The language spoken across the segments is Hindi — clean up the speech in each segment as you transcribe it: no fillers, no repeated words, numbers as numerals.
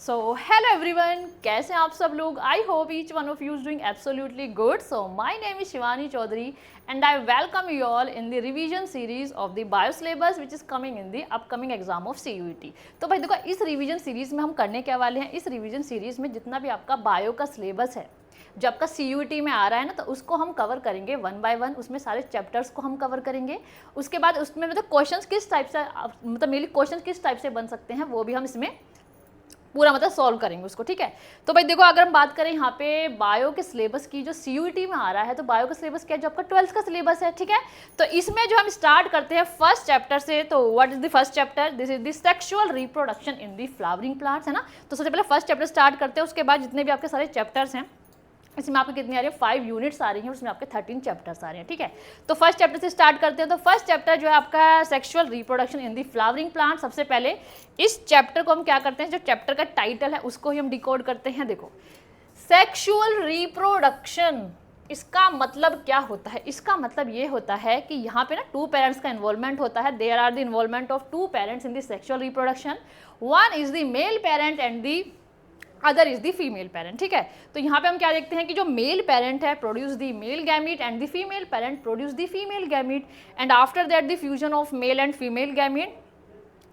सो हेलो एवरीवन, कैसे हैं आप सब लोग। I hope each one of you is doing absolutely good. So my name is Shivani Chaudhary and I welcome you all in the revision series of the bio syllabus which is coming in the upcoming exam of CUET। तो भाई देखो, इस रिवीजन सीरीज में हम करने क्या वाले हैं। इस रिवीजन सीरीज में जितना भी आपका बायो का सिलेबस है जो आपका CUET में आ रहा है ना, तो उसको हम कवर करेंगे 1 बाय 1। उसमें सारे चैप्टर्स को हम कवर करेंगे। उसके बाद उसमें मतलब क्वेश्चंस किस टाइप से मतलब मेनली क्वेश्चंस किस टाइप से बन सकते हैं वो भी हम इसमें पूरा मतलब सॉल्व करेंगे उसको। ठीक है, तो भाई देखो, अगर हम बात करें यहाँ पे बायो के सिलेबस की जो CUET में आ रहा है, तो बायो का सिलेबस क्या है, जो आपका 12th का सिलेबस है। ठीक है, तो इसमें जो हम स्टार्ट करते हैं फर्स्ट चैप्टर से। तो what is the first chapter? This is the sexual reproduction in the flowering plants, है ना। तो सबसे पहले फर्स्ट चैप्टर स्टार्ट करते हैं। उसके बाद जितने भी आपके सारे चैप्टर्स हैं, इसमें आपके कितनी आ रही है, 5 यूनिट्स आ रही हैं, उसमें आपके 13 चैप्टर्स आ रहे हैं। ठीक है, तो फर्स्ट चैप्टर से स्टार्ट करते हैं। तो फर्स्ट चैप्टर जो है आपका सेक्सुअल रिप्रोडक्शन इन दी फ्लावरिंग प्लांट। सबसे पहले इस चैप्टर को हम क्या करते हैं, जो चैप्टर का टाइटल है उसको ही हम डिकोड करते हैं। देखो, सेक्सुअल रिप्रोडक्शन, इसका मतलब क्या होता है? इसका मतलब ये होता है कि यहाँ पे ना 2 पेरेंट्स का इन्वॉल्वमेंट होता है। There are the involvement of 2 parents in the sexual reproduction. One is the male parent and the other is the female parent. ठीक है, तो यहाँ पे हम क्या देखते हैं कि जो मेल पेरेंट है produce the male gamete and the female parent produce the female gamete and after that the fusion of male and female gamete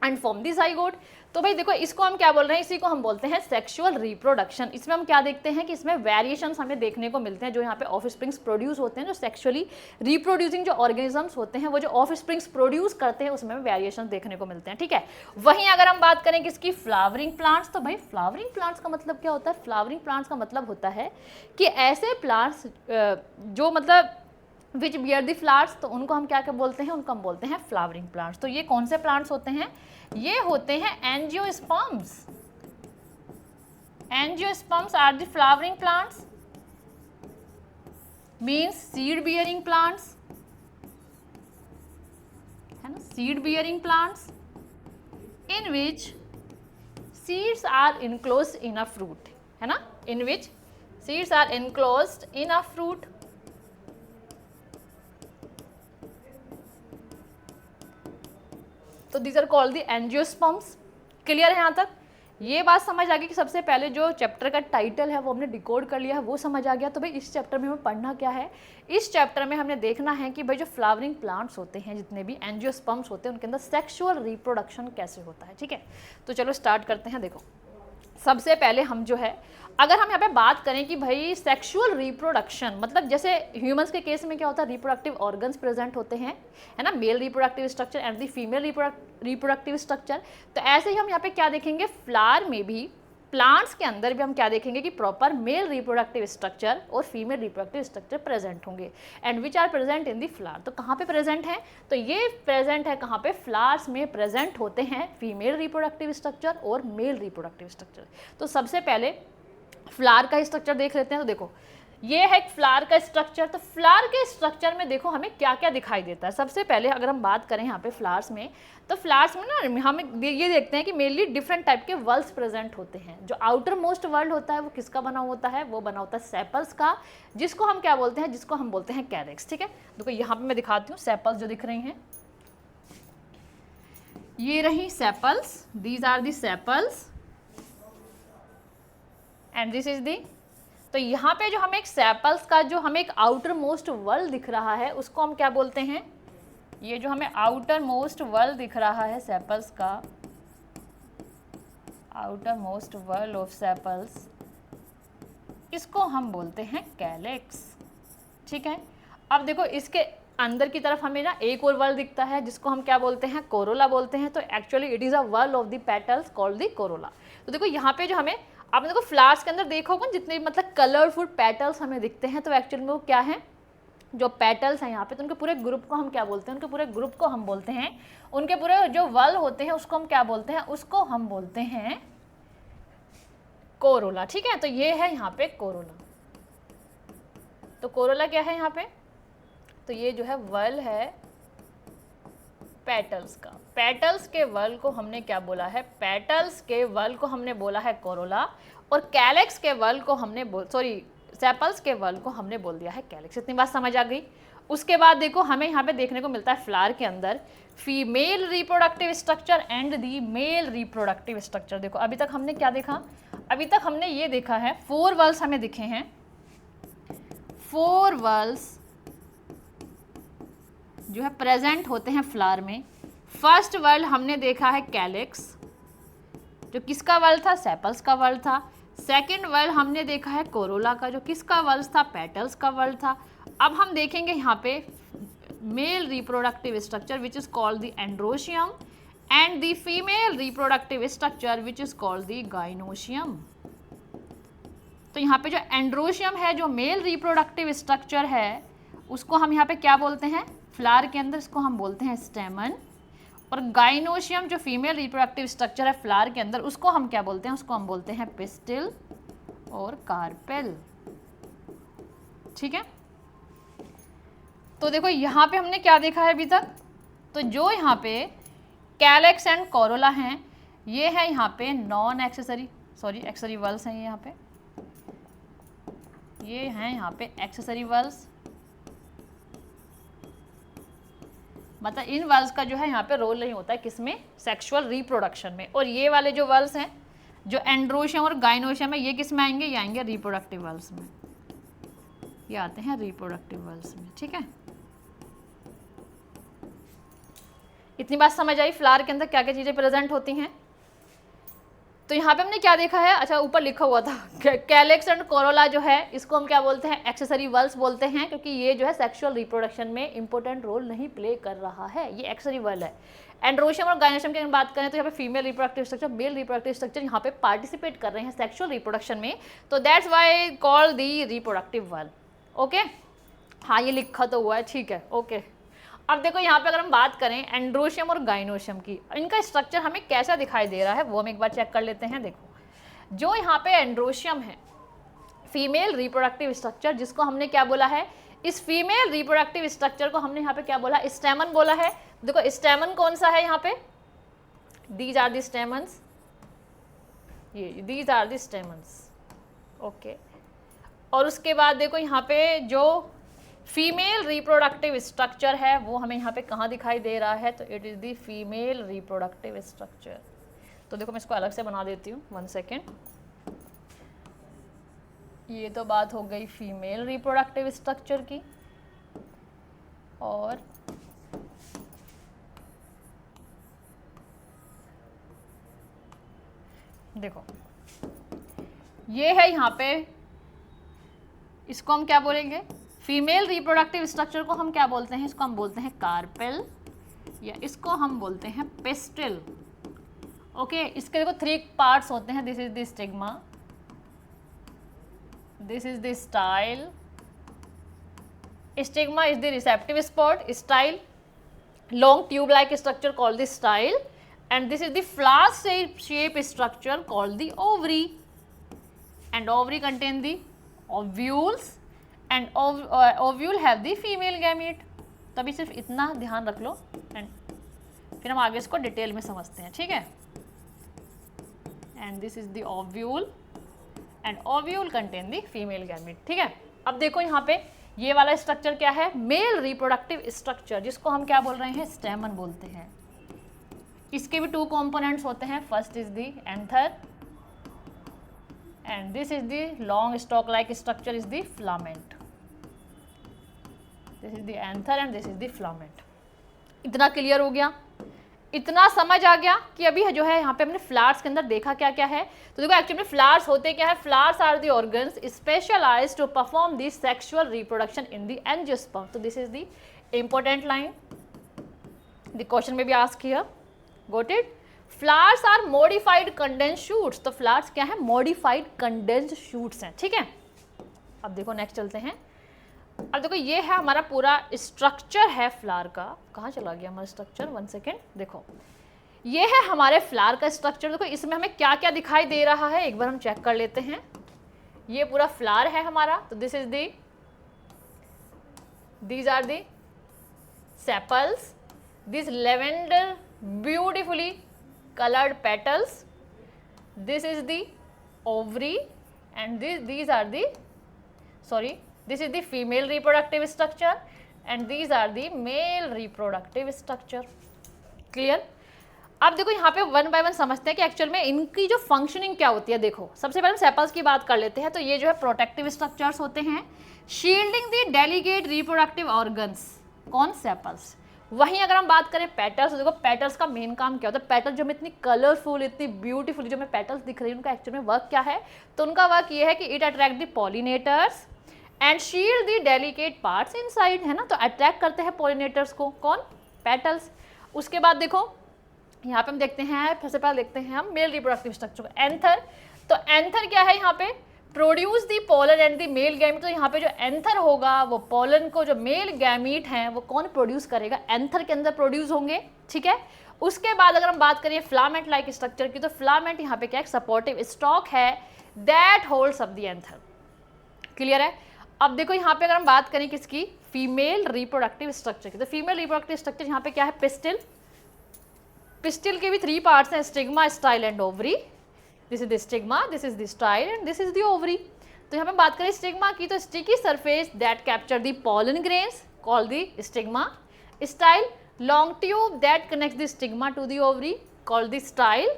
and form the zygote. तो भाई देखो, इसको हम क्या बोल रहे हैं, इसी को हम बोलते हैं सेक्सुअल रिप्रोडक्शन। इसमें हम क्या देखते हैं कि इसमें वेरिएशंस हमें देखने को मिलते हैं। जो यहाँ पे ऑफ स्प्रिंग्स प्रोड्यूस होते हैं, जो सेक्सुअली रिप्रोड्यूसिंग जो ऑर्गेनिजम्स होते हैं, वो जो ऑफ स्प्रिंग्स प्रोड्यूस करते हैं, उसमें वेरिएशन देखने को मिलते हैं। ठीक है, वहीं अगर हम बात करें किसकी, फ्लावरिंग प्लांट्स, तो भाई फ्लावरिंग प्लांट्स का मतलब क्या होता है? फ्लावरिंग प्लांट्स का मतलब होता है कि ऐसे प्लांट्स जो मतलब विच बियर द फ्लावर्स, तो उनको हम क्या क्या बोलते हैं, उनको हम बोलते हैं फ्लावरिंग प्लांट्स। तो ये कौन से प्लांट्स होते हैं? ये होते हैं angiosperms. Angiosperms are the flowering plants, means seed bearing plants, है ना, seed bearing plants in which seeds are enclosed in a fruit, है ना, in which seeds are enclosed in a fruit. तो these are called the angiosperms. Clear है यहाँ तक? ये बात समझ आ गई कि सबसे पहले जो चैप्टर का टाइटल है वो हमने डिकोड कर लिया है, वो समझ आ गया। तो भाई इस चैप्टर में हमें पढ़ना क्या है? इस चैप्टर में हमने देखना है कि भाई जो फ्लावरिंग प्लांट्स होते हैं, जितने भी एंजियोस्पर्म्स होते हैं, उनके अंदर सेक्सुअल रिप्रोडक्शन कैसे होता है। ठीक है, तो चलो स्टार्ट करते हैं। देखो, सबसे पहले हम जो है, अगर हम यहाँ पे बात करें कि भाई सेक्सुअल रिप्रोडक्शन मतलब जैसे ह्यूमंस के केस में क्या होता है, रिप्रोडक्टिव ऑर्गन्स प्रेजेंट होते हैं, है ना, mail reproductive structure and the female reproductive structure. तो ऐसे ही हम यहाँ पे क्या देखेंगे, फ्लावर में भी, प्लांट्स के अंदर भी हम क्या देखेंगे कि प्रॉपर मेल रिप्रोडक्टिव स्ट्रक्चर और फीमेल रिप्रोडक्टिव स्ट्रक्चर प्रेजेंट होंगे and which are present in the flower. तो कहाँ पे प्रेजेंट है? तो ये प्रेजेंट है कहाँ पे, फ्लावर्स में प्रेजेंट होते हैं फीमेल रिप्रोडक्टिव स्ट्रक्चर और मेल रिप्रोडक्टिव स्ट्रक्चर। तो सबसे पहले फ्लावर का स्ट्रक्चर देख लेते हैं। तो देखो, ये है फ्लावर का स्ट्रक्चर। तो फ्लावर के स्ट्रक्चर में देखो हमें क्या क्या दिखाई देता है। सबसे पहले अगर हम बात करें यहाँ पे फ्लावर्स में, तो फ्लावर्स में ना हमें ये देखते हैं कि मेनली डिफरेंट टाइप के वर्ल्स प्रेजेंट होते हैं। जो आउटर मोस्ट वर्ल्ड होता है वो किसका बना होता है? वो बना होता है सेपल्स का, जिसको हम क्या बोलते हैं, जिसको हम बोलते हैं कैरेक्स। ठीक है, देखो यहाँ पे मैं दिखाती हूँ सेपल्स जो दिख रही हैं, ये रही sepals, these are the sepals and this is the. तो यहाँ पे जो हमें एक सेपल्स का जो हमें एक आउटर मोस्ट वर्ल्ड दिख रहा है, उसको हम क्या बोलते हैं? ये जो हमें आउटर मोस्ट वर्ल्ड दिख रहा है सेपल्स का, outer most world of sepals, इसको हम बोलते हैं कैलेक्स। ठीक है, अब देखो इसके अंदर की तरफ हमें ना एक और वर्ल्ड दिखता है, जिसको हम क्या बोलते हैं, कोरोला बोलते हैं। तो actually it is a world of the petals called the Corolla. तो देखो यहाँ पे जो हमें, आपने देखो फ्लावर्स के अंदर देखा होगा जितने मतलब कलरफुल पेटल्स हमें दिखते हैं, तो एक्चुअली में वो क्या है, जो पेटल्स हैं यहाँ पे, तो उनके पूरे ग्रुप को हम क्या बोलते हैं, उनके पूरे ग्रुप को हम बोलते हैं, उनके पूरे जो वल होते हैं उसको हम क्या बोलते हैं, उसको हम बोलते हैं कोरोला। ठीक है, तो ये है यहाँ पे कोरोला। तो कोरोला क्या है यहाँ पे, तो ये जो है वल है पेटल्स का। पेटल्स के वल को हमने क्या बोला है, पेटल्स के वल को हमने बोला है कोरोला, और कैलेक्स के वल को हमने सेपल्स के वल को हमने बोल दिया है कैलेक्स। इतनी बात समझ आ गई? उसके बाद देखो हमें यहाँ पे देखने को मिलता है फ्लावर के अंदर female reproductive structure and the male reproductive structure. देखो अभी तक हमने क्या देखा, अभी तक हमने ये देखा है 4 वल्स हमें दिखे हैं, 4 वल्स जो है प्रेजेंट होते हैं फ्लावर में। फर्स्ट वर्ल हमने देखा है कैलिक्स, जो किसका वर्ल था, सेपल्स का वर्ल था। सेकेंड वर्ल हमने देखा है कोरोला का, जो किसका वर्ल था, पेटल्स का वर्ल था। अब हम देखेंगे यहाँ पे mail reproductive structure which is called the androecium and the female reproductive structure which is called the gynoecium. तो यहाँ पे जो एंड्रोशियम है, जो मेल रिप्रोडक्टिव स्ट्रक्चर है, उसको हम यहाँ पे क्या बोलते हैं, फ्लावर के अंदर इसको हम बोलते हैं स्टेमन। और गाइनोशियम जो फीमेल रिप्रोडक्टिव स्ट्रक्चर है फ्लावर के अंदर, उसको हम क्या बोलते हैं, उसको हम बोलते हैं पिस्टिल और कार्पेल। ठीक है, तो देखो यहाँ पे हमने क्या देखा है अभी तक, तो जो यहाँ पे कैलेक्स एंड कोरोला हैं, ये है यहाँ पे नॉन एक्सेसरी, सॉरी एक्सेसरी वल्स हैं ये यहाँ पे, ये हैं यहाँ पे एक्सेसरी वल्स। मतलब इन वल्स का जो है यहाँ पे रोल नहीं होता है किसमें, सेक्सुअल रिप्रोडक्शन में। और ये वाले जो वल्स हैं, जो एंड्रोशियम और गाइनोशियम है, ये किस में आएंगे, ये आएंगे रिप्रोडक्टिव वल्स में, ये आते हैं रिप्रोडक्टिव वल्स में। ठीक है, इतनी बात समझ आई फ्लावर के अंदर क्या क्या चीज़ें प्रेजेंट होती हैं। तो यहाँ पे हमने क्या देखा है, अच्छा ऊपर लिखा हुआ था कैलेक्स एंड कोरोला जो है, इसको हम क्या बोलते हैं, एक्सेसरी वल्स बोलते हैं, क्योंकि ये जो है सेक्सुअल रिप्रोडक्शन में इंपॉर्टेंट रोल नहीं प्ले कर रहा है, ये एक्सेसरी वल है। एंड्रोशियम और गाइनोशियम की बात करें तो यहाँ पे female reproductive structure, mail reproductive structure यहाँ पे पार्टिसिपेट कर रहे हैं सेक्सुअल रिप्रोडक्शन में, तो that's why called the reproductive वल। ओके, हाँ ये लिखा तो हुआ है, ठीक है, ओके। अब देखो यहाँ पे अगर हम बात करें एंड्रोशियम और गाइनोशियम की, इनका स्ट्रक्चर हमें कैसा दिखाई दे रहा है वो हम एक बार चेक कर लेते हैं। देखो जो यहाँ पे एंड्रोशियम है, फीमेल रिप्रोडक्टिव स्ट्रक्चर, जिसको हमने क्या बोला है, इस फीमेल रिप्रोडक्टिव स्ट्रक्चर को हमने यहाँ पे क्या बोला, स्टेमन बोला है। देखो स्टेमन कौन सा है यहाँ पे, दीज आर द स्टेमन्स, ये these are the stamens. Okay, और उसके बाद देखो यहाँ पे जो फीमेल रिप्रोडक्टिव स्ट्रक्चर है वो हमें यहाँ पे कहाँ दिखाई दे रहा है, तो it is the female reproductive structure. तो देखो मैं इसको अलग से बना देती हूँ, 1 सेकेंड। ये तो बात हो गई फीमेल रिप्रोडक्टिव स्ट्रक्चर की, और देखो ये है यहाँ पे, इसको हम क्या बोलेंगे, फीमेल रिप्रोडक्टिव स्ट्रक्चर को हम क्या बोलते हैं, इसको हम बोलते हैं कार्पेल, या इसको हम बोलते हैं पिस्टिल। ओके, इसके देखो 3 पार्ट्स होते हैं, this is the stigma, this is the style, stigma is the receptive spot, style long tube like structure called the style, and this is the flower shape structure called the ovary, and ovary contain the ovules and ovule have the female gamete. तभी सिर्फ इतना ध्यान रख लो, एंड फिर हम आगे इसको डिटेल में समझते हैं। ठीक है, and this is the ovule and ovule contain the female gamete. ठीक है, अब देखो यहाँ पे ये वाला स्ट्रक्चर क्या है, मेल रिप्रोडक्टिव स्ट्रक्चर, जिसको हम क्या बोल रहे हैं, स्टेमन बोलते हैं। इसके भी 2 कंपोनेंट्स होते हैं, first is the anther and this is the long stalk like structure is the filament, this is the anther and this is the filament। इतना क्लियर हो गया, इतना समझ आ गया कि अभी जो है यहाँ पे हमने फ्लावर्स के अंदर देखा क्या क्या है। तो देखो एक्चुअली फ्लावर्स होते क्या है, flowers are the organs specialised to perform the sexual reproduction in the angiosperm. तो this is the important line, the question में भी ask here, got it. Flowers are modified condense shoots, तो फ्लावर्स क्या है, मॉडिफाइड कंडेंस शूट्स हैं। ठीक है, अब देखो नेक्स्ट चलते हैं। अब देखो ये है हमारा पूरा स्ट्रक्चर है फ्लावर का, कहाँ चला गया हमारा स्ट्रक्चर, 1 सेकेंड। देखो ये है हमारे फ्लावर का स्ट्रक्चर, देखो इसमें हमें क्या क्या दिखाई दे रहा है एक बार हम चेक कर लेते हैं। ये पूरा फ्लावर है हमारा, तो this is the, these are the sepals, this lavender beautifully colored petals, this is the ovary and these are the, sorry, this is the female reproductive structure and these are the male reproductive structure. Clear? अब देखो यहाँ पे वन बाय वन समझते हैं कि एक्चुअल में इनकी जो फंक्शनिंग क्या होती है। देखो सबसे पहले हम सेपल्स की बात कर लेते हैं। तो ये जो है प्रोटेक्टिव स्ट्रक्चर्स होते हैं, shielding the delicate reproductive organs. कौन? सेपल्स। वहीं अगर हम बात करें पेटल्स, तो देखो पेटल्स का मेन काम क्या होता है? पेटल्स जो हमें इतनी कलरफुल, इतनी ब्यूटीफुल जो हमें पेटल्स दिख रही है, उनका एक्चुअल में वर्क क्या है? तो उनका वर्क ये है कि it attract the pollinators and shield the delicate parts inside, है ना। तो अट्रैक्ट करते हैं पॉलिनेटर्स को, कौन? पेटल्स। उसके बाद देखो यहाँ पे हम देखते हैं, सबसे पहले देखते हैं हम मेल रिप्रोडक्टिव स्ट्रक्चर को, एंथर। तो एंथर क्या है यहाँ पे? Produce the pollen and the male gamete. तो यहाँ पे जो एंथर होगा वो पोलन को, जो मेल गैमीट हैं वो कौन प्रोड्यूस करेगा? एंथर के अंदर प्रोड्यूस होंगे, ठीक है। उसके बाद अगर हम बात करें फिलामेंट लाइक स्ट्रक्चर की, तो फिलामेंट यहाँ पे क्या है? सपोर्टिव स्टॉक है that holds up the anther. Clear है? अब देखो यहाँ पे अगर हम बात करें किसकी? फीमेल रिप्रोडक्टिव स्ट्रक्चर की। तो फीमेल रिप्रोडक्टिव स्ट्रक्चर यहाँ पे क्या है? पिस्टिल। पिस्टिल के भी 3 पार्ट्स हैं, stigma, style and ovary. This is the stigma, this is the style and this is the ovary. तो यहाँ पे बात करें स्टिग्मा की, तो sticky surface that capture the pollen grains called the stigma. Style, long tube that connects the stigma to the ovary called the style.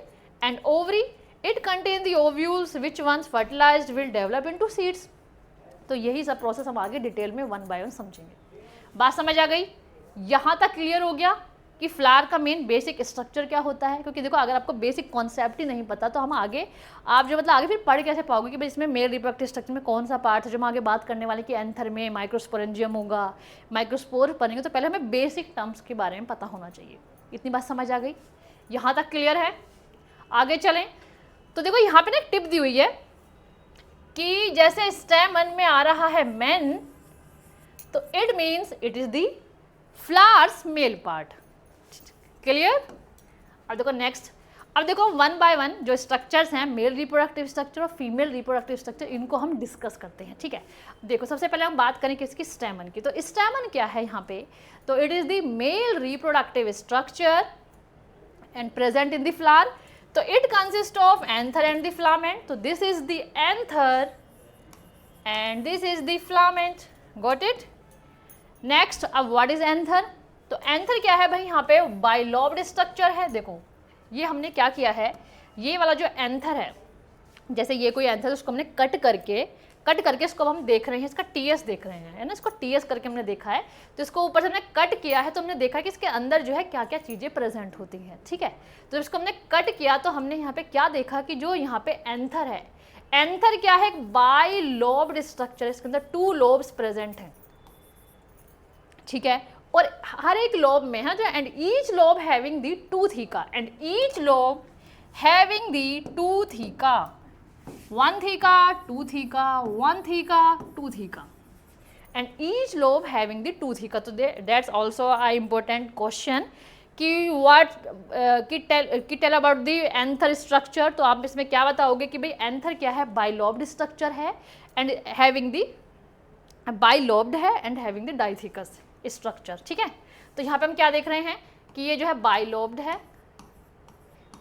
And ovary, it contain the ovules which once fertilised will develop into seeds. तो यही सब प्रोसेस हम आगे डिटेल में वन बाय वन समझेंगे। बात समझ आ गई? यहाँ तक क्लियर हो गया कि फ्लावर का मेन बेसिक स्ट्रक्चर क्या होता है? क्योंकि देखो अगर आपको बेसिक कॉन्सेप्ट ही नहीं पता तो हम आगे, आप जो मतलब आगे फिर पढ़ कैसे पाओगे कि भाई इसमें मेल रिप्रोडक्टिव स्ट्रक्चर में कौन सा पार्ट है। जो हम आगे बात करने वाले कि एंथर में माइक्रोस्पोरेंजियम होगा, माइक्रोस्पोर बनेंगे, तो पहले हमें बेसिक टर्म्स के बारे में पता होना चाहिए। इतनी बात समझ आ गई? यहाँ तक क्लियर है? आगे चलें तो देखो यहाँ पे ना एक टिप दी हुई है कि जैसे स्टेमन में आ रहा है मेन, तो it means it is the flowers male part. Clear? अब देखो नेक्स्ट, अब देखो वन बाय वन जो स्ट्रक्चर्स हैं, मेल रिप्रोडक्टिव स्ट्रक्चर और फीमेल रिप्रोडक्टिव स्ट्रक्चर, इनको हम डिस्कस करते हैं, ठीक है। देखो सबसे पहले हम बात करें किसकी? स्टेमन की। तो स्टेमन क्या है यहाँ पे? तो it is the male reproductive structure and present in the flower. तो it consist of anther and the filament. तो this is the anther and this is the filament. Got it? Next, अब व्हाट इज एंथर? तो एंथर क्या है भाई? यहाँ पे बाइलॉब्ड स्ट्रक्चर है। देखो ये हमने क्या किया है, ये वाला जो एंथर है, जैसे ये कोई एंथर उसको हमने कट करके इसको हम देख रहे हैं, इसका टीएस देख रहे हैं, है ना। इसको टीएस करके हमने देखा है, तो इसको ऊपर से हमने कट किया है, तो हमने देखा कि इसके अंदर जो है क्या क्या चीज़ें प्रेजेंट होती हैं, ठीक है। तो इसको हमने कट किया तो हमने यहाँ पे क्या देखा कि जो यहाँ पे एंथर है, एंथर क्या है? एक बाइलॉब्ड स्ट्रक्चर, इसके अंदर 2 लोब्स प्रेजेंट हैं, ठीक है। और हर एक लोब में है जो, and each lobe having the two theca, and each lobe having the two theca, 1 theca, 2 theca, 1 theca, 2 theca, and each lobe having the 2 theca. तो that's also a important question कि व्हाट कि tell about the anther structure. तो आप इसमें क्या बताओगे कि भाई एंथर क्या है? बाइलॉब्ड स्ट्रक्चर है एंड हैविंग दी, बाइलॉब्ड है एंड हैविंग द डाइथिकस स्ट्रक्चर, ठीक है। तो यहाँ पे हम क्या देख रहे हैं कि ये जो है बाइलॉब्ड है,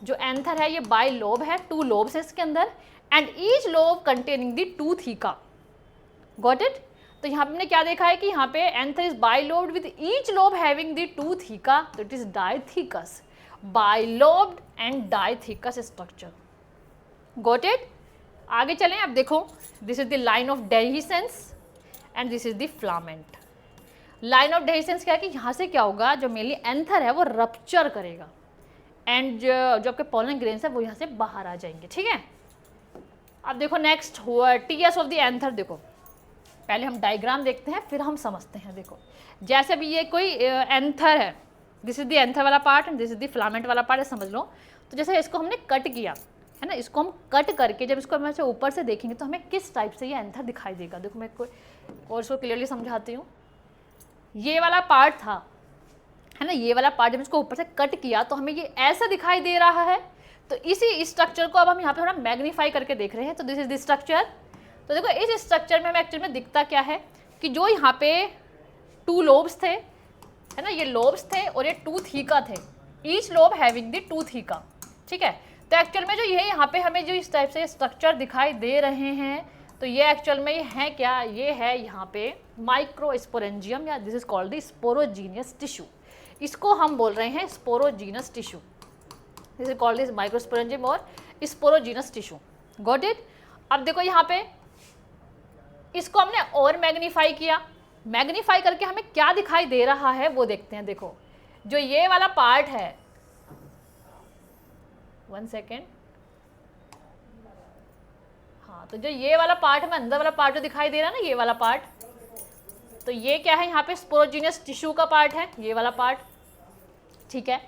जो एंथर है ये बाइलोब है, 2 लोब्स है इसके अंदर, and each lobe containing the 2 theca. Got it? तो यहाँ पे हमने क्या देखा है कि यहाँ पे anther is bilobed with each lobe having the 2 theca, तो it is dithecous, bilobed and dithecous structure. Got it? आगे चलें। अब देखो this is the line of dehiscence and this is the filament. Line of dehiscence क्या है कि यहाँ से क्या होगा, जो मेनली एंथर है वो रप्चर करेगा एंड जो आपके पॉलन ग्रेन्स है वो यहाँ से बाहर आ जाएंगे, ठीक है। अब देखो नेक्स्ट हुआ टीएस ऑफ द एंथर। देखो पहले हम डायग्राम देखते हैं फिर हम समझते हैं। देखो जैसे भी ये कोई एंथर है, दिस इज द एंथर वाला part and this is the filament वाला पार्ट है, समझ लो। तो जैसे इसको हमने कट किया है ना, इसको हम कट करके जब इसको हम ऊपर से देखेंगे तो हमें किस टाइप से ये एंथर दिखाई देगा। देखो मैं कोई और इसको क्लियरली समझाती हूँ। ये वाला पार्ट था, है ना, ये वाला पार्ट जब इसको ऊपर से कट किया तो हमें ये ऐसा दिखाई दे रहा है। तो इसी स्ट्रक्चर को अब हम यहाँ पे थोड़ा मैग्नीफाई करके देख रहे हैं। तो दिस इज द स्ट्रक्चर। तो देखो इस स्ट्रक्चर में हमें एक्चुअल में दिखता क्या है कि जो यहाँ पे 2 लोब्स थे, है ना, ये लोब्स थे और ये 2 थीका थे, each lobe having the 2 theca, ठीक है। तो एक्चुअल में जो ये यहाँ पे हमें जो इस टाइप से स्ट्रक्चर दिखाई दे रहे हैं तो ये एक्चुअल में ये है क्या, ये है यहाँ पे माइक्रोस्पोरेंजियम, या this is called the sporogenous tissue. इसको हम बोल रहे हैं sporogenous tissue, this is called this microsporangium और स्पोरोजीनस टिश्यू। Got it. अब देखो यहाँ पे इसको हमने और मैग्नीफाई किया, मैग्नीफाई करके हमें क्या दिखाई दे रहा है वो देखते हैं। देखो जो ये वाला पार्ट है, 1 सेकेंड, हाँ, तो जो ये वाला पार्ट हमें अंदर वाला पार्ट जो दिखाई दे रहा है ना, ये वाला पार्ट, तो ये क्या है, यहाँ पे स्पोरोजीनियस टिश्यू का पार्ट है, ये वाला पार्ट, ठीक है।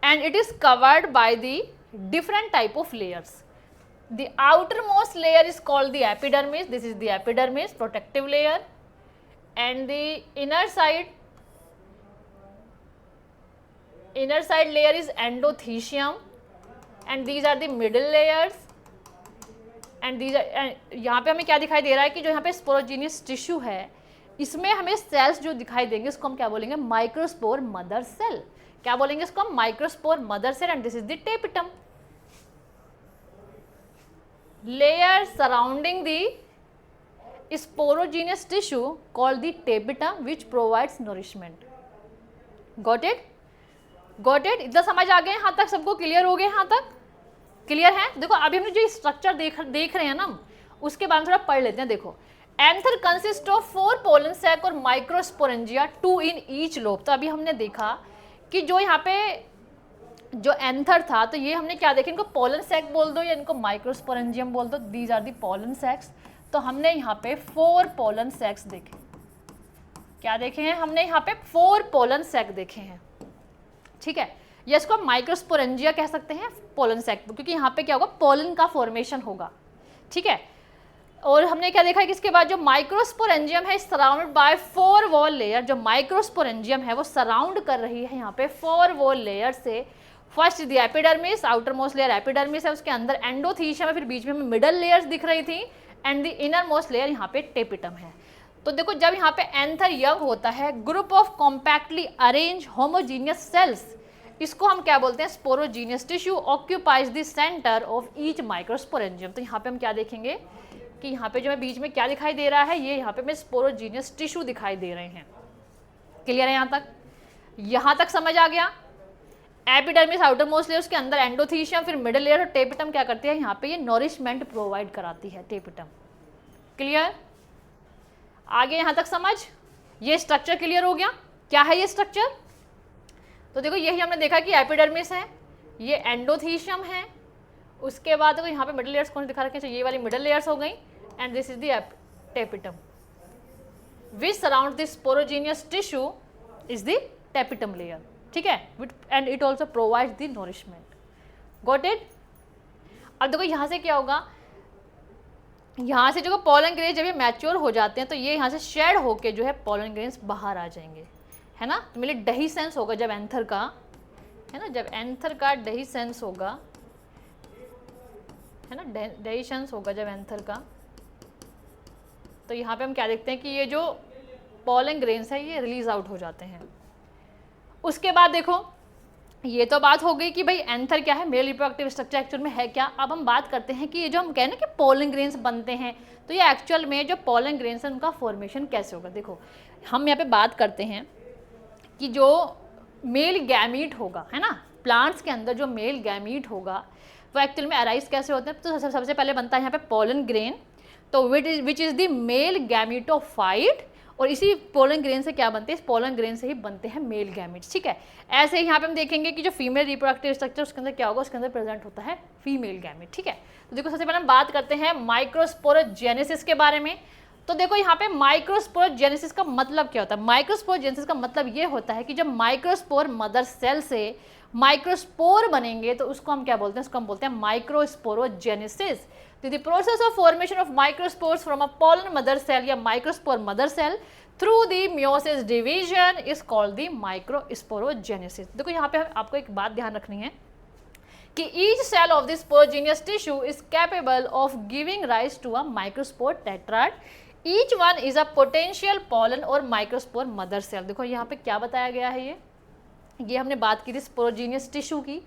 And it is covered by the different type of layers. The outermost layer is called the epidermis. This is the epidermis, protective layer, and the inner side layer is endothecium, and these are the middle layers, and these are यहाँ पे हमें क्या दिखाई दे रहा है कि जो यहाँ पे स्पोरोजीनियस टिश्यू है, इसमें हमें सेल्स जो दिखाई देंगे उसको हम क्या बोलेंगे, माइक्रोस्पोर मदर सेल। क्या बोलेंगे इसको हम, microspore mother cell, and this is the tapetum. Layer surrounding the sporogenous tissue called the tapetum which provides nourishment. Got it? Got it? इतना समझ आ गए यहाँ तक, सबको क्लियर हो गए यहाँ तक? क्लियर है? देखो अभी हमने जो स्ट्रक्चर देख रहे हैं ना, उसके बारे में थोड़ा पढ़ लेते हैं। देखो anther consist of 4 pollen sac और माइक्रोस्पोरेंजिया 2 इन ईच लोब। तो अभी हमने देखा कि जो यहाँ पे जो एंथर था, तो ये हमने क्या देखा, इनको पोलन सैक बोल दो या इनको माइक्रोस्पोरेंजियम बोल दो, दीज आर दी पोलन सैक्स। तो हमने यहाँ पे 4 पोलन सैक्स देखे। क्या देखे हैं हमने यहाँ पे, 4 पोलन सैक देखे हैं, ठीक है। या इसको हम माइक्रोस्पोरेंजिया कह सकते हैं पोलन सैक, क्योंकि यहाँ पे क्या होगा, पोलन का फॉर्मेशन होगा, ठीक है। और हमने क्या देखा कि इसके बाद जो माइक्रोस्पोरेंजियम है सराउंडेड बाय 4 वॉल लेयर, जो माइक्रोस्पोरेंजियम है वो सराउंड कर रही है यहाँ पे 4 वॉल लेयर से। First the epidermis, outer most layer epidermis है, उसके अंदर एंडोथीशियम है, फिर बीच में हमें मिडल लेयर्स दिख रही थी, and the inner most layer यहाँ पे टेपिटम है। तो देखो जब यहाँ पे एंथर यंग होता है, group of compactly arrange homogeneous cells, इसको हम क्या बोलते हैं, sporogenous tissue occupies the centre of each microsporangium. तो यहाँ पे हम क्या देखेंगे कि यहाँ पे जो है बीच में क्या दिखाई दे रहा है, ये यहाँ पे हमें स्पोरोजीनियस टिश्यू दिखाई दे रहे हैं। क्लियर है यहाँ तक? यहाँ तक समझ आ गया? एपिडर्मिस आउटर मोस्ट लेयर, उसके अंदर एंडोथीशियम, फिर मिडल लेयर, और टेपिटम क्या करती है, यहाँ पे ये नॉरिशमेंट प्रोवाइड कराती है, टेपिटम। क्लियर? आगे यहाँ तक समझ? ये स्ट्रक्चर क्लियर हो गया? क्या है ये स्ट्रक्चर? तो देखो यही हमने देखा कि एपिडर्मिस है, ये एंडोथीशियम है, उसके बाद देखो यहाँ पे मिडल लेयर्स कौन दिखा रखे हैं, ये वाली मिडल लेयर्स हो गई, and this is the tapetum which surround this sporogenous tissue is the tapetum layer, ठीक है। And it also provides the nourishment. Got it? अब देखो यहाँ से क्या होगा, यहाँ से जो पोलन ग्रेन्स जब ये मैच्योर हो जाते हैं तो ये यहाँ से शेड होके जो है पोलन ग्रेन्स बाहर आ जाएंगे, है ना। तो मेरे डही सेंस होगा जब एंथर का, है ना, जब एंथर का डही सेंस होगा, है ना, डही सेंस होगा जब एंथर का, तो यहाँ पे हम क्या देखते हैं कि ये जो पोलन ग्रेन्स है ये रिलीज आउट हो जाते हैं। उसके बाद देखो ये तो बात हो गई कि भाई एंथर क्या है, मेल रिप्रोडक्टिव स्ट्रक्चर एक्चुअल में है क्या। अब हम बात करते हैं कि ये जो हम कह रहे हैं कि पोलन ग्रेन्स बनते हैं, तो ये एक्चुअल में जो पोलन ग्रेन्स हैं उनका फॉर्मेशन कैसे होगा। देखो हम यहाँ पे बात करते हैं कि जो मेल गैमीट होगा, है ना, प्लांट्स के अंदर जो मेल गैमीट होगा वो एक्चुअल में अराइज कैसे होते हैं। तो सबसे पहले बनता है यहाँ पे पोलन ग्रेन, तो which is the male gametophyte, और इसी पोलन ग्रेन से क्या बनते हैं, इस पोलन ग्रेन से ही बनते हैं मेल गैमीट्स, ठीक है। ऐसे ही यहाँ पे हम देखेंगे कि जो फीमेल रिप्रोडक्टिव स्ट्रक्चर उसके अंदर क्या होगा, उसके अंदर प्रेजेंट होता है फीमेल गैमीट, ठीक है। तो देखो सबसे पहले हम बात करते हैं माइक्रोस्पोरोजेनेसिस के बारे में। तो देखो यहाँ पे माइक्रोस्पोरोजेनेसिस का मतलब क्या होता है। माइक्रोस्पोरोजेनेसिस का मतलब ये होता है कि जब माइक्रोस्पोर मदर सेल से माइक्रोस्पोर बनेंगे तो उसको हम क्या बोलते हैं, उसको हम बोलते हैं microsporogenesis. The process of formation of microspores from a pollen mother cell या microspore mother cell through the meiosis division is called the microsporogenesis। देखो यहाँ पे आपको एक बात ध्यान रखनी है कि each cell of the sporogenous tissue is capable of giving rise to a microspore tetrad. Each one is a potential pollen or microspore mother cell। देखो यहाँ पे क्या बताया गया है, ये हमने बात की थी स्पोरोजीनियस टिश्यू की।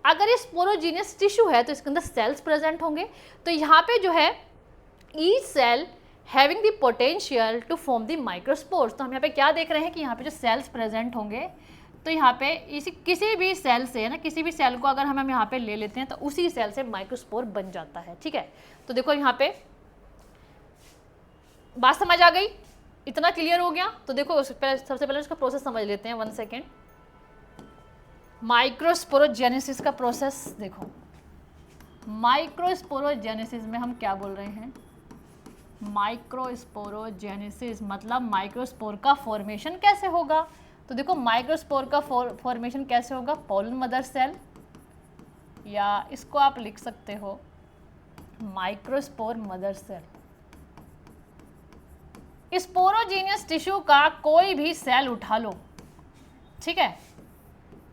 अगर ये स्पोरोजीनियस टिश्यू है तो इसके अंदर सेल्स प्रेजेंट होंगे, तो यहाँ पे जो है each cell having the potential to form the microspores. तो हम यहाँ पे क्या देख रहे हैं कि यहाँ पे जो सेल्स प्रेजेंट होंगे, तो यहाँ पे इसी किसी भी सेल से ना, किसी भी सेल को अगर हम यहाँ पे ले लेते हैं तो उसी सेल से माइक्रोस्पोर बन जाता है। ठीक है, तो देखो यहाँ पे बात समझ आ गई, इतना क्लियर हो गया। तो देखो सबसे पहले इसका प्रोसेस समझ लेते हैं, 1 सेकेंड। माइक्रोस्पोरोजेनेसिस का प्रोसेस देखो, माइक्रोस्पोरोजेनेसिस में हम क्या बोल रहे हैं, माइक्रोस्पोरोजेनेसिस मतलब माइक्रोस्पोर का फॉर्मेशन कैसे होगा। तो देखो माइक्रोस्पोर का फॉर्मेशन कैसे होगा, पोलन मदर सेल, या इसको आप लिख सकते हो microspore mother cell. Sporogenous tissue का कोई भी सेल उठा लो, ठीक है,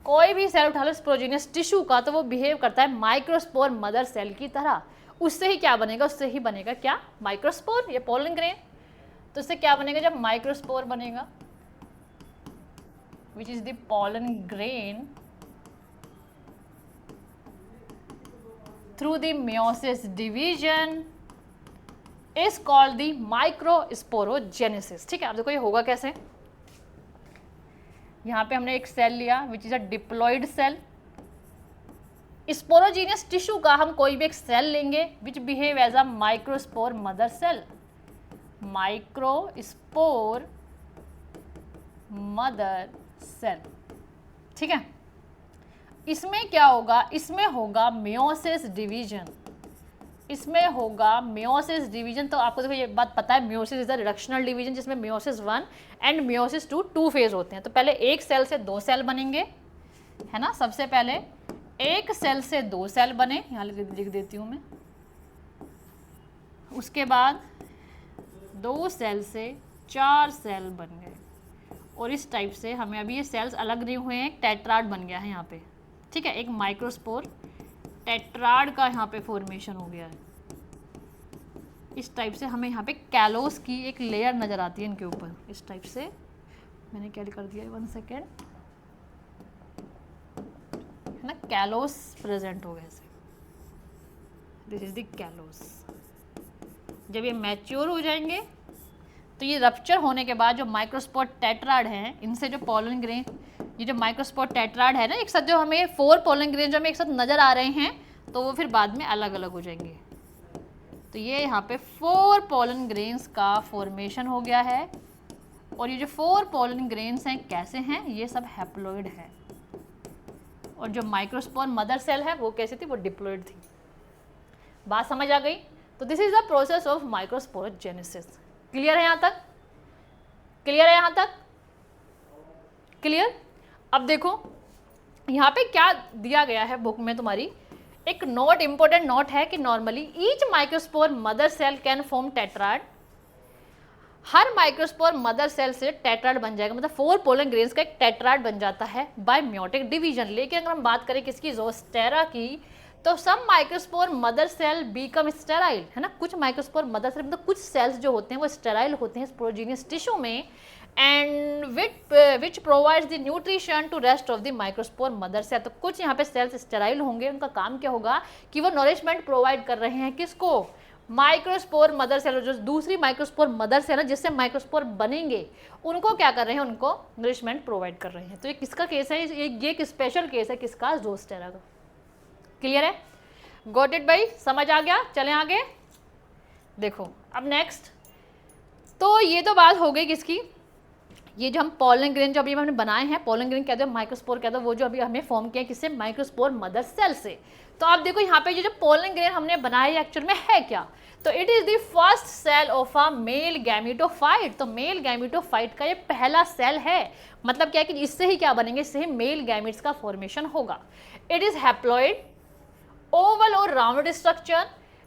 कोई भी सेल उठा लो स्पोरोजीनियस टिश्यू का, तो वो बिहेव करता है माइक्रोस्पोर मदर सेल की तरह। उससे ही क्या बनेगा, उससे ही बनेगा क्या, माइक्रोस्पोर, ये पोलन ग्रेन। तो इससे क्या बनेगा, जब माइक्रोस्पोर बनेगा which is the pollen grain through the meiosis division is called the microsporogenesis. ठीक है, अब देखो ये होगा कैसे। यहाँ पे हमने एक सेल लिया which is a diploid cell. Sporogenous tissue का हम कोई भी एक सेल लेंगे which behave as a microspore mother cell, microspore mother cell. ठीक है, इसमें क्या होगा, इसमें होगा मेयोसिस डिवीजन, इसमें होगा मेयोसिस डिवीजन। तो आपको देखो ये बात पता है, meiosis is the reductional division जिसमें मेयोसिस 1 एंड मेयोसिस 2 फेज होते हैं। तो पहले एक सेल से 2 सेल बनेंगे, है ना। सबसे पहले एक सेल से 2 सेल बने, यहाँ लिख देती हूँ मैं। उसके बाद 2 सेल से 4 सेल बन गए, और इस टाइप से हमें अभी ये सेल्स अलग नहीं हुए हैं, एक टेट्राड बन गया है यहाँ पे। ठीक है, एक माइक्रोस्पोर टेट्राड का यहाँ पे फॉर्मेशन हो गया है। इस टाइप से हमें यहाँ पे कैलोस की एक लेयर नज़र आती है इनके ऊपर, इस टाइप से। मैंने क्या कर दिया है, 1 सेकेंड, है ना, कैलोस प्रेजेंट हो गया ऐसे, दिस इज द कैलोस। जब ये मैच्योर हो जाएंगे तो ये रप्चर होने के बाद जो माइक्रोस्पोर टेट्राड हैं, इनसे जो पोलन ग्रेन, ये जो माइक्रोस्पोर टेट्राड है ना, एक साथ जो हमें 4 पोलन ग्रेन जो हमें एक साथ नज़र आ रहे हैं, तो वो फिर बाद में अलग अलग हो जाएंगे। तो ये यहाँ पे 4 पोलन ग्रेन्स का फॉर्मेशन हो गया है, और ये जो 4 पोलन ग्रेन्स हैं कैसे हैं, ये सब हैप्लॉइड है, और जो माइक्रोस्पोर मदर सेल है वो कैसी थी, वो डिप्लॉइड थी। बात समझ आ गई। तो this is the process of microsporogenesis. Clear है यहाँ तक, क्लियर है यहाँ तक, क्लियर। अब देखो यहाँ पे क्या दिया गया है बुक में तुम्हारी, एक नोट, इंपॉर्टेंट नोट है कि normally each microspore mother cell can form tetrad. हर माइक्रोस्पोर मदर सेल से टेट्राड बन जाएगा, मतलब 4 पोलन ग्रेन्स का एक टेट्राड बन जाता है बाय मेयोटिक डिवीजन। लेकिन अगर हम बात करें किसकी, ज़ोस्टेरा की, तो some microspore mother cell become sterile, है ना। कुछ माइक्रोस्पोर मदर सेल मतलब कुछ सेल्स जो होते हैं वो स्टेराइल होते हैं स्पोरोजीनियस टिश्यू में, and which provides the nutrition to rest of the microspore mother cell. तो कुछ यहाँ पे सेल्स स्टेराइल होंगे, उनका काम क्या होगा कि वो नॉरिशमेंट प्रोवाइड कर रहे हैं किसको, माइक्रोस्पोर मदर सेल। जो दूसरी माइक्रोस्पोर मदर सेल है जिससे माइक्रोस्पोर बनेंगे, उनको क्या कर रहे हैं, उनको नरिशमेंट प्रोवाइड कर रहे हैं। तो ये किसका केस है, ये एक स्पेशल केस है, किसका, ज़ोस्टेरा का। क्लियर है, गॉट इट भाई, समझ आ गया। चलें आगे, देखो अब नेक्स्ट। तो ये तो बात हो गई किसकी, ये जो हम पोलन ग्रेन जो अभी हमने बनाए हैं, पोलन ग्रेन कहते हैं, माइक्रोस्पोर कहते हैं, वो जो अभी हमने फॉर्म किया किससे, माइक्रोस्पोर मदर सेल से। तो आप देखो यहाँ पे ये जो पोलन ग्रेन हमने बनाया एक्चुअल में है क्या, तो it is the first cell of a male gametophyte. तो मेल गैमेटोफाइट का ये पहला सेल है, मतलब क्या है कि इससे ही क्या बनेंगे, इससे ही मेल गैमेट्स का फॉर्मेशन होगा। It is haploid, oval or rounded structure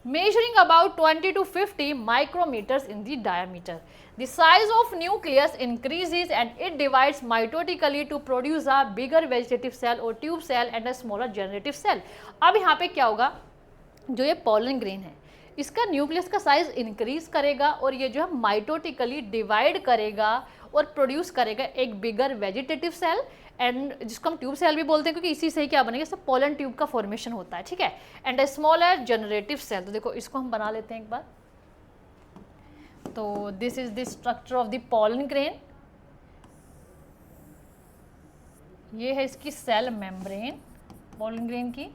measuring about 20 to 50 micrometers in the diameter. The size of nucleus increases and it divides mitotically to produce a bigger vegetative cell or tube cell and a smaller generative cell. अब यहाँ पे क्या होगा, जो ये पोलन ग्रेन है इसका न्यूक्लियस का साइज इंक्रीज करेगा, और ये जो है माइटोटिकली डिवाइड करेगा और प्रोड्यूस करेगा एक बिगर वेजिटेटिव सेल, एंड जिसको हम ट्यूब सेल भी बोलते हैं क्योंकि इसी से ही क्या बनेगा, इससे पोलन ट्यूब का फॉर्मेशन होता है। ठीक है, and a smaller generative cell. तो देखो इसको हम बना लेते हैं एक बार, तो this is the structure of the pollen grain, ये है इसकी सेल मेम्ब्रेन पॉलन ग्रेन की।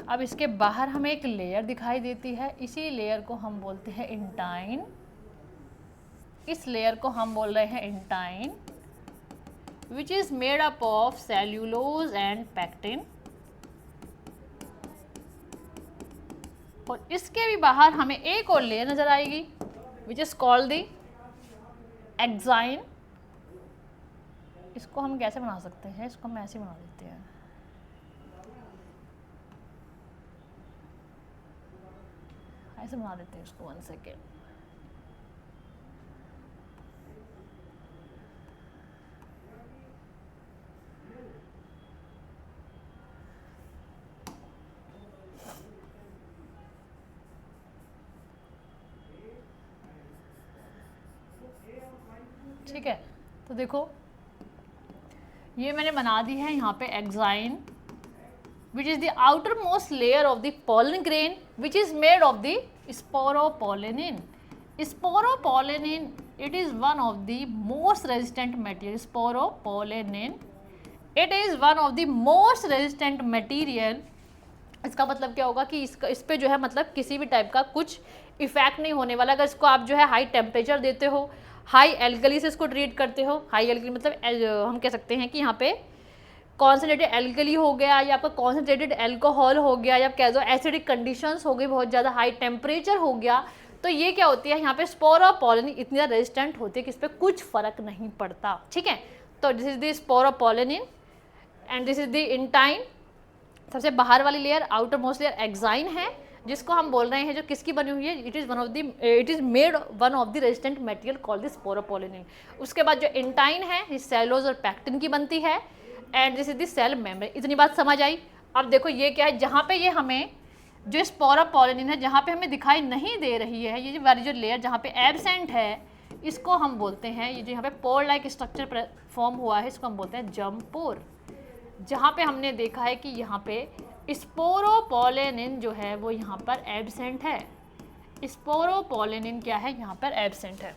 अब इसके बाहर हमें एक लेयर दिखाई देती है, इसी लेयर को हम बोलते हैं इंटाइन। इस लेयर को हम बोल रहे हैं intine, which is made up of cellulose and pectin. और इसके भी बाहर हमें एक और लेयर नजर आएगी, which is called the exine. इसको हम कैसे बना सकते हैं, इसको हम ऐसे बना देते हैं, ऐसे बना देते हैं इसको। 1 सेकेंड, ठीक है। तो देखो ये मैंने बना दी है यहाँ पे exine, which is the outermost layer of the pollen grain, which is made of the sporopollenin. Sporopollenin, it is one of the most resistant material. Sporopollenin, it is one of the most resistant material. इसका मतलब क्या होगा कि इस पे जो है मतलब किसी भी टाइप का कुछ इफेक्ट नहीं होने वाला। अगर इसको आप जो है हाई टेम्परेचर देते हो, हाई एल्कली से इसको ट्रीट करते हो, हाई एल्कली मतलब हम कह सकते हैं कि यहाँ पे कॉन्सेंट्रेटेड एल्कली हो गया, या आपका कॉन्सेंट्रेटेड अल्कोहल हो गया, या आप कह दो एसिडिक कंडीशंस हो गई, बहुत ज़्यादा हाई टेम्परेचर हो गया, तो ये क्या होती है यहाँ पे स्पोरोपोलेनिन इतनी ज़्यादा रेजिस्टेंट होती है कि इस पर कुछ फर्क नहीं पड़ता, ठीक है। तो this is the sporopollenin and this is the intine. सबसे बाहर वाली layer, outer most layer exine है, जिसको हम बोल रहे हैं जो किसकी बनी हुई है, it is made one of the resistant material called the sporopollenin. उसके बाद जो इंटाइन है ये सेलोज और पैक्टिन की बनती है, and this is the cell membrane. इतनी बात समझ आई। अब देखो ये क्या है, जहाँ पे ये हमें जो स्पोरोपोलेनिन है जहाँ पे हमें दिखाई नहीं दे रही है, ये वाली जो लेयर जहाँ पे एब्सेंट है, इसको हम बोलते हैं, ये जो यहाँ पे पोर लाइक स्ट्रक्चर फॉर्म हुआ है, इसको हम बोलते हैं जर्म पोर। जहाँ पे हमने देखा है कि यहाँ पे स्पोरोपोलेनिन जो है वो यहाँ पर एब्सेंट है, स्पोरोपोलेनिन क्या है यहाँ पर एब्सेंट है।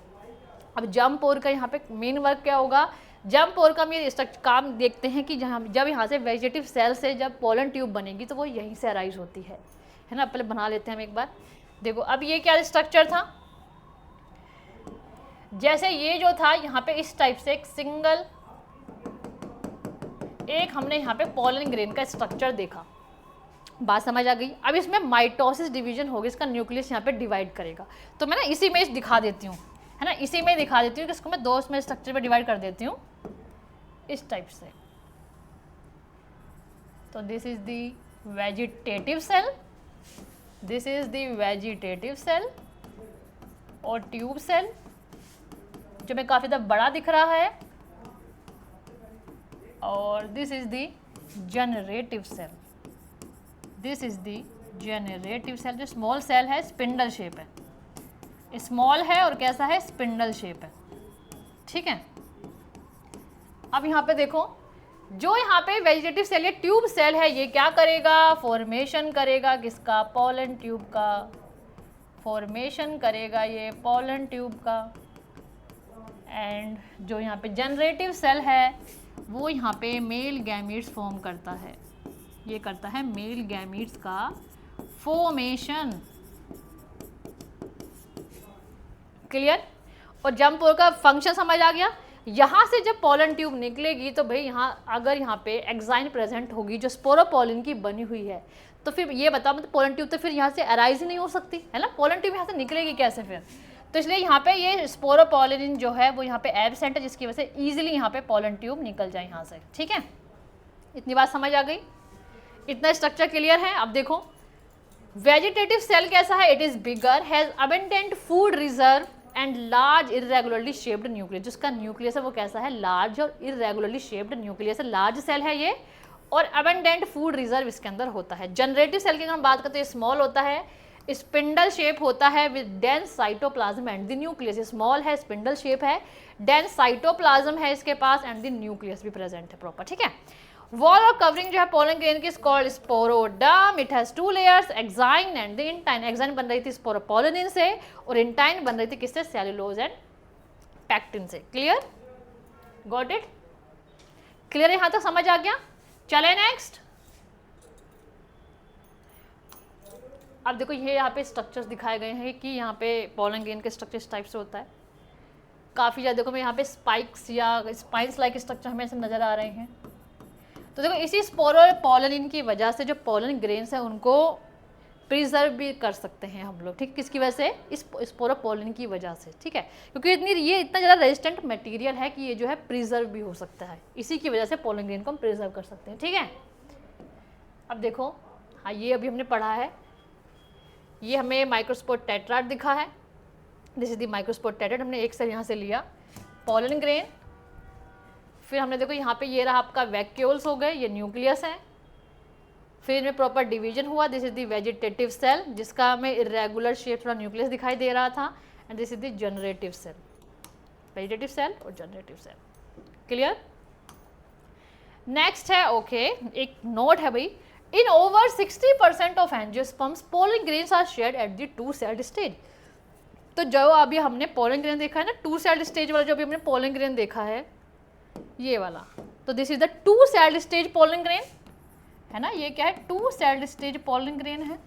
अब जर्म पोर का यहाँ पे मेन वर्क क्या होगा, जर्म पोर का हम ये काम देखते हैं कि जब यहाँ से वेजिटेटिव सेल से जब पोलन ट्यूब बनेगी तो वो यहीं से अराइज होती है ना। पहले बना लेते हैं हम एक बार। देखो अब ये क्या स्ट्रक्चर था, जैसे ये जो था यहाँ पे इस टाइप से एक सिंगल एक हमने यहाँ पे पोलन ग्रेन का स्ट्रक्चर देखा, बात समझ आ गई। अब इसमें माइटोसिस डिवीजन होगी, इसका न्यूक्लियस यहाँ पे डिवाइड करेगा। तो मैं ना इसी में दिखा देती हूँ, है ना, इसी में दिखा देती हूँ कि इसको मैं दो में स्ट्रक्चर में डिवाइड कर देती हूँ इस टाइप से। तो this is the vegetative cell, this is the vegetative cell और ट्यूब सेल जो मैं काफ़ी ज़्यादा बड़ा दिख रहा है, और this is the generative cell, this is the generative cell. जो स्मॉल सेल है स्पिंडल शेप है, स्मॉल है और कैसा है स्पिंडल शेप है, ठीक है। अब यहाँ पे देखो जो यहाँ पे वेजिटेटिव सेल या ट्यूब सेल है ये क्या करेगा, फॉर्मेशन करेगा किसका, पोलन ट्यूब का, फॉर्मेशन करेगा ये पोलन ट्यूब का। एंड जो यहाँ पे जनरेटिव सेल है वो यहाँ पे मेल गैमीट्स फॉर्म करता है, ये करता है मेल गैमीट्स का फॉर्मेशन, क्लियर। और जर्म पोर का फंक्शन समझ आ गया। यहाँ से जब पोलन ट्यूब निकलेगी तो भाई यहाँ अगर यहाँ पे एक्साइन प्रेजेंट होगी जो स्पोरोपोलिन की बनी हुई है, तो फिर ये बताओ मतलब पोलन ट्यूब तो फिर यहाँ से अराइज ही नहीं हो सकती है ना, पोलन ट्यूब यहाँ से निकलेगी कैसे फिर। तो इसलिए यहाँ पे ये स्पोरोपोलिन जो है वो यहाँ पे एब्सेंट है, जिसकी वजह से ईजिली यहाँ पे पोलन ट्यूब निकल जाए यहाँ से, ठीक है। इतनी बात समझ आ गई, इतना स्ट्रक्चर क्लियर है। अब देखो वेजिटेटिव सेल कैसा है, it is bigger, has abundant food reserve and large irregularly shaped nucleus. जिसका न्यूक्लियस है वो कैसा है, लार्ज और इरेगुलरली शेप्ड न्यूक्लियस है, लार्ज सेल है ये, और अबंडेंट फूड रिजर्व इसके अंदर होता है। जनरेटिव सेल की अगर हम बात करते हैं स्मॉल होता है, स्पिंडल शेप होता है with dense cytoplasm and the nucleus. Small है, स्पिंडल शेप है, डेंस साइटोप्लाज्म है इसके पास, एंड द न्यूक्लियस भी प्रेजेंट है प्रॉपर, ठीक है। वॉल और कवरिंग जो है पोलन ग्रेन की is called sporoderm. It has 2 layers, exine and the intine. Exine बन रही थी स्पोरोपोलिन से और इंटाइन बन रही थी किससे? सेलुलोज एंड पैक्टिन से। क्लियर? Got it? क्लियर? यहां तक समझ आ गया? चले नेक्स्ट। अब देखो ये यहाँ पे स्ट्रक्चर्स दिखाए गए हैं कि यहाँ पे पोलन ग्रेन के स्ट्रक्चर इस टाइप से होता है। काफ़ी ज़्यादा देखो मैं यहाँ पे स्पाइक्स या स्पाइंस लाइक स्ट्रक्चर हमें सब नज़र आ रहे हैं। तो देखो इसी स्पोरोपोलिन की वजह से जो पोलन ग्रेन्स हैं उनको प्रिजर्व भी कर सकते हैं हम लोग, ठीक? किसकी वजह से? इस स्पोरोपोलिन की वजह से, ठीक है? क्योंकि ये इतना ज़्यादा रेजिस्टेंट मटेरियल है कि ये जो है प्रिजर्व भी हो सकता है। इसी की वजह से पोलन ग्रेन को हम प्रिजर्व कर सकते हैं, ठीक है? अब देखो, हाँ ये अभी हमने पढ़ा है, ये हमें माइक्रोस्पोर टेट्राड दिखा है। This is the microspore tetrad. हमने एक सेल यहाँ से लिया पोलन ग्रेन, फिर हमने देखो यहाँ पे ये रहा आपका वैक्यूल्स हो गए, ये न्यूक्लियस है, फिर इनमें प्रॉपर डिवीजन हुआ। This is the vegetative cell जिसका हमें इरेगुलर शेप थोड़ा न्यूक्लियस दिखाई दे रहा था, and this is the generative cell, vegetative cell और जनरेटिव सेल। क्लियर? नेक्स्ट है ओके, एक नोट है भाई, in over 60% of angiosperms pollen grains are shared at the 2 celled stage. तो जो अभी हमने पोलन ग्रेन देखा है ना, 2 सेल्ड स्टेज वाला जो अभी हमने पोलन ग्रेन देखा है ये वाला, तो this is the 2 celled stage pollen grain है ना। ये क्या है? 2 सेल्ड स्टेज पोलन ग्रेन है।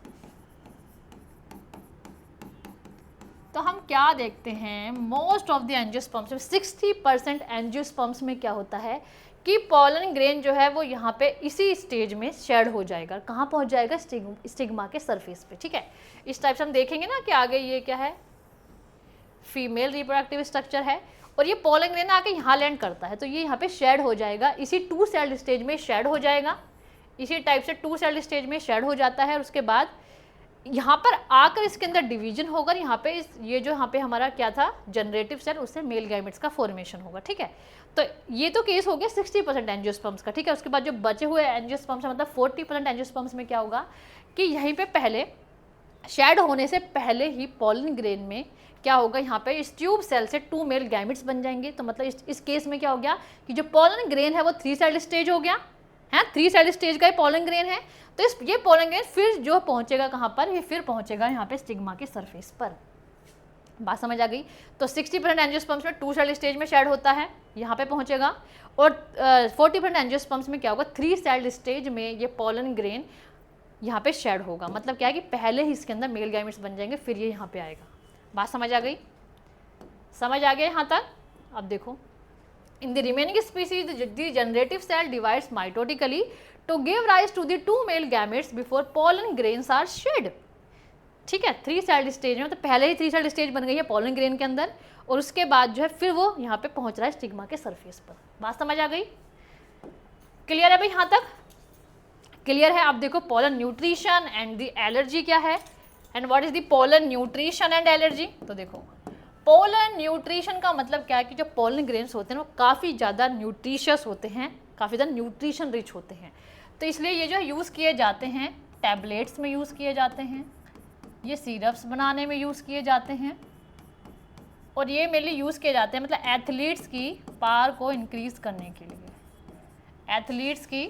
तो हम क्या देखते हैं, मोस्ट ऑफ द एंजियोस्पर्म्स में 60% एंजियोस्पर्म्स में क्या होता है कि पोलन ग्रेन जो है वो यहाँ पे इसी स्टेज में शेड हो जाएगा। कहाँ पहुँच जाएगा? स्टिग्मा के सरफेस पे, ठीक है? इस टाइप से हम देखेंगे ना कि आगे ये क्या है, फीमेल रिप्रोडक्टिव स्ट्रक्चर है, और ये पोलन ग्रेन आके यहाँ लैंड करता है, तो ये यहाँ पे शेड हो जाएगा, इसी 2 सेल्ड स्टेज में शेड हो जाएगा। इसी टाइप से 2 सेल्ड स्टेज में शेड हो जाता है, और उसके बाद यहाँ पर आकर इसके अंदर डिवीजन होगा। यहाँ पे ये जो यहाँ पे हमारा क्या था, जनरेटिव सेल, उससे मेल गैमेट्स का फॉर्मेशन होगा, ठीक है? तो ये तो केस हो गया 60% एंजियोस्पर्म्स का, ठीक है? उसके बाद जो बचे हुए एंजियोस्पर्म्स मतलब 40% एंजियोस्पर्म्स में क्या होगा कि यहीं पे पहले शेड होने से पहले ही पोलन ग्रेन में क्या होगा, यहाँ पे इस ट्यूब सेल से 2 मेल गैमेट्स बन जाएंगे। तो मतलब इस केस में क्या हो गया कि जो पोलन ग्रेन है वो 3 सेल्ड स्टेज हो गया है, 3 सेल्ड स्टेज का पोलन ग्रेन है। तो ये पोलन ग्रेन फिर जो पहुंचेगा कहाँ पर, ये फिर पहुंचेगा यहाँ पे स्टिग्मा के सरफेस पर। बात समझ आ गई? तो 60% एंजियोस्पर्म्स में 2 सेल्ड स्टेज में शेड होता है, यहाँ पे पहुंचेगा, और 40% एंजियोस्पर्म्स में क्या होगा, 3 सेल्ड स्टेज में ये पोलन ग्रेन यहाँ पे शेड होगा। मतलब क्या है कि पहले ही इसके अंदर मेल गैमेट्स बन जाएंगे, फिर ये यहाँ पे आएगा। बात समझ आ गई? समझ आ गया यहाँ तक? अब देखो, in the remaining species the generative cell divides mitotically to give rise to the 2 male gametes before pollen grains are shed, ठीक है? 3 सेल्ड स्टेज में, तो पहले ही 3 सेल्ड स्टेज बन गई है पोलन ग्रेन के अंदर, और उसके बाद जो है फिर वो यहाँ पे पहुँच रहा है स्टिग्मा के सरफेस पर। बात समझ आ गई? क्लियर है भाई यहाँ तक? क्लियर है? आप देखो pollen nutrition and the allergy क्या है, and what is the pollen nutrition and allergy. तो देखो पोलन न्यूट्रिशन का मतलब क्या है कि जो पोलन ग्रेन्स होते हैं वो काफ़ी ज़्यादा न्यूट्रिशियस होते हैं, काफ़ी ज़्यादा न्यूट्रिशन रिच होते हैं। तो इसलिए ये जो यूज़ किए जाते हैं, टैबलेट्स में यूज़ किए जाते हैं, ये सिरप्स बनाने में यूज़ किए जाते हैं, और ये मेनली यूज़ किए जाते हैं मतलब एथलीट्स की पावर को इंक्रीज़ करने के लिए, एथलीट्स की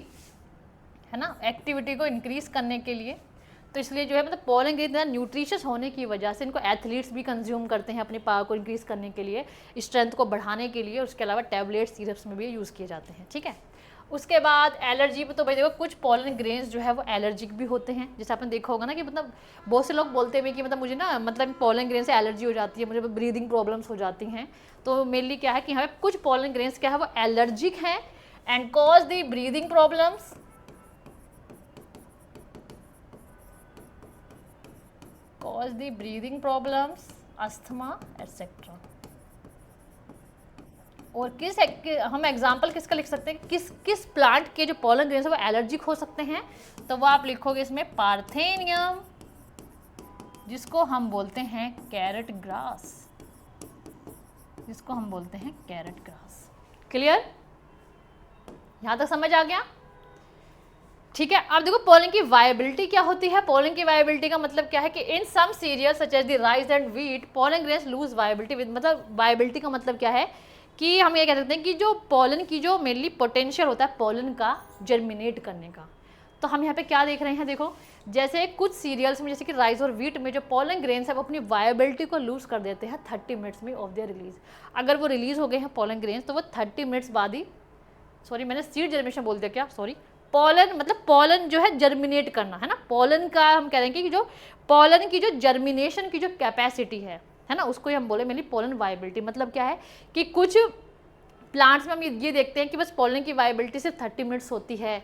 है ना एक्टिविटी को इंक्रीज़ करने के लिए। तो इसलिए जो है मतलब पोलन ग्रेन इतना न्यूट्रिशियस होने की वजह से इनको एथलीट्स भी कंज्यूम करते हैं अपनी पावर को इंक्रीज़ करने के लिए, स्ट्रेंथ को बढ़ाने के लिए। उसके अलावा टैबलेट सिरप्स में भी यूज़ किए जाते हैं, ठीक है? उसके बाद एलर्जी पे तो भाई देखो कुछ पोलन ग्रेन्स जो है वो एलर्जिक भी होते हैं। जैसे आपने देखा होगा ना कि मतलब बहुत से लोग बोलते हैं कि मतलब मुझे ना मतलब पोलन ग्रेन से एलर्जी हो जाती है, मुझे ब्रीदिंग प्रॉब्लम्स हो जाती हैं। तो मेनली क्या है कि यहाँ पे कुछ पोलन ग्रेन्स क्या है वो एलर्जिक हैं and cause the breathing problems, cause the breathing problems, asthma, etc. और हम एग्जाम्पल किसका लिख सकते हैं, किस प्लांट के जो पोलन ग्रेन्स है वो एलर्जिक हो सकते हैं। तो वो आप लिखोगे इसमें पार्थेनियम, जिसको हम बोलते हैं कैरेट ग्रास, जिसको हम बोलते हैं कैरेट ग्रास। क्लियर? यहाँ तक समझ आ गया? ठीक है। अब देखो पोलन की वायबिलिटी क्या होती है। पोलन की वायबिलिटी का मतलब क्या है कि in some cereal such as the rice and wheat pollen grains lose viability with, मतलब वायबिलिटी का मतलब क्या है कि हम ये कह सकते हैं कि जो पॉलन की जो मेनली पोटेंशियल होता है पॉलन का जर्मिनेट करने का, तो हम यहाँ पे क्या देख रहे हैं, देखो जैसे कुछ सीरियल्स में जैसे कि राइस और व्हीट में जो पॉलन ग्रेन्स है वो अपनी वायबिलिटी को लूज कर देते हैं 30 मिनट्स में ऑफ देयर रिलीज। अगर वो रिलीज हो गए हैं पॉलन ग्रेन्स तो वो 30 मिनट्स बाद ही, सॉरी मैंने सीड जर्मिनेशन बोल दिया क्या, सॉरी, पॉलन मतलब पॉलन जो है जर्मिनेट करना है ना, पॉलन का हम कह रहे हैं कि जो पॉलन की जो जर्मिनेशन की जो कैपेसिटी है ना, उसको ही हम बोले मेनली पॉलन वायबिलिटी। मतलब क्या है कि कुछ प्लांट्स में हम ये देखते हैं कि बस पॉलन की वायबिलिटी सिर्फ 30 मिनट्स होती है,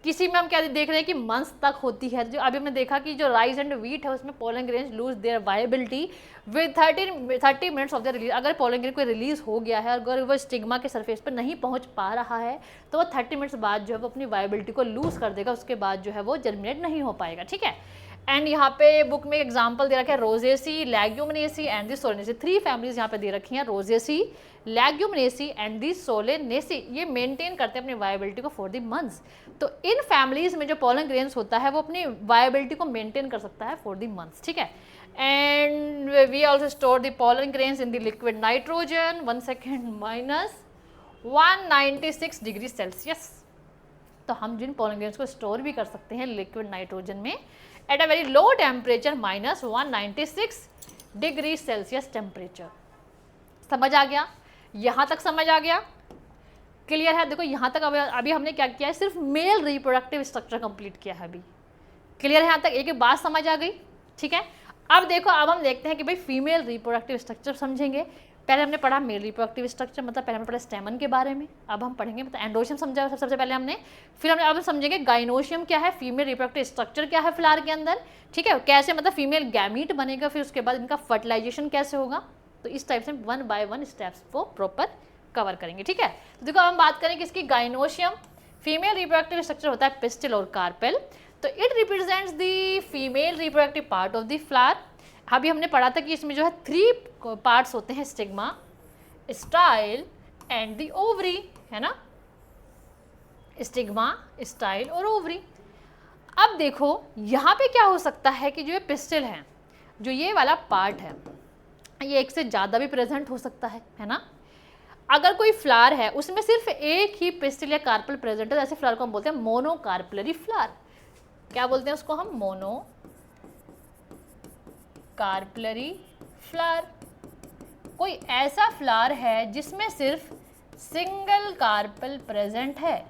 किसी में हम क्या देख रहे हैं कि मंथ्स तक होती है। जो अभी हमने देखा कि जो राइस एंड व्हीट है उसमें pollen grains lose their viability with 30 minutes of the release. अगर पोलन ग्रेन कोई रिलीज हो गया है, अगर वो स्टिग्मा के सरफेस पर नहीं पहुंच पा रहा है तो वो 30 मिनट्स बाद जो है वो अपनी वायबिलिटी को लूज कर देगा, उसके बाद जो है वो जर्मिनेट नहीं हो पाएगा, ठीक है। एंड यहाँ पे बुक में एग्जाम्पल दे रखा है Rosaceae, Leguminosae and the Solanaceae. 3 families यहाँ पे दे रखी हैं, Rosaceae, Leguminosae and the Solanaceae. ये मेंटेन करते हैं अपनी वायबिलिटी को फॉर द मंथ्स। तो इन फैमिलीज में जो पोलन ग्रेन्स होता है वो अपनी वायबिलिटी को मेंटेन कर सकता है फॉर द मंथ्स, ठीक है। And we also store the pollen grains in the liquid nitrogen, 1 second, minus 196 degree Celsius. तो हम जिन पोलन ग्रेन्स को स्टोर भी कर सकते हैं लिक्विड नाइट्रोजन में at a very low temperature, minus 196 degree Celsius temperature. समझ आ गया, यहाँ तक समझ आ गया, क्लियर है। देखो यहाँ तक अभी हमने क्या किया है, सिर्फ मेल रिप्रोडक्टिव स्ट्रक्चर कंप्लीट किया है अभी, क्लियर है। यहाँ तक एक बात समझ आ गई, ठीक है। अब देखो अब हम देखते हैं कि भाई फीमेल रिप्रोडक्टिव स्ट्रक्चर समझेंगे। पहले हमने पढ़ा मेल रिप्रोडक्टिव स्ट्रक्चर, मतलब पहले हमने पढ़ा स्टेमन के बारे में, अब हम पढ़ेंगे मतलब एंडोशियम समझा सबसे पहले हमने, फिर हमने अब समझेंगे गाइनोशियम क्या है, फीमेल रिप्रोडक्टिव स्ट्रक्चर क्या है फ्लावर के अंदर, ठीक है, कैसे मतलब फीमेल गैमीट बनेगा, फिर उसके बाद इनका फर्टिलाइजेशन कैसे होगा। तो इस टाइप से 1 बाय 1 स्टेप्स को प्रॉपर कवर करेंगे, ठीक है। तो देखो हम बात करें किसकी, गाइनोशियम। फीमेल रिप्रोडक्टिव स्ट्रक्चर होता है पिस्टिल और कार्पेल, तो it represents the female reproductive part of the flower. अभी हमने पढ़ा था कि इसमें जो है 3 पार्ट्स होते हैं, stigma, style and the ovary, है ना, स्टिग्मा, स्टाइल और ओवरी। अब देखो यहाँ पे क्या हो सकता है कि जो ये पिस्टिल है, जो ये वाला पार्ट है, ये एक से ज़्यादा भी प्रेजेंट हो सकता है ना। अगर कोई फ्लावर है उसमें सिर्फ एक ही पिस्टिल या कार्पल प्रेजेंट है, ऐसे फ्लावर को हम बोलते हैं मोनोकार्पलरी फ्लावर। क्या बोलते हैं उसको हम, मोनो कार्पलरी फ्लावर। कोई ऐसा फ्लावर है जिसमें सिर्फ सिंगल कार्पल प्रेजेंट है,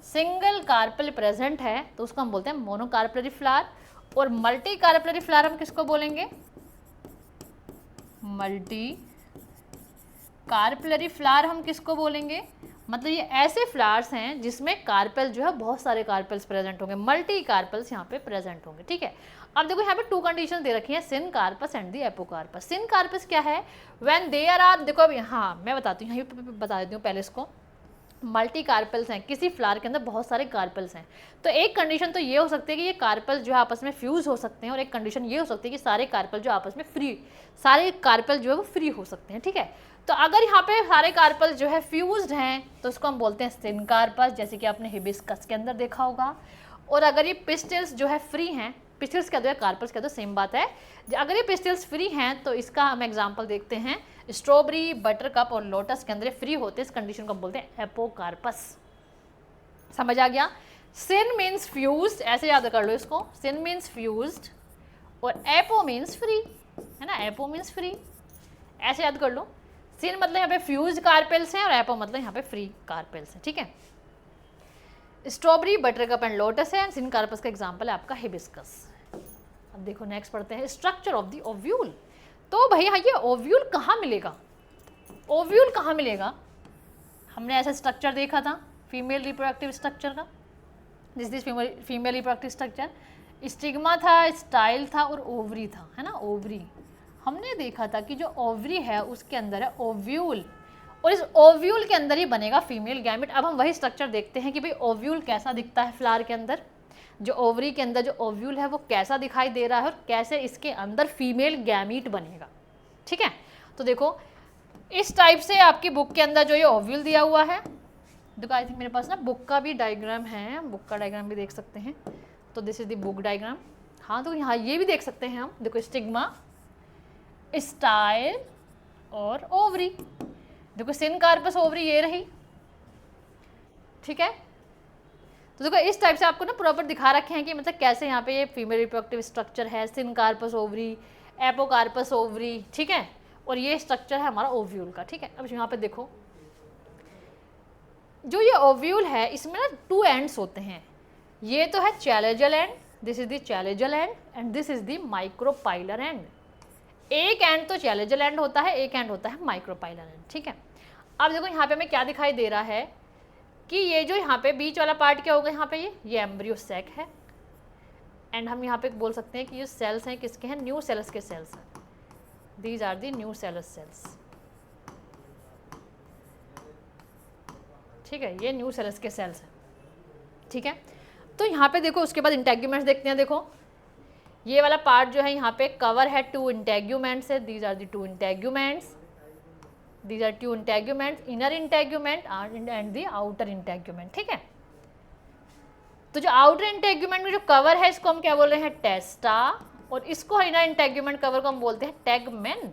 सिंगल कार्पल प्रेजेंट है तो उसको हम बोलते हैं मोनोकार्पलरी फ्लावर। और मल्टी कार्पलरी फ्लावर हम किसको बोलेंगे, मल्टी कार्पलरी फ्लावर हम किसको बोलेंगे, मतलब ये ऐसे फ्लावर्स हैं जिसमें कार्पल जो है बहुत सारे कार्पल्स प्रेजेंट होंगे, मल्टी कार्पल्स यहाँ पे प्रेजेंट होंगे, ठीक है। अब देखो यहाँ पे 2 कंडीशन दे रखी है, syncarpous and the apocarpous. Syncarpous क्या है, व्हेन देयर आर, देखो अब हाँ मैं बताती हूँ, यहाँ पे बता देती हूँ पहले इसको। मल्टी कार्पल्स हैं, किसी फ्लावर के अंदर बहुत सारे कार्पल्स हैं, तो एक कंडीशन तो ये हो सकती है कि ये कार्पल्स जो है आपस में फ्यूज हो सकते हैं, और एक कंडीशन ये हो सकती है कि सारे कार्पल जो आपस में सारे कार्पल जो है वो फ्री हो सकते हैं, ठीक है। तो अगर यहाँ पे सारे कार्पल्स जो है फ्यूज्ड हैं तो उसको हम बोलते हैं सिन कार्पस, जैसे कि आपने हिबिस्कस के अंदर देखा होगा। और अगर ये पिस्टिल्स जो है फ्री हैं, पिस्टिल्स कह दो या कार्पल्स कह दो सेम बात है, अगर ये पिस्टिल्स फ्री हैं तो इसका हम एग्जांपल देखते हैं, स्ट्रॉबेरी, बटरकप और लोटस के अंदर फ्री होते हैं, इस कंडीशन को हम बोलते हैं एपोकार्पस। समझ आ गया। सिन मीन्स फ्यूज्ड, ऐसे याद कर लो इसको, सिन मीन्स फ्यूज्ड और एपो मीन्स फ्री, है ना, एपो मीन्स फ्री, ऐसे याद कर लो। सिन मतलब यहाँ पे फ्यूज कार्पेल्स हैं और एपो मतलब यहाँ पे फ्री कार्पेल्स हैं, ठीक है। स्ट्रॉबेरी, बटरकप एंड लोटस है, सिन कार्पस का एग्जांपल है आपका हिबिस्कस। अब देखो नेक्स्ट पढ़ते हैं स्ट्रक्चर ऑफ द ओव्यूल। तो भैया ये ओव्यूल कहाँ मिलेगा, ओव्यूल कहाँ मिलेगा, हमने ऐसा स्ट्रक्चर देखा था फीमेल रिप्रोडक्टिव स्ट्रक्चर का, this female reproductive structure, stigma था, स्टाइल था और ओवरी था, है ना, ओवरी। हमने देखा था कि जो ओवरी है उसके अंदर है ओव्यूल, और इस ओव्यूल के अंदर ही बनेगा फीमेल गैमेट। अब हम वही स्ट्रक्चर देखते हैं कि भाई ओव्यूल कैसा दिखता है फ्लावर के अंदर, जो ओवरी के अंदर जो ओव्यूल है वो कैसा दिखाई दे रहा है और कैसे इसके अंदर फीमेल गैमीट बनेगा, ठीक है। तो देखो इस टाइप से आपकी बुक के अंदर जो ये ओव्यूल दिया हुआ है, देखो आई थिंक मेरे पास ना बुक का भी डायग्राम है, बुक का डायग्राम भी देख सकते हैं, तो this is the book diagram. हाँ तो यहाँ ये भी देख सकते हैं हम, देखो स्टिग्मा, स्टाइल और ओवरी। देखो सिनकार्पस ओवरी ये रही, ठीक है। तो देखो इस टाइप से आपको ना प्रॉपर दिखा रखे हैं कि मतलब कैसे यहाँ पे ये फीमेल रिप्रोडक्टिव स्ट्रक्चर है, सिनकार्पस ओवरी, एपोकार्पस ओवरी, ठीक है, और ये स्ट्रक्चर है हमारा ओव्यूल का, ठीक है। अब यहाँ पे देखो जो ये ओव्यूल है इसमें ना 2 एंड्स होते हैं, ये तो है chalazal and, this is the chalazal and and this is the micropylar and. एक एंड तो चैलेजल एंड होता है, एक एंड होता है माइक्रोपाइलर एंड, ठीक है। अब देखो यहाँ पे हमें क्या दिखाई दे रहा है कि ये जो यहाँ पे बीच वाला पार्ट क्या होगा, यहाँ पे ये एम्ब्रियो सैक है, एंड हम यहाँ पे बोल सकते हैं कि ये सेल्स हैं किसके हैं, न्यू सेल्स के सेल्स हैं, these are the nucellus cells, ठीक है, ये न्यू सेल्स के सेल्स हैं, ठीक है। तो यहाँ पे देखो उसके बाद इंटेग्यूमेंट्स देखते हैं। देखो ये वाला पार्ट जो है यहाँ पे कवर है 2 इंटेग्यूमेंट्स है, these are the 2 integuments, these are 2 integuments, inner integument and the outer integument, ठीक है। तो जो आउटर इंटेग्यूमेंट में जो कवर है इसको हम क्या बोल रहे हैं, टेस्टा, और इसको इनर इंटेग्यूमेंट कवर को हम बोलते हैं tegmen,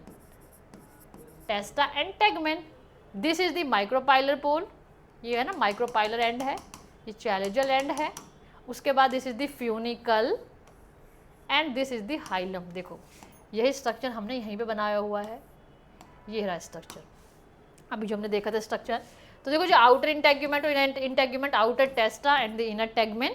testa and tegmen. This is the micropylar pole, ये है ना माइक्रोपाइलर एंड है, ये चैलेजल एंड है, उसके बाद this is the funicle and this is the hilum. देखो यही स्ट्रक्चर हमने यहीं पे बनाया हुआ है, ये रहा स्ट्रक्चर अभी जो हमने देखा था स्ट्रक्चर। तो देखो जो आउटर इंटेग्यूमेंट और inner integument, outer टेस्टा and the inner tegmen.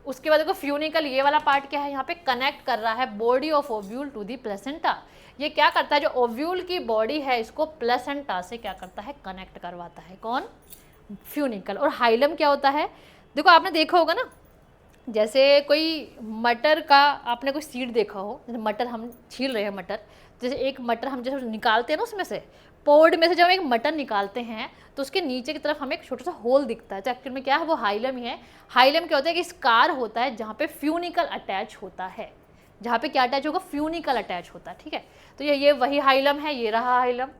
उसके बाद देखो फ्यूनिकल, ये वाला पार्ट क्या है, यहाँ पे कनेक्ट कर रहा है body of ovule to the placenta. ये क्या करता है, जो ओव्यूल की बॉडी है इसको प्लेसेंटा से क्या करता है, कनेक्ट करवाता है, कौन, फ्यूनिकल। और हाइलम क्या होता है, देखो आपने देखा होगा ना, जैसे कोई मटर का आपने कोई सीड देखा हो, जैसे मटर हम छील रहे हैं मटर, जैसे एक मटर हम जैसे निकालते हैं ना, उसमें से पोड में से जब हम एक मटर निकालते हैं तो उसके नीचे की तरफ हमें एक छोटा सा होल दिखता है, तो एक्चुअल में क्या है, वो हाइलम ही है। हाइलम क्या होता है कि स्कार होता है जहाँ पे फ्यूनिकल अटैच होता है, जहाँ पे क्या अटैच होगा, फ्यूनिकल अटैच होता है, ठीक है। तो ये वही हाइलम है, ये रहा hilum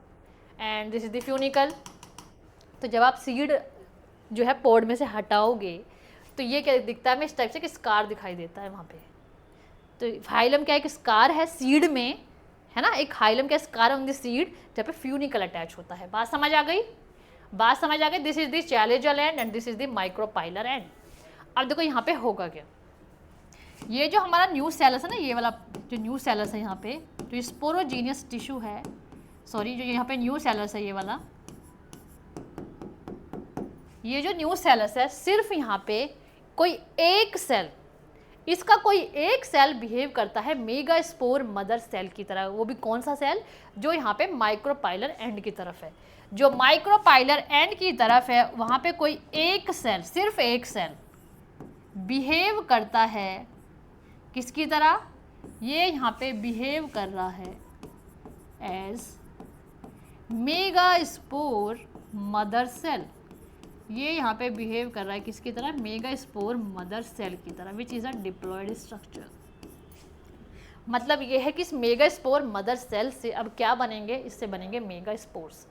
and this is the funicle. तो जब आप सीड जो है पोड में से हटाओगे तो ये क्या दिखता है हमें, इस टाइप से कि स्कार दिखाई देता है वहाँ पे। तो हाइलम क्या है, एक स्कार है सीड में, है ना, एक हाइलम का स्कार ऑन द सीड जहाँ पे फ्यूनिकल अटैच होता है। बात समझ आ गई, बात समझ आ गई। This is the chalazal and and this is the micropylar and. अब देखो यहाँ पे होगा क्या, ये जो हमारा न्यू सेलस है ना, ये वाला जो न्यू सेलस है यहाँ पे, जो स्पोरोजीनियस टिश्यू है, सॉरी जो यहाँ पे न्यू सेलस है ये वाला, ये जो न्यू सेलस है सिर्फ यहाँ पे कोई एक सेल, इसका कोई एक सेल बिहेव करता है मेगा स्पोर मदर सेल की तरह। वो भी कौन सा सेल, जो यहाँ पे माइक्रोपाइलर एंड की तरफ है, जो माइक्रोपाइलर एंड की तरफ है वहाँ पे कोई एक सेल, सिर्फ एक सेल बिहेव करता है किसकी तरह, ये यहाँ पे बिहेव कर रहा है as megaspore mother cell. ये यहाँ पे बिहेव कर रहा है किसकी तरह, मेगा स्पोर मदर सेल की तरह, which is a diploid structure. मतलब ये है कि इस मेगा स्पोर मदर सेल से अब क्या बनेंगे, इससे बनेंगे मेगा स्पोर्स।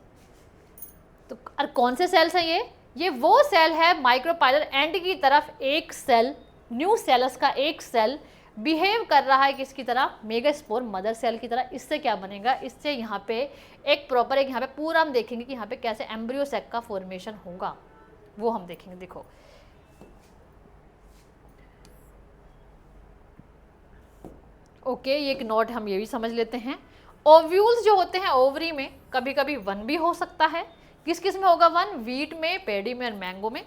तो और कौन से सेल्स हैं ये वो सेल है माइक्रोपाइलर एंड की तरफ एक सेल, न्यू सेलस का एक सेल बिहेव कर रहा है किसकी तरह, मेगा स्पोर मदर सेल की तरह। इससे क्या बनेगा, इससे यहाँ पे एक प्रॉपर एक यहाँ पे पूरा हम देखेंगे कि यहाँ पे कैसे एम्ब्रियो सैक का फॉर्मेशन होगा, वो हम देखेंगे। देखो ओके, ये एक नोट हम ये भी समझ लेते हैं। ओव्यूल्स जो होते हैं ओवरी में कभी कभी 1 भी हो सकता है, किस किस में होगा 1, वीट में, पेडी में और मैंगो में।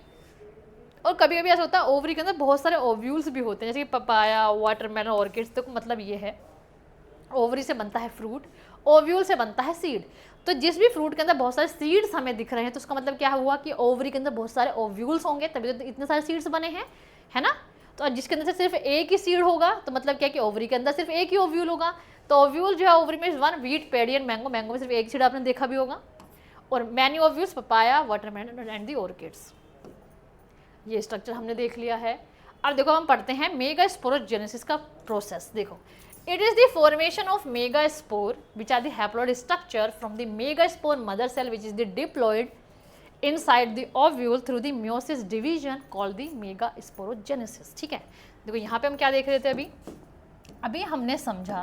और कभी कभी ऐसा होता है ओवरी के अंदर बहुत सारे ओव्यूल्स भी होते हैं, जैसे कि पपाया, वाटरमेलन, ऑर्किड्स। तो मतलब ये है ओवरी से बनता है फ्रूट, ओव्यूल से बनता है सीड। तो जिस भी फ्रूट के अंदर बहुत सारे सीड्स हमें दिख रहे हैं तो उसका मतलब क्या हुआ कि ओवरी के अंदर बहुत सारे ओव्यूल्स होंगे, तभी तो इतने सारे सीड्स बने हैं, है ना। तो जिसके अंदर से सिर्फ एक ही सीड होगा तो मतलब क्या कि ओवरी के अंदर सिर्फ एक ही ओव्यूल होगा। तो ओव्यूल जो है ओवरी में 1, wheat, pedi and mango. Mango में सिर्फ एक सीड आपने देखा भी होगा। और many ovules, papaya, watermelon and the orchids. ये स्ट्रक्चर हमने देख लिया है। अब देखो हम पढ़ते हैं मेगा स्पोरोजेनेसिस का प्रोसेस। देखो it is the formation of megaspore which are the haploid structure from the megaspore mother cell which is the diploid inside the ovule through the meiosis division called the megasporogenesis। ठीक है, देखो यहाँ पे हम क्या देख रहे थे अभी हमने समझा,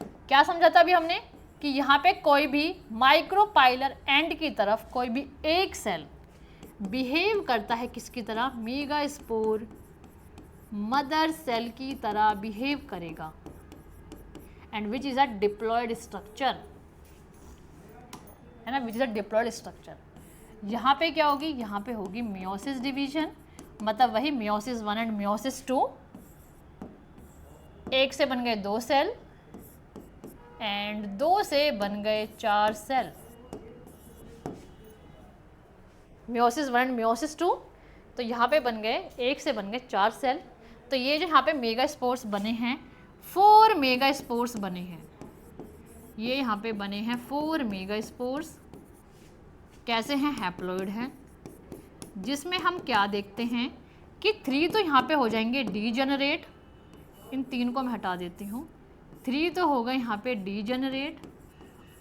क्या समझा था अभी हमने कि यहाँ पे कोई भी माइक्रोपाइलर एंड की तरफ कोई भी एक सेल बिहेव करता है किसकी तरह, मेगास्पोर मदर सेल की तरह बिहेव करेगा, and which is a diploid structure, है ना, which is a diploid structure. यहाँ पे क्या होगी, यहाँ पे होगी मियोसिस डिवीजन, मतलब वही मियोसिस 1 एंड मियोसिस 2, एक से बन गए 2 सेल एंड 2 से बन गए 4 सेल, मियोसिस 1 एंड मियोसिस 2। तो यहाँ पे बन गए, एक से बन गए 4 सेल। तो ये जो यहाँ पे मेगास्पोर्स बने हैं, 4 मेगास्पोर्स बने हैं, ये यहाँ पे बने हैं 4 मेगास्पोर्स। कैसे हैं, हैप्लॉइड हैं, जिसमें हम क्या देखते हैं कि 3 तो यहाँ पे हो जाएंगे डीजेनरेट, इन 3 को मैं हटा देती हूँ, 3 तो हो गए यहाँ पे डीजेनरेट,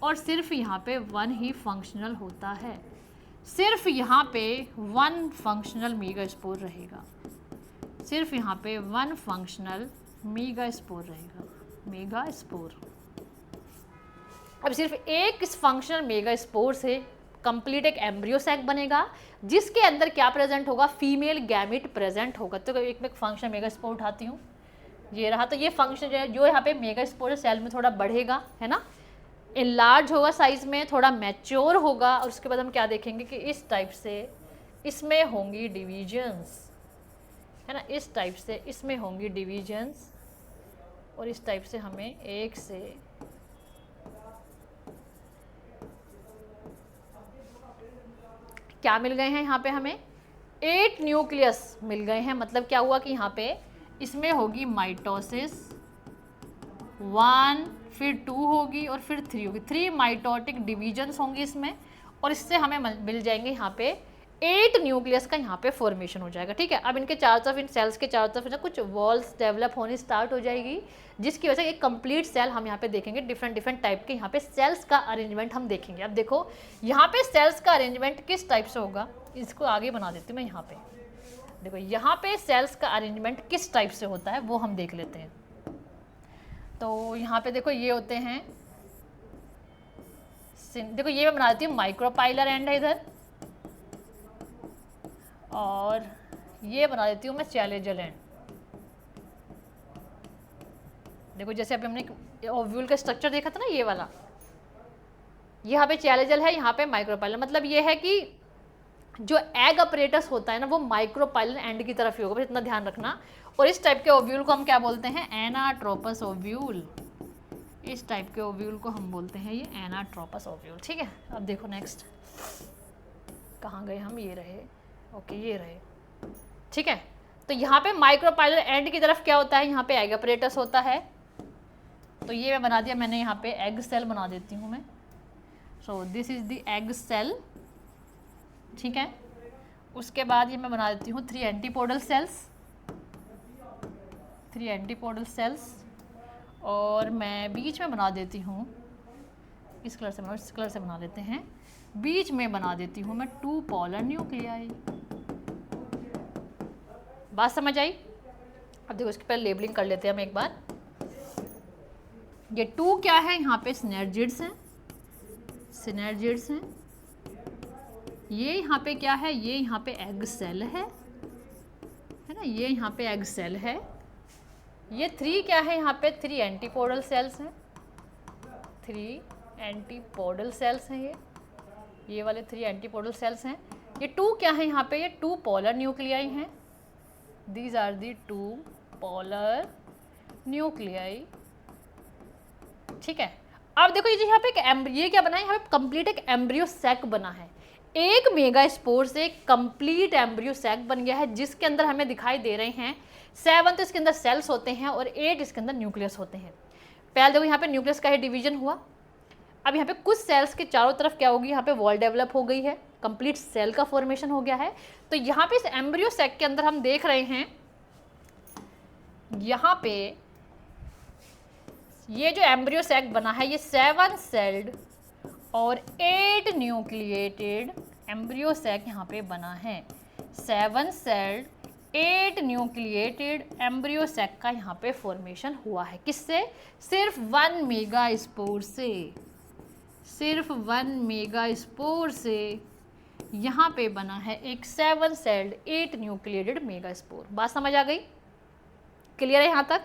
और सिर्फ यहाँ पे 1 ही फंक्शनल होता है, सिर्फ यहाँ पे 1 फंक्शनल मेगास्पोर रहेगा, सिर्फ यहाँ पे 1 फंक्शनल मेगास्पोर रहेगा, मेगास्पोर। अब सिर्फ एक इस फंक्शनल मेगास्पोर से कंप्लीट एक एम्ब्रियो सैक बनेगा, जिसके अंदर क्या प्रेजेंट होगा, फीमेल गैमिट प्रेजेंट होगा। तो एक मैं फंक्शनल मेगास्पोर उठाती हूँ, ये रहा। तो ये फंक्शन जो यहाँ पे मेगास्पोर सेल में थोड़ा बढ़ेगा, है ना, इनलार्ज होगा साइज में, थोड़ा मैच्योर होगा, और उसके बाद हम क्या देखेंगे कि इस टाइप से इसमें होंगी डिवीजन्स, है ना, इस टाइप से इसमें होंगी डिवीजन्स, और इस टाइप से हमें एक से क्या मिल गए हैं, यहाँ पे हमें 8 न्यूक्लियस मिल गए हैं। मतलब क्या हुआ कि यहाँ पे इसमें होगी माइटोसिस 1, फिर 2 होगी और फिर 3 होगी, 3 माइटोटिक डिवीजन्स होंगी इसमें, और इससे हमें मिल जाएंगे यहाँ पे 8 न्यूक्लियस का यहाँ पे फॉर्मेशन हो जाएगा। ठीक है, अब इनके चारों तरफ, इन सेल्स के चारों तरफ ना कुछ वॉल्स डेवलप होनी स्टार्ट हो जाएगी, जिसकी वजह से एक कंप्लीट सेल हम यहाँ पे देखेंगे, डिफरेंट टाइप के यहाँ पे सेल्स का अरेंजमेंट हम देखेंगे। अब देखो यहाँ पे सेल्स का अरेंजमेंट किस टाइप से होगा, इसको आगे बना देती हूँ मैं। यहाँ पे देखो, यहाँ पे सेल्स का अरेंजमेंट किस टाइप से होता है वो हम देख लेते हैं। तो यहाँ पे देखो ये होते हैं, देखो ये मैं बना देती हूँ माइक्रोपाइलर एंड है इधर, और ये बना देती हूँ मैं चैलेंजर एंड। देखो जैसे अभी हमने ओव्यूल का स्ट्रक्चर देखा था ना, ये वाला, यहाँ पे चैलेंजर है, यहाँ पे माइक्रोपाइलर। मतलब ये है कि जो एग अपरेटस होता है ना, वो माइक्रोपाइलर एंड की तरफ ही होगा, बस इतना ध्यान रखना। और इस टाइप के ओव्यूल को हम क्या बोलते हैं, एनाट्रोपस ओव्यूल। इस टाइप के ओव्यूल को हम बोलते हैं ये एनाट्रोपस ओव्यूल। ठीक है, अब देखो नेक्स्ट कहाँ गए हम, ये रहे, ओके ये रहे। ठीक है, तो यहाँ पे माइक्रोपाइलर एंड की तरफ क्या होता है, यहाँ पे एग अपरेटस होता है। तो ये मैं बना दिया मैंने, यहाँ पे एग सेल बना देती हूँ मैं। So this is the egg cell. ठीक है, उसके बाद ये मैं बना देती हूँ 3 एंटीपोडल सेल्स, 3 एंटीपोडल सेल्स, और मैं बीच में बना देती हूँ, इस कलर से इस कलर से बना लेते हैं, बीच में बना देती हूँ मैं 2 पोलर न्यूक्लियाई। बात समझ आई? अब देखो इसके पहले लेबलिंग कर लेते हैं हम एक बार। ये 2 क्या है, यहाँ पे सिनर्जिड्स हैं, सिनर्जिड्स हैं। ये यहाँ पे क्या है, ये यहाँ पे एग सेल है ना, ये यहाँ पे एग सेल है। ये 3 क्या है, यहाँ पे 3 एंटीपोडल सेल्स हैं, 3 एंटीपोडल सेल्स हैं, ये वाले 3 एंटीपोडल सेल्स हैं। ये 2 क्या है, यहाँ पे ये 2 पोलर न्यूक्लियाई हैं, these are the 2 polar nuclei. ठीक है, अब देखो ये यहाँ पे ये क्या बना है, यहाँ पे कंप्लीट एक एम्ब्रियो सैक बना है। एक मेगास्पोर से कंप्लीट एम्ब्रियो सैक बन गया है, जिसके अंदर हमें दिखाई दे रहे हैं 7 तो इसके अंदर सेल्स होते हैं और 8 इसके अंदर न्यूक्लियस होते हैं। पहले देखो यहाँ पे न्यूक्लियस का ही डिवीजन हुआ। अब यहाँ पे कुछ सेल्स के चारों तरफ क्या होगी, यहाँ पे वॉल डेवलप हो गई है, कंप्लीट सेल का फॉर्मेशन हो गया है। तो यहाँ पे इस एम्ब्रियो सैक के अंदर हम देख रहे हैं, यहाँ पे ये जो एम्ब्रियो सैक बना है, ये 7 सेल्ड और 8 न्यूक्लिएटेड एम्ब्रियो सैक यहाँ पे बना है। 7 सेल्ड 8 न्यूक्लिएटेड एम्ब्रियो सैक का यहाँ पे फॉर्मेशन हुआ है। किससे? सिर्फ 1 मेगास्पोर से। सिर्फ 1 मेगा स्पोर से यहाँ पे बना है एक 7 सेल्ड 8 न्यूक्लिएटेड मेगा स्पोर। बात समझ आ गई? क्लियर है यहाँ तक?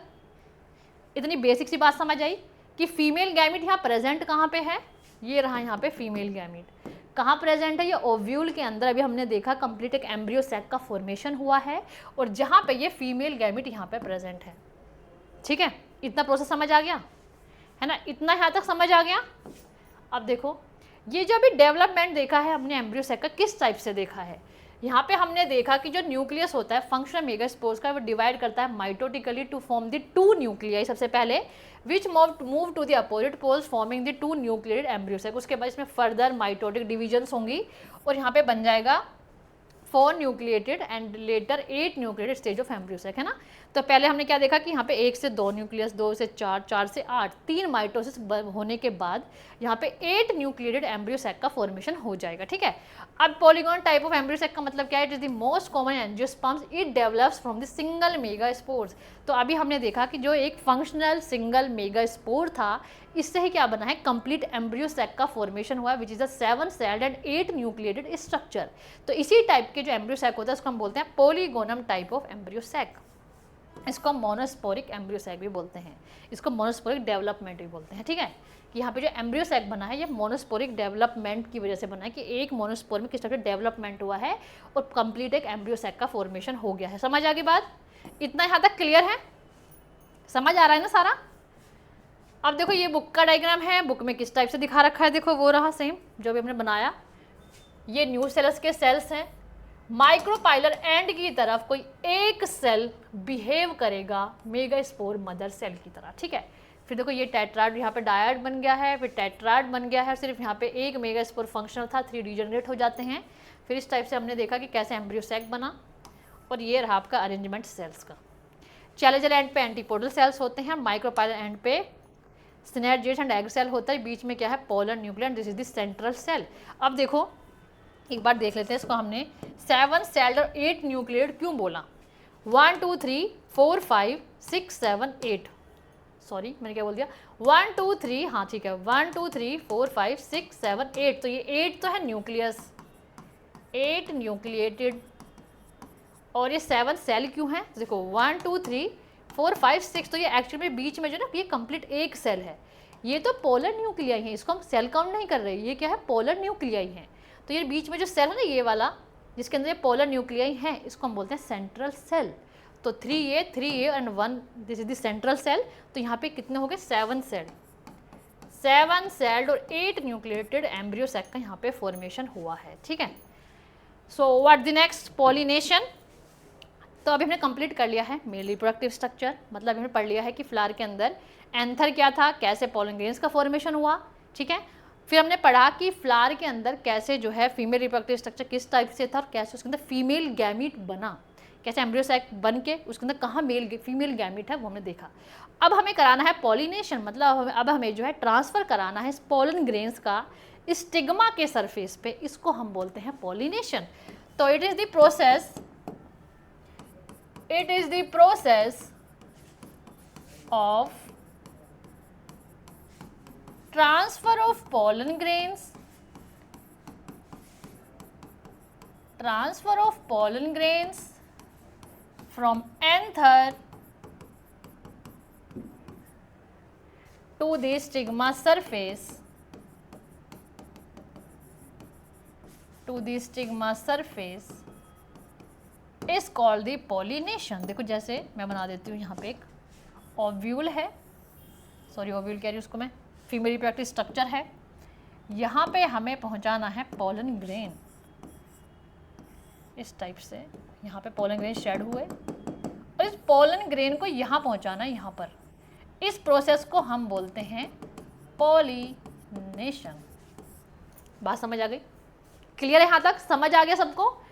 इतनी बेसिक सी बात समझ आई कि फीमेल गैमिट यहाँ प्रेजेंट कहाँ पे है? ये रहा यहाँ पे फीमेल गैमिट। कहाँ प्रेजेंट है? ये ओव्यूल के अंदर। अभी हमने देखा कंप्लीट एक एम्ब्रियो सैक का फॉर्मेशन हुआ है और जहाँ पे ये फीमेल गैमिट यहाँ पे प्रेजेंट है। ठीक है, इतना प्रोसेस समझ आ गया है ना? इतना यहाँ तक समझ आ गया। अब देखो ये जो अभी डेवलपमेंट देखा है हमने एम्ब्रियो सैक का, किस टाइप से देखा है? यहाँ पे हमने देखा कि जो न्यूक्लियस होता है फंक्शनल मेगास्पोर्स का, वो डिवाइड करता है mitotically to form the 2 nuclei सबसे पहले, which move to the opposite poles forming the 2 nucleated embryo sac. उसके बाद इसमें फर्दर माइटोटिक डिविजन्स होंगी और यहाँ पे बन जाएगा 4 nucleated and later 8 nucleated stage of embryo sac, है ना? तो पहले हमने क्या देखा कि यहाँ पे 1 से 2 न्यूक्लियस, 2 से 4, 4 से 8, 3 माइटोसिस होने के बाद यहाँ पे 8 न्यूक्लिएटेड एम्ब्रियो सैक का फॉर्मेशन हो जाएगा। ठीक है, अब polygon type of embryo sac का मतलब क्या है? It is the most common angiosperms, it develops from the single megaspores. तो अभी हमने देखा कि जो एक फंक्शनल सिंगल मेगा स्पोर था, इससे ही क्या बना है? कंप्लीट एम्ब्रियो सैक का फॉर्मेशन हुआ है, विच is a 7 celled and 8 nucleated structure. तो इसी टाइप के जो एम्ब्रियो सैक होता है उसको हम बोलते हैं polygonum type of embryo sac. इसको मोनोस्पोरिक एम्ब्रियो सैक भी बोलते हैं, इसको मोनोस्पोरिक डेवलपमेंट भी बोलते हैं। ठीक है, कि यहाँ पे जो एम्ब्रियो सैक बना है ये मोनोस्पोरिक डेवलपमेंट की वजह से बना है, कि एक मोनोस्पोर में किस तरह डेवलपमेंट हुआ है और कंप्लीट एक एम्ब्रियो सैक का फॉर्मेशन हो गया है। समझ आ गई बात? इतना यहाँ तक क्लियर है? समझ आ रहा है ना सारा? अब देखो ये बुक का डायग्राम है, बुक में किस टाइप से दिखा रखा है, देखो वो रहा सेम जो भी हमने बनाया। ये न्यू सेल्स के सेल्स हैं। माइक्रोपाइलर एंड की तरफ कोई एक सेल बिहेव करेगा मेगा स्पोर मदर सेल की तरह। ठीक है, फिर देखो ये टेट्राड यहाँ पे डायड बन गया है, फिर टेट्राड बन गया है, सिर्फ यहाँ पे एक मेगा स्पोर फंक्शनल था, 3 डिजनरेट हो जाते हैं। फिर इस टाइप से हमने देखा कि कैसे एम्ब्रियो सैक बना, और ये रहा आपका अरेंजमेंट सेल्स का। चैलेंजर एंड पे एंटीपोडल सेल्स होते हैं, माइक्रोपाइलर एंड पे सिनेर्जिस एंड एग सेल होता है, बीच में क्या है? Polar nuclear, this is the central cell. अब देखो एक बार देख लेते हैं इसको, हमने 7 सेल्ड और 8 न्यूक्लिएटेड क्यों बोला? 1 2 3 4 5 6 7 8, सॉरी मैंने क्या बोल दिया? 1 2 3, हाँ ठीक है, 1 2 3 4 5 6 7 8, तो ये 8 तो है न्यूक्लियस, 8 न्यूक्लिएटेड, और ये 7 सेल क्यों है? देखो 1 2 3 4 5 6, तो ये एक्चुअली में बीच में जो ना ये कंप्लीट एक सेल है, ये तो पोलर न्यूक्लियाई है, इसको हम सेल काउंट नहीं कर रहे, ये क्या है? पोलर न्यूक्लियाई है। तो ये बीच में जो सेल है ना ये वाला, जिसके अंदर ये पोलर न्यूक्लियाई है, इसको हम बोलते हैं सेंट्रल सेल। तो 3A and 1, this is the central cell. तो यहाँ पे कितने हो गए? 7 सेल्ड, 7 सेल्ड और 8 न्यूक्लिएटेड एम्ब्रियो सैक का यहाँ पे फॉर्मेशन हुआ है। ठीक है, so what the next? Pollination. तो अभी हमने कंप्लीट कर लिया है मेल रिप्रोडक्टिव स्ट्रक्चर, मतलब हमने पढ़ लिया है कि फ्लावर के अंदर एंथर क्या था, कैसे पोलन ग्रेन्स का फॉर्मेशन हुआ। ठीक है, फिर हमने पढ़ा कि फ्लावर के अंदर कैसे जो है फीमेल रिप्रोडक्टिव स्ट्रक्चर किस टाइप से था और कैसे उसके अंदर फीमेल गैमीट बना, कैसे एम्ब्रियो सैक बन के उसके अंदर कहाँ मेल फीमेल गैमीट है वो हमने देखा। अब हमें कराना है पॉलिनेशन, मतलब अब हमें जो है ट्रांसफ़र कराना है इस पोलन ग्रेन्स का स्टिग्मा के सरफेस पे, इसको हम बोलते हैं पॉलिनेशन। तो it is the process of transfer of pollen grains from anther to the stigma surface is called the pollination। देखो जैसे मैं बना देती हूँ यहाँ पे एक ओव्यूल है, सॉरी ओव्यूल कह रही हूँ उसको मैं, फीमेल रिप्रोडक्टिव स्ट्रक्चर है, यहाँ पे हमें पहुँचाना है पोलन ग्रेन इस टाइप से। यहाँ पे पोलन ग्रेन शेड हुए और इस पोलन ग्रेन को यहाँ पहुँचाना है यहाँ पर। इस प्रोसेस को हम बोलते हैं पॉलिनेशन। बात समझ आ गई? क्लियर है यहाँ तक? समझ आ गया सबको?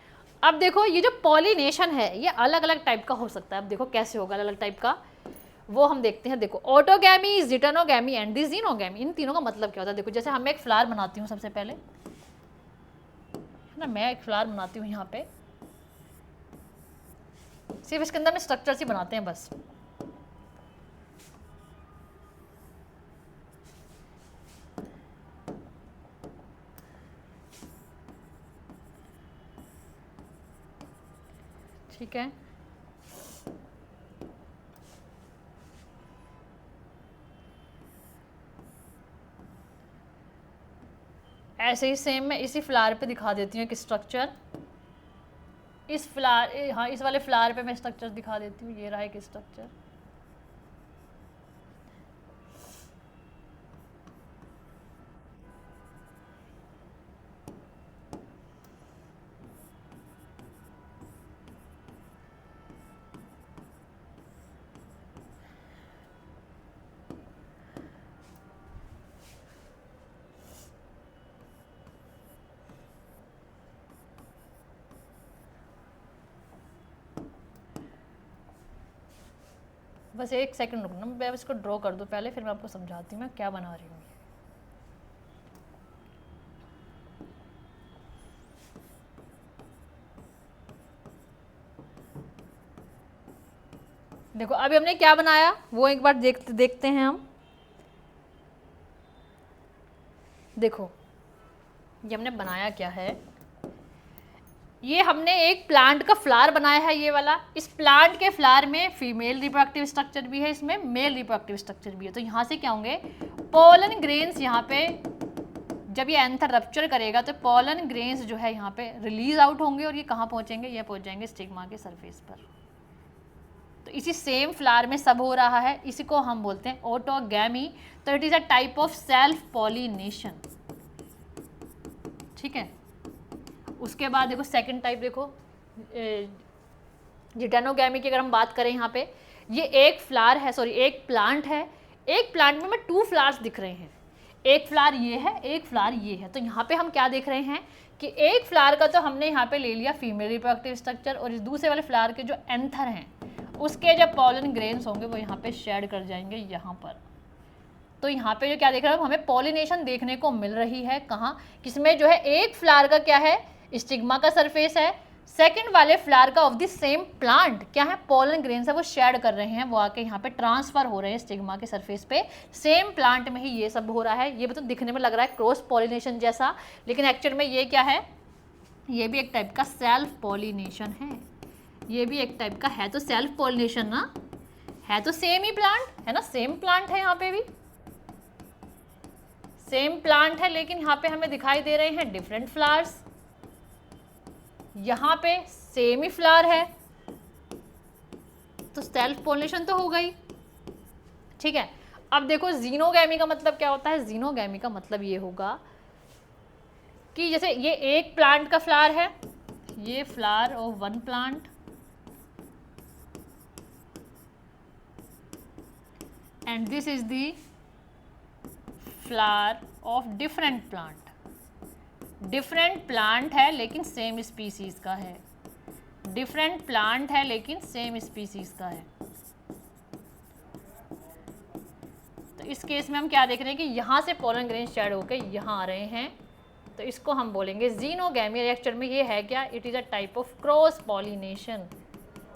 अब देखो ये जो पॉलिनेशन है ये अलग अलग टाइप का हो सकता है। अब देखो कैसे होगा अलग अलग टाइप का, वो हम देखते हैं। देखो ऑटोगैमी, जिटेनोगैमी एंड दी जीनोगैमी, इन तीनों का मतलब क्या होता है? देखो जैसे हम एक फ्लावर बनाती हूँ, सबसे पहले है ना, मैं एक फ्लावर बनाती हूँ यहाँ पे, सिर्फ इसके अंदर में स्ट्रक्चर से बनाते हैं बस। ठीक है, ऐसे ही सेम मैं इसी फ्लावर पे दिखा देती हूँ एक स्ट्रक्चर। इस फ्लावर, हाँ इस वाले फ्लावर पे मैं स्ट्रक्चर दिखा देती हूँ। ये रहा एक स्ट्रक्चर। बस एक सेकंड रुकना, मैं इसको ड्रॉ कर दूँ पहले, फिर मैं आपको समझाती हूँ मैं क्या बना रही हूँ। देखो अभी हमने क्या बनाया वो एक बार देखते हैं हम। देखो ये हमने बनाया क्या है, ये हमने एक प्लांट का फ्लावर बनाया है ये वाला। इस प्लांट के फ्लावर में फीमेल रिप्रोडक्टिव स्ट्रक्चर भी है, इसमें मेल रिप्रोडक्टिव स्ट्रक्चर भी है। तो यहाँ से क्या होंगे, पोलन ग्रेन्स, यहाँ पे जब ये एंथर रप्चर करेगा तो पोलन ग्रेन्स जो है यहाँ पे रिलीज आउट होंगे और ये कहाँ पहुँचेंगे, ये पहुँच जाएंगे स्टिग्मा के सरफेस पर। तो इसी सेम फ्लावर में सब हो रहा है, इसी को हम बोलते हैं ऑटोगैमी। तो it is a type of self pollination, ठीक है। उसके बाद देखो सेकंड टाइप, देखो जिटेनोगैमी की अगर हम बात करें, यहाँ पे ये एक फ्लावर है, सॉरी एक प्लांट है। एक प्लांट में हमें 2 फ्लावर्स दिख रहे हैं, एक फ्लावर ये है, एक फ्लावर ये है। तो यहाँ पे हम क्या देख रहे हैं कि एक फ्लावर का तो हमने यहाँ पे ले लिया फीमेल रिप्रोडक्टिव स्ट्रक्चर, और इस दूसरे वाले फ्लावर के जो एंथर हैं उसके जब पॉलन ग्रेन्स होंगे वो यहाँ पे शेड कर जाएंगे यहाँ पर। तो यहाँ पे जो क्या देख रहे हैं, हमें पॉलिनेशन देखने को मिल रही है। कहाँ, किसमें जो है एक फ्लावर का क्या है, स्टिग्मा का सरफेस है, सेकंड वाले फ्लावर का ऑफ द सेम प्लांट क्या है, पोलन ग्रेन्स है, वो शेड कर रहे हैं, वो आके यहाँ पे ट्रांसफर हो रहे हैं स्टिग्मा के सरफेस पे। सेम प्लांट में ही ये सब हो रहा है। ये मतलब दिखने में लग रहा है क्रॉस पॉलिनेशन जैसा, लेकिन एक्चुअल में ये क्या है, ये भी एक टाइप का सेल्फ पॉलिनेशन है। ये भी एक टाइप का है तो सेल्फ पॉलिनेशन ना, है तो सेम ही प्लांट है ना, सेम प्लांट है, यहाँ पे भी सेम प्लांट है, लेकिन यहाँ पे हमें दिखाई दे रहे हैं डिफरेंट फ्लावर्स। यहाँ पे सेम ही फ्लावर है तो सेल्फ पॉलिनेशन तो हो गई, ठीक है। अब देखो जीनोगैमी का मतलब क्या होता है। जीनोगैमी का मतलब ये होगा कि जैसे ये एक प्लांट का फ्लावर है, ये flower of one plant, and this is the flower of different plant. Different plant है लेकिन सेम स्पीसीज का है, डिफरेंट प्लांट है लेकिन सेम स्पीसीज का है। तो इस केस में हम क्या देख रहे हैं कि यहाँ से पोलन ग्रेन शेड होकर यहाँ आ रहे हैं, तो इसको हम बोलेंगे जीनोगैमी। एक्चुअल में ये है क्या, it is a type of cross pollination,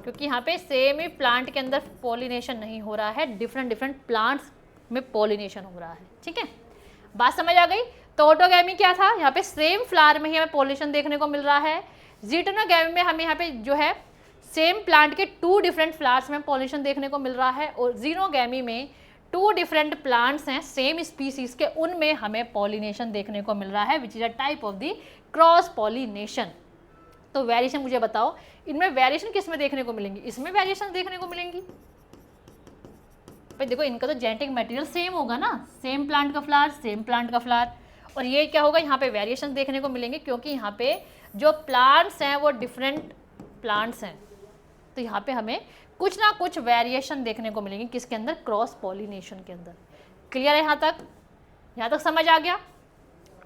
क्योंकि यहाँ पे सेम ही प्लांट के अंदर पॉलिनेशन नहीं हो रहा है, डिफरेंट प्लांट्स में पॉलिनेशन हो रहा है, ठीक है। बात समझ आ गई। तो ऑटोगैमी क्या था, यहाँ पे सेम फ्लावर में ही हमें पॉलिनेशन देखने को मिल रहा है। जीटेनोगैमी में हमें यहाँ पे जो है सेम प्लांट के 2 डिफरेंट फ्लावर्स में पॉलिनेशन देखने को मिल रहा है, और जीनोगैमी में 2 डिफरेंट प्लांट्स हैं सेम स्पीसीज के, उनमें हमें पॉलिनेशन देखने को मिल रहा है, विच is a type of the cross pollination. तो वेरिएशन मुझे बताओ, इनमें वेरिएशन किस में देखने को मिलेंगी, इसमें वेरिएशन देखने को मिलेंगी। भाई देखो इनका तो जेनेटिक मटेरियल सेम होगा ना, सेम प्लांट का फ्लावर, सेम प्लांट का फ्लावर, और ये क्या होगा, यहाँ पे वेरिएशन देखने को मिलेंगे, क्योंकि यहाँ पे जो प्लांट्स हैं वो डिफरेंट प्लांट्स हैं। तो यहाँ पे हमें कुछ ना कुछ वेरिएशन देखने को मिलेंगे, किसके अंदर, क्रॉस पॉलिनेशन के अंदर। क्लियर है यहाँ तक समझ आ गया।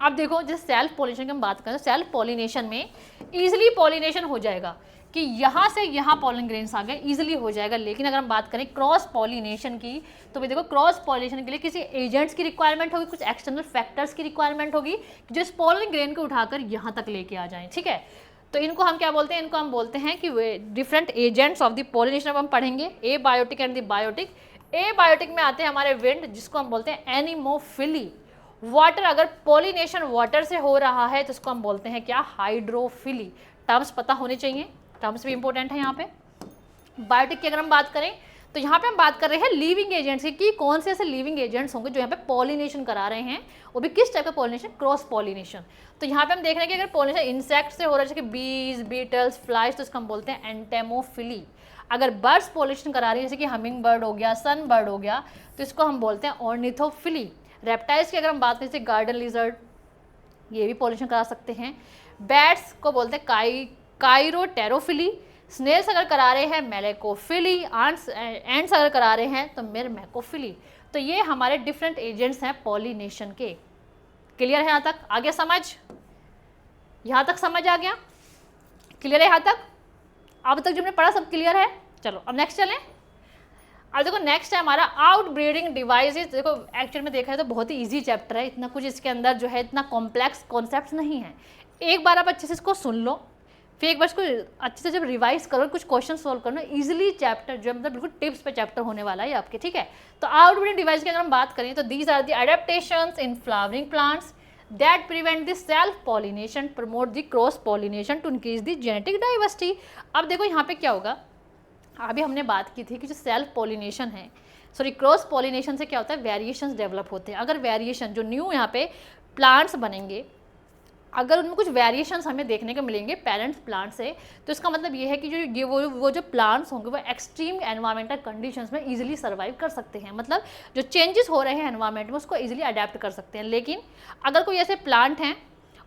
अब देखो जैसे सेल्फ पॉलिनेशन की हम बात करें, सेल्फ पॉलिनेशन में ईजिली पॉलिनेशन हो जाएगा कि यहाँ से यहाँ पोलन ग्रेन्स आ गए, ईजिली हो जाएगा। लेकिन अगर हम बात करें क्रॉस पॉलिनेशन की, तो भाई देखो क्रॉस पॉलिनेशन के लिए किसी एजेंट्स की रिक्वायरमेंट होगी, कुछ एक्सटर्नल फैक्टर्स की रिक्वायरमेंट होगी जो इस पोलन ग्रेन को उठाकर यहाँ तक लेके आ जाएं, ठीक है। तो इनको हम क्या बोलते हैं, इनको हम बोलते हैं कि वे different agents of the pollination. अब हम पढ़ेंगे abiotic and the biotic. Abiotic में आते हैं हमारे विंड, जिसको हम बोलते हैं एनिमोफिली। वाटर, अगर पॉलिनेशन वाटर से हो रहा है तो उसको हम बोलते हैं क्या, हाइड्रोफिली। टर्म्स पता होने चाहिए, टर्म्स भी इंपॉर्टेंट है यहाँ पे। बायोटिक की अगर हम बात करें तो यहाँ पे हम बात कर रहे हैं लिविंग एजेंट्स की, कौन से ऐसे लिविंग एजेंट्स होंगे जो यहाँ पे पॉलिनेशन करा रहे हैं, वो भी किस टाइप का पॉलिनेशन, क्रॉस पॉलिनेशन। तो यहाँ पे हम देख रहे हैं कि अगर पॉलिनेशन इंसेक्ट से हो रहा है जैसे कि बीज, बीटल्स, फ्लाइज, तो इसको हम बोलते हैं एंटेमोफिली। अगर बर्ड्स पॉलिनेशन करा रही है जैसे कि हमिंग बर्ड हो गया, सन बर्ड हो गया, तो इसको हम बोलते हैं ऑर्निथोफिली। रेप्टाइल्स की अगर हम बात करें जैसे गार्डन लिजर्ड, ये भी पॉलिनेशन करा सकते हैं। बैट्स को बोलते हैं काइरोटेरोफिली। स्नेल्स अगर करा रहे हैं मेलेकोफिली। एंड्स अगर करा रहे हैं तो मिरमेकोफिली। तो ये हमारे डिफरेंट एजेंट्स हैं पॉलिनेशन के। क्लियर है यहाँ तक? आ गया समझ? यहाँ तक समझ आ गया? क्लियर है यहाँ तक? अब तक जो हमने पढ़ा सब क्लियर है? चलो अब नेक्स्ट चलें। अब देखो नेक्स्ट है हमारा आउट ब्रीडिंग डिवाइसेस। देखो एक्चुअल में देखा है तो बहुत ही इजी चैप्टर है, इतना कुछ इसके अंदर जो है इतना कॉम्प्लेक्स कॉन्सेप्ट्स नहीं है। एक बार आप अच्छे से इसको सुन लो, फिर एक बार इसको अच्छे से जब रिवाइज करो, कुछ क्वेश्चन सॉल्व करना, इजीली चैप्टर जो है मतलब बिल्कुल टिप्स पे चैप्टर होने वाला है आपके, ठीक है। तो आउट ब्रीडिंग डिवाइस की अगर हम बात करें तो these are the adaptations in flowering plants that prevent the self pollination, promote the cross pollination to increase the genetic diversity. अब देखो यहाँ पे क्या होगा, अभी हमने बात की थी कि जो सेल्फ पॉलिनेशन है, सॉरी क्रॉस पॉलिनेशन से क्या होता है, वेरिएशंस डेवलप होते हैं। अगर वेरिएशन जो न्यू यहाँ पे प्लांट्स बनेंगे, अगर उनमें कुछ वेरिएशंस हमें देखने को मिलेंगे पेरेंट्स प्लांट से, तो इसका मतलब ये है कि जो ये वो जो प्लांट्स होंगे वो एक्सट्रीम एनवायरमेंटल कंडीशंस में इजीली सर्वाइव कर सकते हैं। मतलब जो चेंजेस हो रहे हैं एनवायरमेंट में उसको इजीली अडेप्ट कर सकते हैं। लेकिन अगर कोई ऐसे प्लांट हैं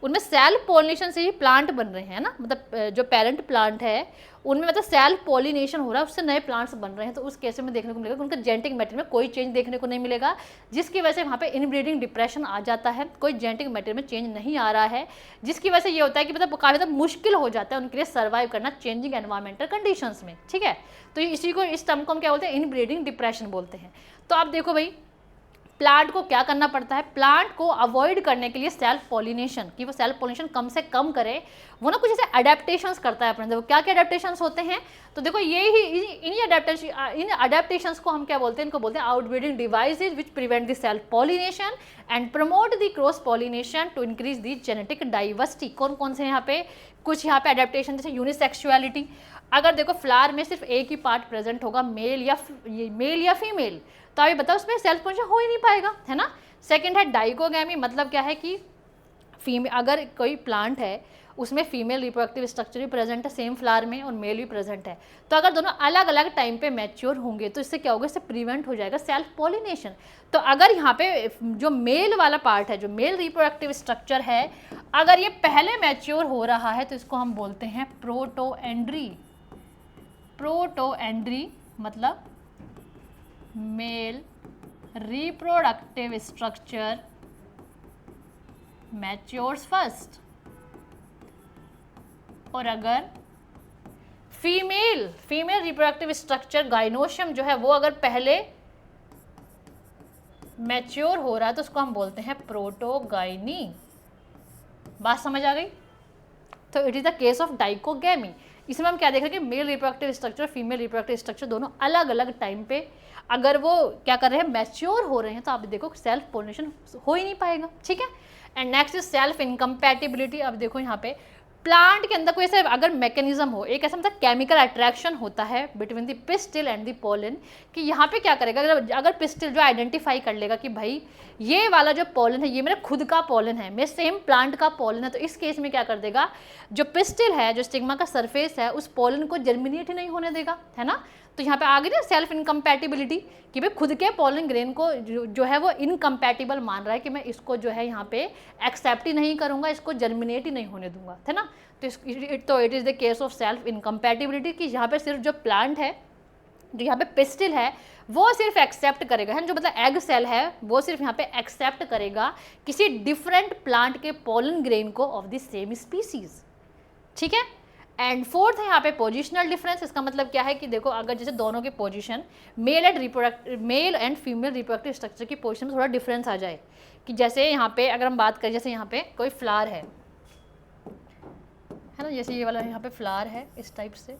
उनमें सेल्फ पॉलिनेशन से ही प्लांट बन रहे हैं ना, मतलब जो पेरेंट प्लांट है उनमें मतलब सेल्फ पॉलिनेशन हो रहा है, उससे नए प्लांट्स बन रहे हैं, तो उस केस में देखने को मिलेगा कि उनका जेनेटिक मैटेरियल में कोई चेंज देखने को नहीं मिलेगा, जिसकी वजह से वहाँ पे इनब्रीडिंग डिप्रेशन आ जाता है। कोई जेनेटिक मैटेरियल में चेंज नहीं आ रहा है, जिसकी वजह से ये होता है कि मतलब काफ़ी ज़्यादा मुश्किल हो जाता है उनके लिए सर्वाइव करना चेंजिंग एनवायरमेंटल कंडीशंस में, ठीक है। तो इसी को, इस टर्म को हम क्या बोलते हैं, इनब्रीडिंग डिप्रेशन बोलते हैं। तो आप देखो भाई प्लांट को क्या करना पड़ता है, प्लांट को अवॉइड करने के लिए सेल्फ पॉलिनेशन, कि वो सेल्फ पॉलिनेशन कम से कम करे, वो ना कुछ ऐसे अडेप्टेशंस करता है अपने अंदर। क्या क्या अडेप्टेशंस होते हैं, तो देखो ये ही इन अडेप्टेशंस को हम क्या बोलते हैं, इनको बोलते हैं outbreeding devices which prevent the self pollination and promote the cross pollination to increase the genetic diversity. कौन कौन से यहाँ पे, कुछ यहाँ पे अडेप्टेशन जैसे यूनिसेक्सुअलिटी। अगर देखो फ्लावर में सिर्फ एक ही पार्ट प्रेजेंट होगा, मेल या फीमेल, तो अभी बताओ उसमें सेल्फ पॉलिनेशन हो ही नहीं पाएगा, है ना। सेकंड है डाइकोगैमी, मतलब क्या है कि फीमेल, अगर कोई प्लांट है उसमें फीमेल रिप्रोडक्टिव स्ट्रक्चर भी प्रेजेंट है सेम फ्लावर में और मेल भी प्रेजेंट है, तो अगर दोनों अलग अलग टाइम पे मैच्योर होंगे तो इससे क्या होगा, इससे प्रिवेंट हो जाएगा सेल्फ पॉलिनेशन। तो अगर यहाँ पे जो मेल वाला पार्ट है, जो मेल रिप्रोडक्टिव स्ट्रक्चर है, अगर ये पहले मैच्योर हो रहा है तो इसको हम बोलते हैं प्रोटोएंड्री। प्रोटोएंड्री मतलब mail reproductive structure matures first, और अगर फीमेल रिप्रोडक्टिव स्ट्रक्चर गाइनोशियम जो है वो अगर पहले मैच्योर हो रहा है तो उसको हम बोलते हैं प्रोटोगाइनी। बात समझ आ गई? तो it is the case of dichogamy. इसमें हम क्या देख रहे हैं कि mail reproductive structure, female reproductive structure दोनों अलग अलग टाइम पे अगर वो क्या कर रहे हैं, मैच्योर हो रहे हैं, तो आप देखो सेल्फ पॉलिनेशन हो ही नहीं पाएगा, ठीक है। And next is self incompatibility. अब देखो यहाँ पे प्लांट के अंदर कोई ऐसा अगर मैकेनिज्म हो, एक ऐसा मतलब केमिकल अट्रैक्शन होता है between the pistil and the pollen, कि यहाँ पे क्या करेगा, अगर पिस्टिल जो आइडेंटिफाई कर लेगा कि भाई ये वाला जो पोलन है ये मेरा खुद का पोलन है, मेरे सेम प्लांट का पोलन है, तो इस केस में क्या कर देगा, जो पिस्टिल है, जो स्टिग्मा का सरफेस है, उस पोलन को जर्मिनेट ही नहीं होने देगा, है ना। तो यहाँ पे आ गई ना सेल्फ इनकम्पैटिबिलिटी, कि भाई खुद के पोलन ग्रेन को जो है वो इनकम्पैटिबल मान रहा है कि मैं इसको जो है यहाँ पे एक्सेप्ट ही नहीं करूँगा, इसको जर्मिनेट ही नहीं होने दूंगा, है ना। तो it is the case of self incompatibility, कि यहाँ पे सिर्फ जो प्लांट है, जो यहाँ पे पिस्टिल है, वो सिर्फ एक्सेप्ट करेगा, है ना, जो मतलब एग सेल है वो सिर्फ यहाँ पे एक्सेप्ट करेगा किसी डिफरेंट प्लांट के पोलन ग्रेन को ऑफ द सेम स्पीसीज, ठीक है। एंड फोर्थ है यहाँ पे पोजिशनल डिफरेंस। इसका मतलब क्या है कि देखो अगर जैसे दोनों के position male and female reproductive structure की पोजीशन में थोड़ा डिफरेंस आ जाए, कि जैसे यहाँ पे अगर हम बात करें, जैसे यहाँ पे कोई फ्लावर है ना, जैसे ये वाला यहाँ पे फ्लावर है इस टाइप से,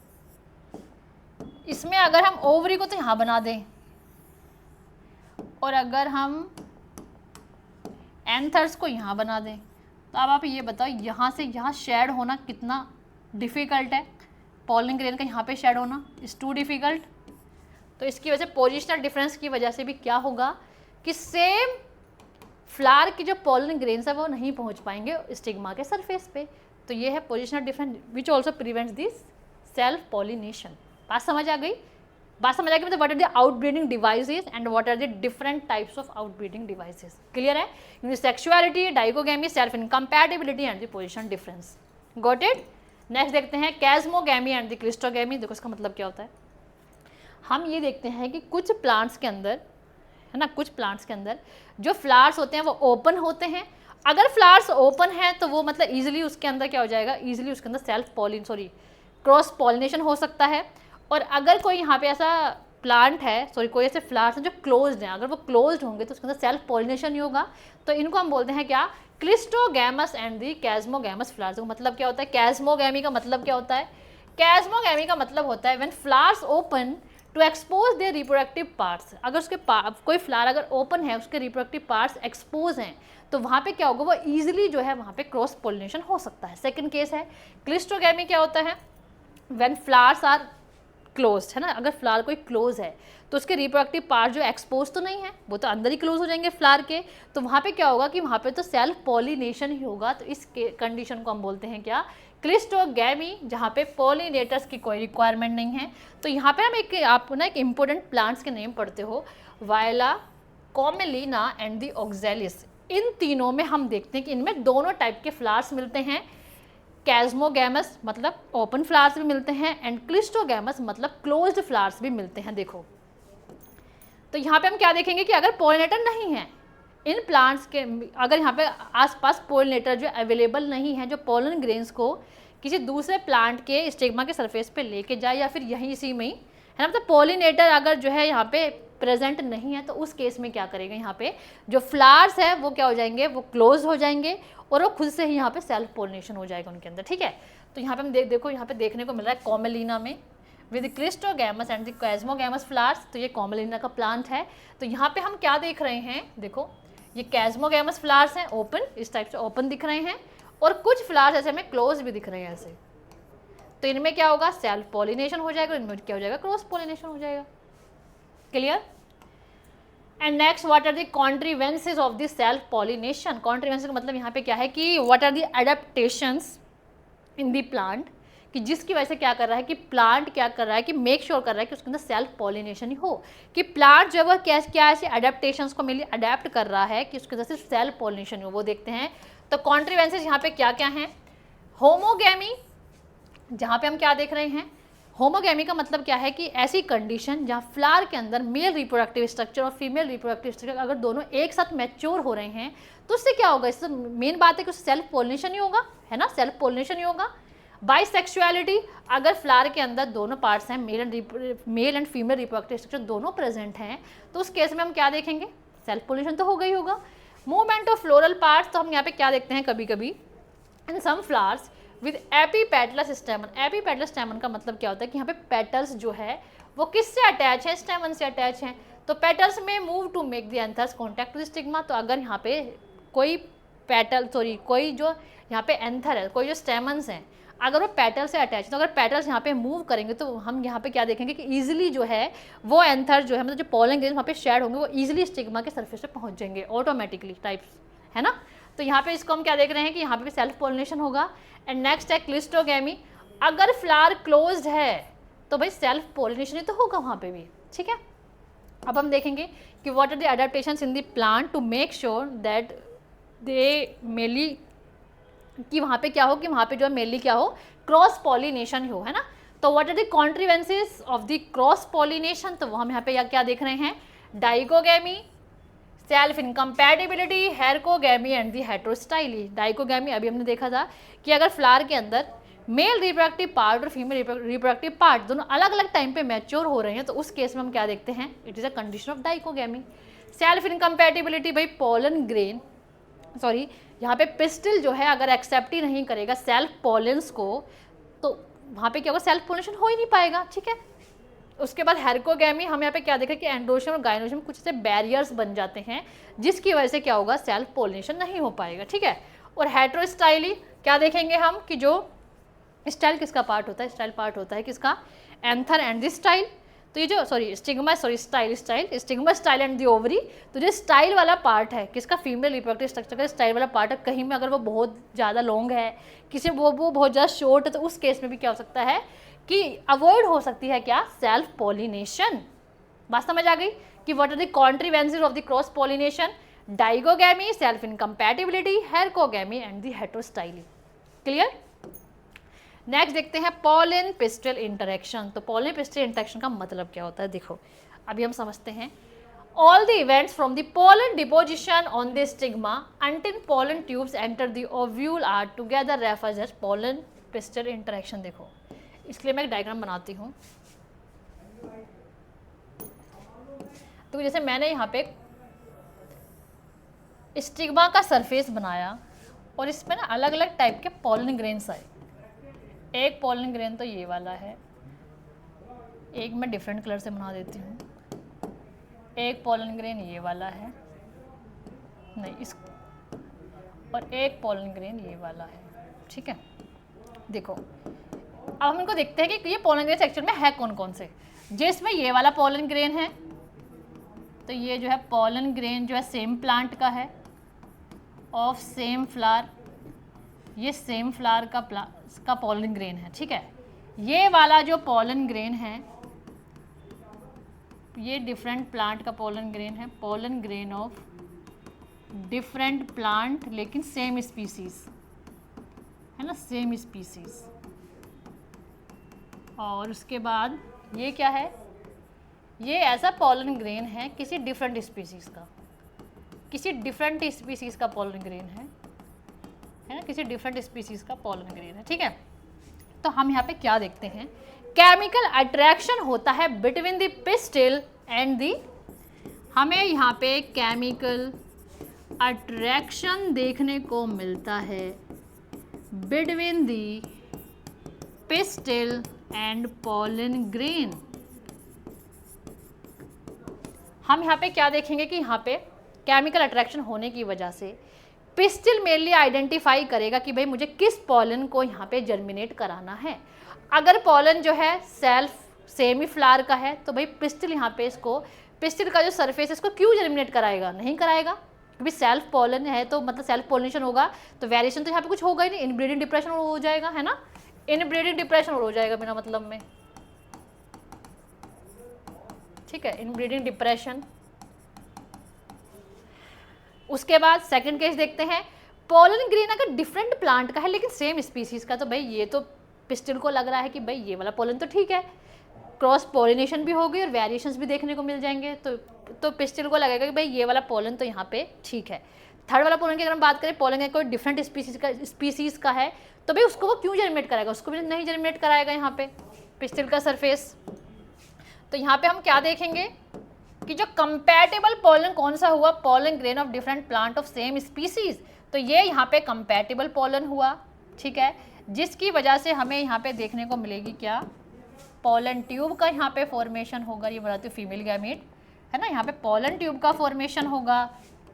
इसमें अगर हम ओवरी को तो यहाँ बना दें और अगर हम एंथर्स को यहाँ बना दें, तो अब आप ये बताओ यहाँ से यहाँ शेड होना कितना डिफ़िकल्ट है, पॉलन ग्रेन का यहाँ पे शेड होना इज टू डिफिकल्ट। तो इसकी वजह से पोजिशनल डिफरेंस की वजह से भी क्या होगा कि सेम फ्लावर की जो पॉलन ग्रेन्स है वो नहीं पहुँच पाएंगे स्टिग्मा के सरफेस पे। तो ये है positional difference which also prevents this self pollination. बात समझ आ गई? बात समझ आ गई मतलब what are the outbreeding devices and what are the different types of outbreeding devices. Clear है? Unisexuality, dichogamy, self incompatibility and the position difference. Got it? Next देखते हैं कैस्मोगैमी एंड द क्लिस्टोगैमी। देखो इसका मतलब क्या होता है। हम ये देखते हैं कि कुछ प्लांट्स के अंदर है ना, कुछ प्लांट्स के अंदर जो फ्लावर्स होते हैं वो ओपन होते हैं। अगर फ्लावर्स ओपन है तो वो मतलब इजीली उसके अंदर क्या हो जाएगा, इजीली उसके अंदर क्रॉस पॉलिनेशन हो सकता है। और अगर कोई यहाँ पे ऐसा प्लांट है कोई ऐसे फ्लावर्स हैं जो क्लोज्ड हैं, अगर वो क्लोज्ड होंगे तो उसके अंदर सेल्फ पॉलिनेशन नहीं होगा। तो इनको हम बोलते हैं क्या, क्लिस्टोगैमस एंड दी कैस्मोगैमस फ्लावर्स। मतलब क्या होता है, कैस्मोगैमी का मतलब क्या होता है, कैस्मोगैमी का मतलब होता है when flowers open to expose their reproductive parts. अगर उसके कोई फ्लावर अगर ओपन है, उसके रिप्रोडक्टिव पार्ट्स एक्सपोज हैं, तो वहाँ पे क्या होगा, वो ईजिली जो है वहाँ पे क्रॉस पोलिनेशन हो सकता है। सेकंड केस है क्लिस्टोगैमी। क्या होता है, व्हेन फ्लावर्स आर क्लोज्ड, है ना, अगर फ्लावर कोई क्लोज है तो उसके रिप्रोडक्टिव पार्ट जो एक्सपोज तो नहीं है, वो तो अंदर ही क्लोज हो जाएंगे फ्लावर के। तो वहाँ पे क्या होगा कि वहाँ पे तो सेल्फ पॉलिनेशन ही होगा। तो इस कंडीशन को हम बोलते हैं क्या, क्लिस्टोगैमी, जहाँ पे पॉलिनेटर्स की कोई रिक्वायरमेंट नहीं है। तो यहाँ पे हम आप ना एक इम्पोर्टेंट प्लांट्स के नेम पढ़ते हो, वायला, कॉमेलिना एंड दी ऑक्जेलिस। इन तीनों में हम देखते हैं कि इनमें दोनों टाइप के फ्लावर्स मिलते हैं। कैस्मोगैमस मतलब ओपन फ्लावर्स भी मिलते हैं एंड क्लिस्टोगैमस मतलब क्लोज्ड फ्लावर्स भी मिलते हैं। देखो तो यहाँ पे हम क्या देखेंगे कि अगर पॉलिनेटर नहीं है इन प्लांट्स के, अगर यहाँ पे आसपास पॉलिनेटर जो अवेलेबल नहीं है, जो पॉलन ग्रेन्स को किसी दूसरे प्लांट के स्टिग्मा के सरफेस पे लेके जाए या फिर यहीं इसी में ही, है ना, मतलब पॉलिनेटर अगर जो है यहाँ पे प्रेजेंट नहीं है, तो उस केस में क्या करेगा, यहाँ पे जो फ्लावर्स है वो क्या हो जाएंगे, वो क्लोज हो जाएंगे और वो खुद से ही यहाँ पे सेल्फ पॉलिनेशन हो जाएगा उनके अंदर। ठीक है, तो यहाँ पे हम देखो यहाँ पे देखने को मिल रहा है कॉमेलिना में with cleistogamous and the chasmogamous flowers. तो ये कॉमेलिना का प्लांट है। तो यहाँ पे हम क्या देख रहे हैं, देखो ये कैस्मोगैमस फ्लावर्स हैं ओपन, इस टाइप से ओपन दिख रहे हैं, और कुछ फ्लावर्स ऐसे हमें क्लोज भी दिख रहे हैं ऐसे। तो इनमें क्या होगा, सेल्फ पॉलिनेशन हो जाएगा, इनमें क्या हो जाएगा, क्रॉस पॉलिनेशन हो जाएगा। Clear? And next, what are the contrivances of the self pollination. Contrivances का मतलब यहाँ पे क्या है कि what are the adaptations in the plant, कि जिसकी वजह से क्या कर रहा है कि प्लांट क्या कर रहा है कि मेक श्योर कर रहा है कि उसके अंदर सेल्फ पॉलिनेशन ही हो, कि प्लांट जो है वह क्या ऐसे एडेप्टेशंस को मेनली अडेप्ट कर रहा है कि उसके अंदर सिर्फ सेल्फ पॉलिनेशन हो, वो देखते हैं। तो कॉन्ट्रीवेंसेस यहाँ पे क्या क्या हैं, होमोगैमी, जहाँ पे हम क्या देख रहे हैं, होमोगैमी का मतलब क्या है कि ऐसी कंडीशन जहाँ फ्लावर के अंदर मेल रिप्रोडक्टिव स्ट्रक्चर और फीमेल रिप्रोडक्टिव स्ट्रक्चर अगर दोनों एक साथ मैच्योर हो रहे हैं, तो उससे क्या होगा, इससे मेन बात है कि उससे सेल्फ पॉलिनेशन ही होगा, है ना, सेल्फ पॉलिनेशन ही होगा। बाइसेक्सुअलिटी, अगर फ्लावर के अंदर दोनों पार्ट्स हैं, male and female reproductive structure दोनों प्रेजेंट हैं, तो उस केस में हम क्या देखेंगे, सेल्फ पॉलिनेशन तो होगा ही होगा। मूवमेंट ऑफ फ्लोरल पार्ट्स, तो हम यहाँ पे क्या देखते हैं कभी कभी in some flowers with epipetalous stamen. Epipetalous stamen का मतलब क्या होता है कि यहाँ पे पेटल्स जो है वो किससे अटैच है, स्टेमन से अटैच हैं। तो पेटल्स में move to make the anthers contact to the stigma. तो अगर यहाँ पे कोई कोई जो यहाँ पे एंथर है, कोई जो स्टेमन्स हैं, अगर वो पेटल से अटैच है, तो अगर पेटल्स यहाँ पे मूव करेंगे तो हम यहाँ पे क्या देखेंगे कि ईजिली जो है वो एंथर जो है, मतलब जो पॉलन ग्रेन्स वहाँ पे शेड होंगे, वो ईजिली स्टिग्मा के सरफेस पे पहुँच जाएंगे ऑटोमेटिकली टाइप्स, है ना। तो यहाँ पे इसको हम क्या देख रहे हैं कि यहाँ पे भी सेल्फ पॉलिनेशन होगा। एंड नेक्स्ट है क्लिस्टोगैमी, अगर फ्लावर क्लोज्ड है तो भाई सेल्फ पॉलिनेशन ही तो होगा वहाँ पे भी। ठीक है, अब हम देखेंगे कि what are the adaptations in the plant to make sure that they mainly, कि वहाँ पे क्या हो, कि वहाँ पे जो है मेनली क्या हो, क्रॉस पॉलिनेशन हो, है ना। तो what are the contrivances of the cross pollination, तो हम यहाँ पे क्या देख रहे हैं, dichogamy, self incompatibility, herkogamy and the heterostyly. Dichogamy अभी हमने देखा था कि अगर फ्लावर के अंदर मेल रिप्रोडक्टिव पार्ट और फीमेल रिप्रोडक्टिव पार्ट दोनों अलग अलग टाइम पे मैच्योर हो रहे हैं, तो उस केस में हम क्या देखते हैं, it is a condition of dichogamy. Self incompatibility, भाई पॉलन ग्रेन यहाँ पे पिस्टिल जो है अगर एक्सेप्ट ही नहीं करेगा सेल्फ पॉलेंस को, तो वहाँ पे क्या होगा, सेल्फ पॉलिनेशन हो ही नहीं पाएगा। ठीक है, उसके बाद हेरकोगैमी, हम यहाँ पे क्या देखें कि एंड्रोशियम और गायनोशियम कुछ से बैरियर्स बन जाते हैं, जिसकी वजह से क्या होगा, सेल्फ पॉलिनेशन नहीं हो पाएगा। ठीक है, और हेटेरोस्टाइली क्या देखेंगे हम कि जो स्टाइल किसका पार्ट होता है? स्टाइल पार्ट होता है किसका? Anther and the style. तो ये जो stigma stigma style and the ovary, तो जो स्टाइल वाला पार्ट है किसका? फीमेल रिप्रोडक्टिव स्ट्रक्चर का स्टाइल वाला पार्ट है। कहीं में अगर वो बहुत ज़्यादा लॉन्ग है, किसी में वो बहुत ज़्यादा शॉर्ट है, तो उस केस में भी क्या हो सकता है कि अवॉइड हो सकती है क्या? Self pollination. बात समझ आ गई कि what are the contrivances of the cross pollination? Dichogamy, self incompatibility, herkogamy and the heterostyly. Clear? Next देखते हैं पॉलन पिस्टल इंटरेक्शन। तो पॉलन पिस्टल इंटरेक्शन का मतलब क्या होता है? देखो अभी हम समझते हैं। All the events from the pollen deposition on the stigma until pollen tubes enter the ovule are together referred as pollen pistil interaction। देखो इसलिए मैं एक डायग्राम बनाती हूँ। तो जैसे मैंने यहाँ पे स्टिग्मा का सरफेस बनाया और इसमें ना अलग अलग टाइप के पॉलन ग्रेन्स आए। एक पॉलन ग्रेन तो ये वाला है, एक मैं डिफरेंट कलर से बना देती हूँ। एक पॉलन ग्रेन ये वाला है, नहीं इस, और एक पॉलन ग्रेन ये वाला है। ठीक है, देखो अब हम इनको देखते हैं कि ये पॉलन ग्रेन एक्चुअल में है कौन कौन से। जिसमें ये वाला पॉलन ग्रेन है, तो ये जो है पॉलन ग्रेन जो है सेम प्लांट का है, ऑफ सेम फ्लावर, ये सेम फ्लावर का पॉलन ग्रेन है। ठीक है, ये वाला जो पॉलन ग्रेन है ये डिफरेंट प्लांट का पॉलन ग्रेन है, pollen grain of different plant लेकिन सेम स्पीसीज है ना, सेम स्पीसीज। और उसके बाद ये क्या है? ये ऐसा पॉलन ग्रेन है किसी डिफरेंट स्पीसीज का, किसी डिफरेंट स्पीसीज का पॉलन ग्रेन है ना, किसी डिफरेंट स्पीसीज का पॉलन ग्रेन है। ठीक है, तो हम यहाँ पे क्या देखते हैं? केमिकल अट्रैक्शन होता है between the pistil and the, हमें यहाँ पे केमिकल अट्रैक्शन देखने को मिलता है between the pistil and pollen grain. हम यहाँ पे क्या देखेंगे कि यहाँ पे केमिकल अट्रैक्शन होने की वजह से पिस्टिल मेनली आइडेंटिफाई करेगा कि भाई मुझे किस पॉलन को यहाँ पे जर्मिनेट कराना है। अगर पॉलन जो है सेल्फ सेमी फ्लावर का है तो भाई पिस्टिल यहाँ पे इसको, पिस्टिल का जो सरफेस है इसको क्यों जर्मिनेट कराएगा? नहीं कराएगा, क्योंकि सेल्फ पॉलन है तो मतलब सेल्फ पॉलिनेशन होगा तो वेरिएशन तो यहाँ पे कुछ होगा ही नहीं, इनब्रीडिंग डिप्रेशन हो जाएगा है ना, इनब्रीडिंग डिप्रेशन हो जाएगा बिना मतलब में। ठीक है, इनब्रीडिंग डिप्रेशन। उसके बाद सेकंड केस देखते हैं, पॉलन ग्रेन अगर डिफरेंट प्लांट का है लेकिन सेम स्पीसीज का, तो भाई ये तो पिस्टिल को लग रहा है कि भाई ये वाला पॉलन तो ठीक है, क्रॉस पॉलिनेशन भी होगी और वेरिएशंस भी देखने को मिल जाएंगे, तो पिस्टिल को लगेगा कि भाई ये वाला पॉलन तो यहाँ पे ठीक है। थर्ड वाला पॉलन की अगर हम बात करें, पॉलन का कोई डिफरेंट स्पीसीज का है तो भाई उसको वो क्यों जर्मिनेट कराएगा? उसको भी नहीं जर्मिनेट कराएगा यहाँ पे पिस्टिल का सरफेस। तो यहाँ पे हम क्या देखेंगे कि जो कंपैटिबल पॉलन कौन सा हुआ? Pollen grain of different plant of same species, तो ये यहाँ पे कंपैटिबल पॉलन हुआ। ठीक है, जिसकी वजह से हमें यहाँ पे देखने को मिलेगी क्या? पॉलन ट्यूब का यहाँ पे फॉर्मेशन होगा। ये बनाती हूँ फीमेल गैमीट है ना, यहाँ पे पॉलन ट्यूब का फॉर्मेशन होगा,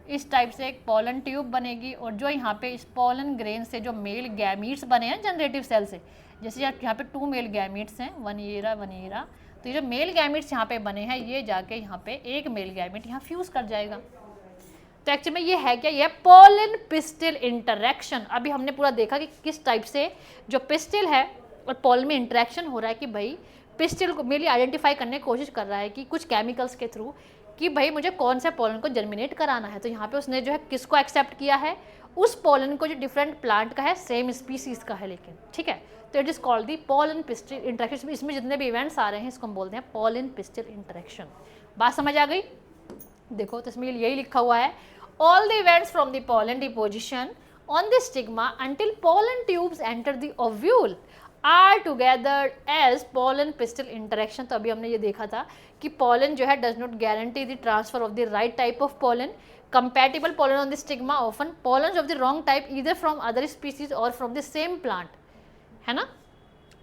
इस टाइप से एक पॉलन ट्यूब बनेगी। और जो यहाँ पे इस पॉलन ग्रेन से जो मेल गैमीट्स बने हैं जनरेटिव सेल से, जैसे यहाँ पे 2 मेल गैमीट्स हैं, 1 ईरा, तो ये जो मेल गैमीट्स यहाँ पे बने हैं ये जाके यहाँ पे एक मेल गैमीट यहाँ फ्यूज कर जाएगा। तो एक्चुअली में ये है क्या? ये पॉलन पिस्टिल इंटरेक्शन। अभी हमने पूरा देखा कि किस टाइप से जो पिस्टिल है और पॉलन में इंटरेक्शन हो रहा है कि भाई पिस्टिल को मेनली आइडेंटिफाई करने की कोशिश कर रहा है कि कुछ केमिकल्स के थ्रू कि भाई मुझे कौन से पॉलन को जर्मिनेट कराना है। तो यहाँ पे उसने जो है किसको एक्सेप्ट किया है? उस पॉलन को जो डिफरेंट प्लांट का है, सेम स्पीसीज का है लेकिन। ठीक है, तो it is called the pollen pistil interaction. इसमें जितने भी इवेंट्स आ रहे हैं इसको हम बोलते हैं पॉलन पिस्टिल इंटरेक्शन। बात समझ आ गई? देखो तो इसमें यही लिखा हुआ है, all the events from the pollen deposition on the stigma until pollen tubes enter the ovule are together as pollen pistil interaction. तो अभी हमने ये देखा था कि पॉलन जो है does not guarantee the transfer of the right type of pollen. Compatible pollen on the stigma often pollens of the wrong type either from other species और फ्रॉम द सेम प्लांट है ना,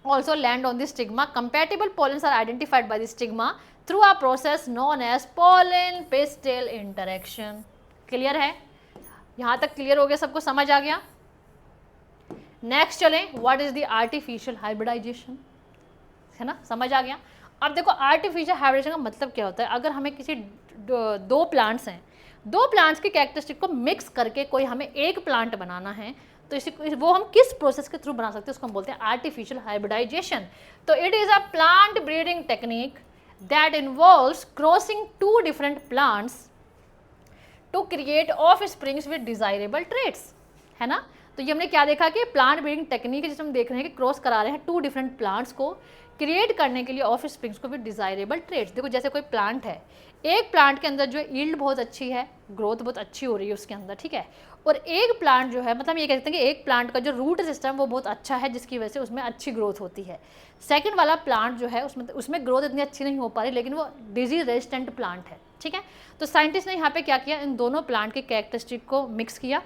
also land on the stigma. Compatible pollens are identified by the stigma through a process known as pollen pistil interaction. Clear है? यहाँ तक क्लियर हो गया? सबको समझ आ गया? नेक्स्ट चलें, what is the artificial hybridisation, है ना, समझ आ गया। अब देखो आर्टिफिशियल हाइब्रिडेशन का मतलब क्या होता है, अगर हमें किसी दो प्लांट्स हैं, दो प्लांट्स की कैरेक्टरिस्टिक को मिक्स करके कोई हमें एक प्लांट बनाना है, तो इसी वो हम किस प्रोसेस के थ्रू बना सकते हैं, उसको हम बोलते हैं आर्टिफिशियल हाइब्रिडाइजेशन। तो it is a plant breeding technique that involves crossing two different plants to create offsprings with desirable traits, है ना। तो ये हमने क्या देखा कि प्लांट ब्रीडिंग टेक्निक है जिसमें हम देख रहे हैं कि क्रॉस करा रहे हैं टू डिफरेंट प्लांट्स को क्रिएट करने के लिए ऑफ स्प्रिंग्स को विद डिजायरेबल ट्रेट्स। देखो जैसे कोई प्लांट है, एक प्लांट के अंदर जो ईल्ड बहुत अच्छी है, ग्रोथ बहुत अच्छी हो रही है उसके अंदर, ठीक है, और एक प्लांट जो है, मतलब हम ये कहते हैं कि एक प्लांट का जो रूट सिस्टम वो बहुत अच्छा है जिसकी वजह से उसमें अच्छी ग्रोथ होती है। सेकंड वाला प्लांट जो है उसमें ग्रोथ इतनी अच्छी नहीं हो पा रही, लेकिन वो डिजीज रेजिस्टेंट प्लांट है, ठीक है। तो साइंटिस्ट ने यहाँ पे क्या किया, इन दोनों प्लांट के कैरेक्टरिस्टिक को मिक्स किया,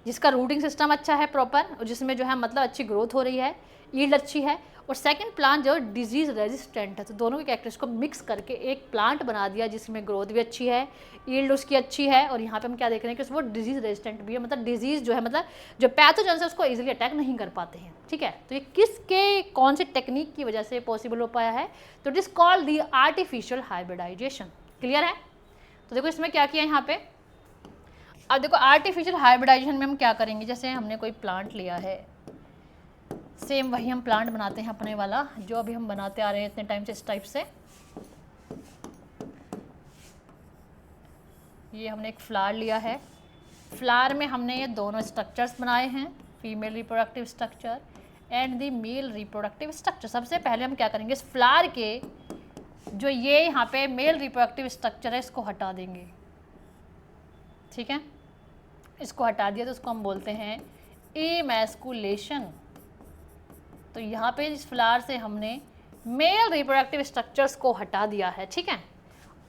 जिसका रूटिंग सिस्टम अच्छा है प्रॉपर, और जिसमें जो है मतलब अच्छी ग्रोथ हो रही है, ईल्ड अच्छी है, और सेकंड प्लांट जो डिजीज रेजिस्टेंट है। तो दोनों के कैरेक्टर्स को मिक्स करके एक प्लांट बना दिया जिसमें ग्रोथ भी अच्छी है, ईल्ड उसकी अच्छी है, और यहाँ पे हम क्या देख रहे हैं कि वो डिजीज रेजिस्टेंट भी है, मतलब डिजीज जो है, मतलब जो पैथोजेंस है उसको इजीली अटैक नहीं कर पाते हैं, ठीक है। तो ये किसके कौन सी टेक्निक की वजह से पॉसिबल हो पाया है, तो it is called the artificial hybridisation. Clear है। तो देखो इसमें क्या किया यहाँ पे, अब देखो आर्टिफिशियल हाइब्रिडाइजेशन में हम क्या करेंगे, जैसे हमने कोई प्लांट लिया है, सेम वही हम प्लांट बनाते हैं अपने वाला जो अभी हम बनाते आ रहे हैं इतने टाइम से, इस टाइप से। ये हमने एक फ्लावर लिया है, फ्लावर में हमने ये दोनों स्ट्रक्चर्स बनाए हैं, female reproductive structure and the male reproductive structure. सबसे पहले हम क्या करेंगे, इस फ्लावर के जो ये यहाँ पे मेल रिप्रोडक्टिव स्ट्रक्चर है इसको हटा देंगे, ठीक है। इसको हटा दिया तो इसको हम बोलते हैं इमैस्कुलेशन। तो यहाँ पे इस फ्लावर से हमने मेल रिप्रोडक्टिव स्ट्रक्चर्स को हटा दिया है, ठीक है।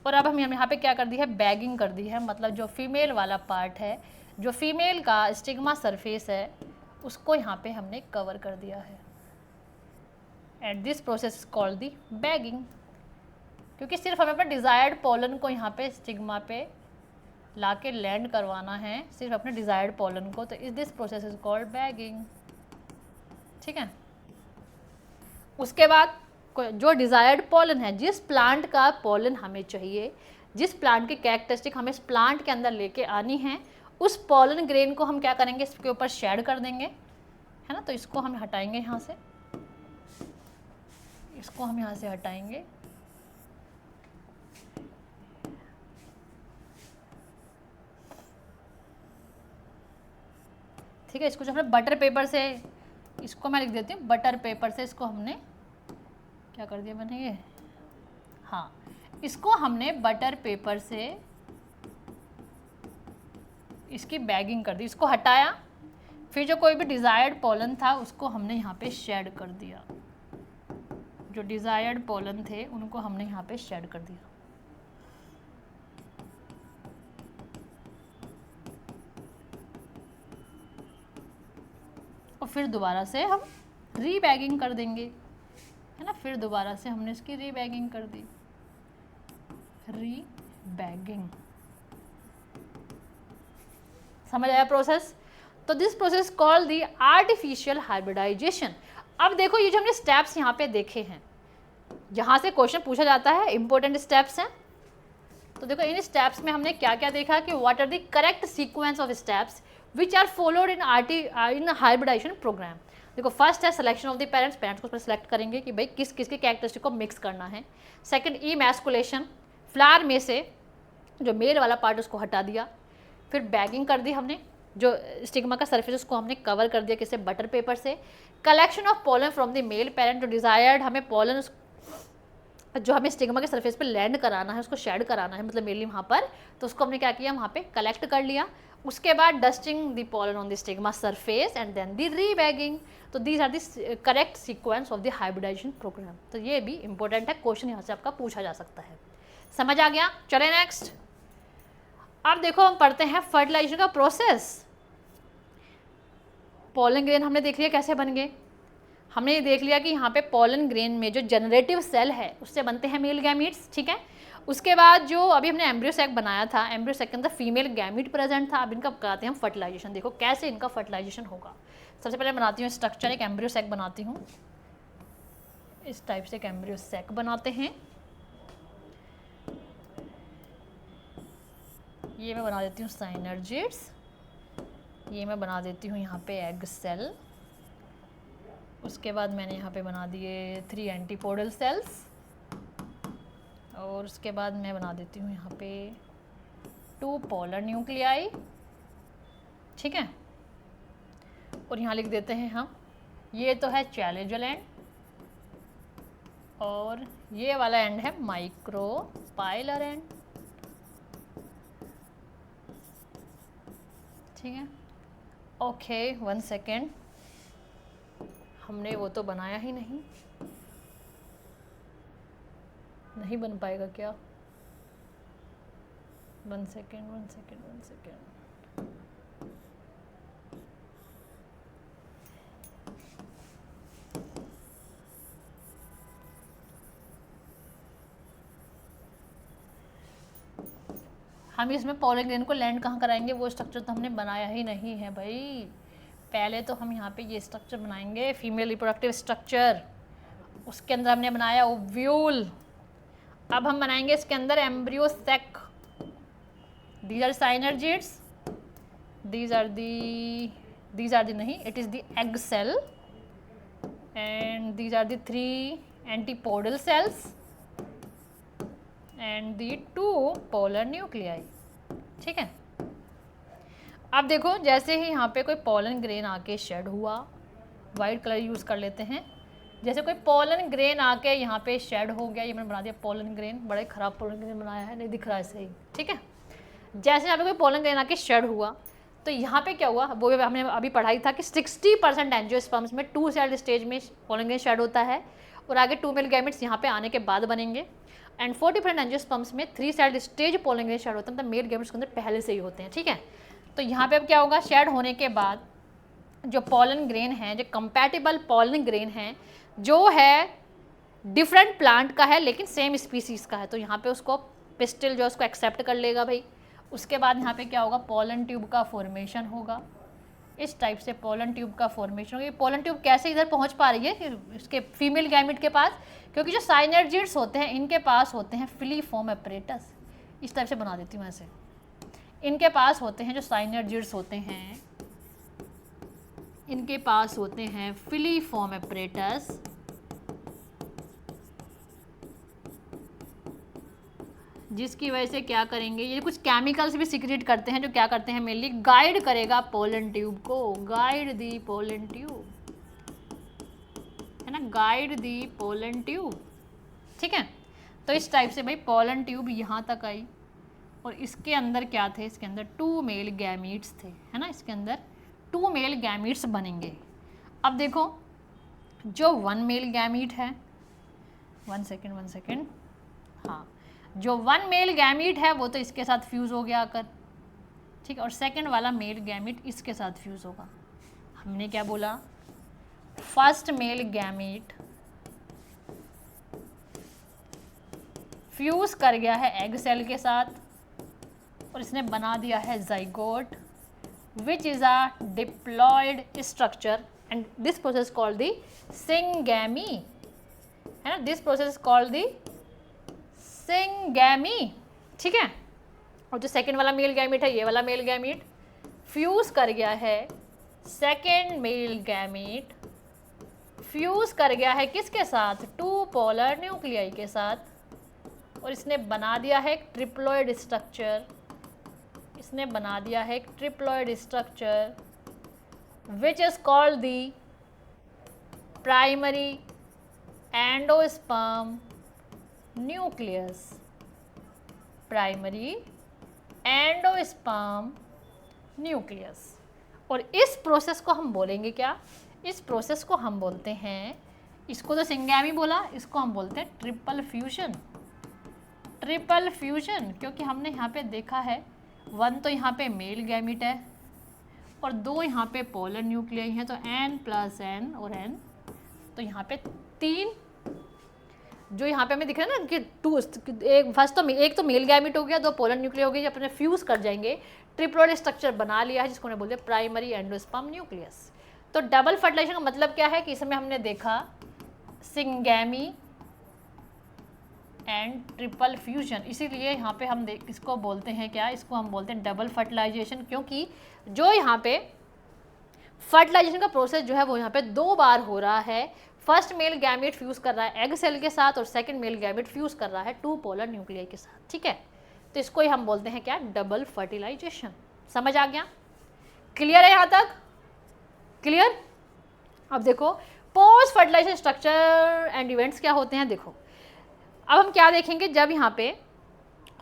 और अब हम यहाँ पे क्या कर दी है, बैगिंग कर दी है, मतलब जो फीमेल वाला पार्ट है, जो फीमेल का स्टिग्मा सरफेस है, उसको यहाँ पे हमने कवर कर दिया है। And this process is called the bagging, क्योंकि सिर्फ हमें अपने डिज़ायर्ड पोलन को यहाँ पे स्टिग्मा पे लाके लैंड करवाना है, सिर्फ अपने डिज़ायर्ड पोलन को, तो इस this process is called bagging, ठीक है। उसके बाद जो डिज़ायर्ड पोलन है, जिस प्लांट का पोलन हमें चाहिए, जिस प्लांट की कैरेक्टरिस्टिक हमें इस प्लांट के अंदर लेके आनी है, उस पोलन ग्रेन को हम क्या करेंगे, इसके ऊपर शेड कर देंगे, है ना। तो इसको हम हटाएंगे यहाँ से, इसको हम यहाँ से हटाएंगे, ठीक है। इसको जो हमने बटर पेपर से, इसको मैं लिख देती हूँ, बटर पेपर से इसको हमने क्या कर दिया मैंने, ये हाँ, इसको हमने बटर पेपर से इसकी बैगिंग कर दी, इसको हटाया, फिर जो कोई भी डिज़ायर्ड पोलन था उसको हमने यहाँ पे शेड कर दिया, जो डिज़ायर्ड पोलन थे उनको हमने यहाँ पे शेड कर दिया। और फिर दोबारा से हम रीबैगिंग कर देंगे, है ना। फिर दोबारा से हमने इसकी रीबैगिंग कर दी, रीबैगिंग, समझ आया प्रोसेस। तो this process called the artificial hybridisation. अब देखो ये जो हमने स्टेप्स यहाँ पे देखे हैं, जहाँ से क्वेश्चन पूछा जाता है, इंपॉर्टेंट स्टेप्स हैं। तो देखो इन स्टेप्स में हमने क्या क्या देखा कि what are the correct sequence of steps which are followed in hybridisation programme. देखो फर्स्ट है selection of the parents, parents को सिलेक्ट करेंगे कि भाई किस किस के कैरेक्टरिस्टिक को मिक्स करना है। सेकंड इमैस्कुलेशन, फ्लावर में से जो मेल वाला पार्ट उसको हटा दिया, फिर बैगिंग कर दी हमने, जो स्टिग्मा का सरफेस उसको हमने कवर कर दिया किससे, बटर पेपर से। Collection of pollen from the male parent, जो डिज़ायर्ड हमें पोलन जो हमें स्टिग्मा के सरफेस पे लैंड कराना है, उसको शेड कराना है, मतलब मेनली वहाँ पर, तो उसको हमने क्या किया, वहाँ पे कलेक्ट कर लिया। उसके बाद dusting the pollen on the stigma surface and then the rebagging. तो these are the correct sequence of the hybridisation programme. तो ये भी इंपॉर्टेंट है, क्वेश्चन यहाँ से आपका पूछा जा सकता है। समझ आ गया। चले नेक्स्ट। अब देखो हम पढ़ते हैं फर्टिलाइजेशन का प्रोसेस। पोलन ग्रेन हमने देख लिया कैसे बन गए, हमने ये देख लिया कि यहाँ पे पोलन ग्रेन में जो जनरेटिव सेल है उससे बनते हैं मेल गैमीट्स, ठीक है। उसके बाद जो अभी हमने एम्ब्रियो सैक बनाया था, एम्ब्रियो सैक के अंदर फीमेल गैमीट प्रेजेंट था। अब इनका कराते हैं हम फर्टिलाइजेशन। देखो कैसे इनका फर्टिलाइजेशन होगा। सबसे पहले बनाती हूँ स्ट्रक्चर, एक एम्ब्रियो सैक बनाती हूँ। इस टाइप से एक एम्ब्रियो सैक बनाते हैं। ये मैं बना देती हूँ साइनर्जिड्स, ये मैं बना देती हूँ यहाँ पे एग सेल। उसके बाद मैंने यहाँ पे बना दिए 3 एंटीपोडल सेल्स, और उसके बाद मैं बना देती हूँ यहाँ पे 2 पोलर न्यूक्लियाई, ठीक है। और यहाँ लिख देते हैं हम, ये तो है चैलेंजल एंड, और ये वाला एंड है माइक्रोपाइलर एंड, ठीक है। ओके 1 सेकेंड, हमने वो तो बनाया ही नहीं बन पाएगा क्या? 1 सेकेंड 1 सेकेंड 1 सेकेंड। हम इसमें पोलन ग्रेन को लैंड कहाँ कराएंगे? वो स्ट्रक्चर तो हमने बनाया ही नहीं है भाई। पहले तो हम यहाँ पे ये स्ट्रक्चर बनाएंगे, फीमेल रिप्रोडक्टिव स्ट्रक्चर। उसके अंदर हमने बनाया ओव्यूल। अब हम बनाएंगे इसके अंदर embryo sac. These are synergids, these are the नहीं, it is the egg cell, and these are the 3 antipodal cells and the 2 polar nuclei, ठीक है। अब देखो जैसे ही यहाँ पे कोई पोलन ग्रेन आके शेड हुआ, वाइट कलर यूज़ कर लेते हैं। जैसे कोई पोलन ग्रेन आके यहाँ पे शेड हो गया, ये मैंने बना दिया पोलन ग्रेन, बड़ा ही ख़राब पोलन ग्रेन बनाया है, नहीं दिख रहा है सही, ठीक है। जैसे यहाँ पे कोई पोलन ग्रेन आके शेड हुआ, तो यहाँ पे क्या हुआ, वो हमने अभी पढ़ाई था कि 60% एंजियोस्पर्म्स में 2 सेल स्टेज में पोलन ग्रेन शेड होता है, और आगे 2 मेल गैमेट्स यहाँ पे आने के बाद बनेंगे। एंड 40% एंजियोस्पर्म्स में 3 cell stage pollen grain shed होता है, मतलब मेल गैमेट्स के अंदर पहले से ही होते हैं, ठीक है। तो यहाँ पे अब क्या होगा, शेड होने के बाद जो पोलन ग्रेन है, जो कंपैटिबल पोलन ग्रेन है, जो है डिफरेंट प्लांट का है लेकिन सेम स्पीसीज़ का है, तो यहाँ पे उसको पिस्टिल जो उसको एक्सेप्ट कर लेगा भाई। उसके बाद यहाँ पे क्या होगा, पोलन ट्यूब का फॉर्मेशन होगा। इस टाइप से पोलन ट्यूब का फॉर्मेशन होगा। ये पोलन ट्यूब कैसे इधर पहुँच पा रही है इसके फीमेल गैमेट के पास, क्योंकि जो साइनर्जिड्स होते हैं इनके पास होते हैं फिलीफॉर्म एपरेटस। इस टाइप से बना देती हूँ ऐसे, इनके पास होते हैं जो साइनर्जिड्स होते हैं, इनके पास होते हैं फिलीफॉर्म एपरेटस, जिसकी वजह से क्या करेंगे, ये कुछ केमिकल्स भी सीक्रेट करते हैं, जो क्या करते हैं मेनली गाइड करेगा पोलन ट्यूब को, गाइड दी पोलन ट्यूब, है ना, गाइड दी पोलन ट्यूब, ठीक है। तो इस टाइप से भाई पोलन ट्यूब यहाँ तक आई, और इसके अंदर क्या थे, इसके अंदर 2 मेल गैमीट्स थे, है ना, इसके अंदर 2 मेल गैमीट्स बनेंगे। अब देखो जो 1 मेल गैमीट है, 1 सेकेंड, हाँ, जो 1 मेल गैमीट है वो तो इसके साथ फ्यूज़ हो गया आकर, ठीक है, और सेकंड वाला मेल गैमीट इसके साथ फ्यूज़ होगा। हमने क्या बोला, फर्स्ट मेल गैमीट फ्यूज़ कर गया है एग सेल के साथ, और इसने बना दिया है zygote, which is a diploid structure, and this process called the syngamy, है ना, this process called the syngamy, ठीक है। और जो सेकेंड वाला मेल गैमीट है, ये वाला मेल गैमीट फ्यूज़ कर गया है, सेकेंड मेल गैमीट फ्यूज़ कर गया है किसके साथ, 2 पोलर न्यूक्लियाई के साथ, और इसने बना दिया है एक ट्रिप्लॉयड स्ट्रक्चर, इसने बना दिया है एक triploid structure which is called the primary endosperm nucleus, primary endosperm nucleus. और इस प्रोसेस को हम बोलेंगे क्या, इस प्रोसेस को हम बोलते हैं, इसको तो सिंगैमी बोला, इसको हम बोलते हैं ट्रिपल फ्यूजन, ट्रिपल फ्यूजन, क्योंकि हमने यहाँ पे देखा है 1 तो यहाँ पे मेल गैमीट है और 2 यहाँ पे पोलर न्यूक्लियाई हैं, तो n + n और n, तो यहाँ पे 3 जो यहाँ पे हमें दिख रहा है ना कि एक तो मेल गैमेट हो गया, 2 पोलर न्यूक्लियर हो गया, जो अपने फ्यूज कर जाएंगे, ट्रिप्लोइड स्ट्रक्चर बना लिया है, जिसको बोलते हैं प्राइमरी एंडोस्पर्म न्यूक्लियस। तो डबल फर्टिलाइजेशन का मतलब क्या है कि इसमें हमने देखा सिंगैमी एंड ट्रिपल फ्यूजन, इसीलिए यहाँ पे हम इसको बोलते हैं क्या, इसको हम बोलते हैं डबल फर्टिलाइजेशन, क्योंकि जो यहाँ पे फर्टिलाइजेशन का प्रोसेस जो है वो यहाँ पे 2 बार हो रहा है। फर्स्ट मेल गैमेट फ्यूज कर रहा है एग सेल के साथ और सेकंड मेल गैमेट फ्यूज कर रहा है 2 पोलर न्यूक्लियर के साथ, ठीक है। तो इसको ही हम बोलते हैं क्या, डबल फर्टिलाइजेशन। समझ आ गया? क्लियर है यहाँ तक? क्लियर? अब देखो post fertilisation structure and events क्या होते हैं। देखो अब हम क्या देखेंगे, जब यहाँ पे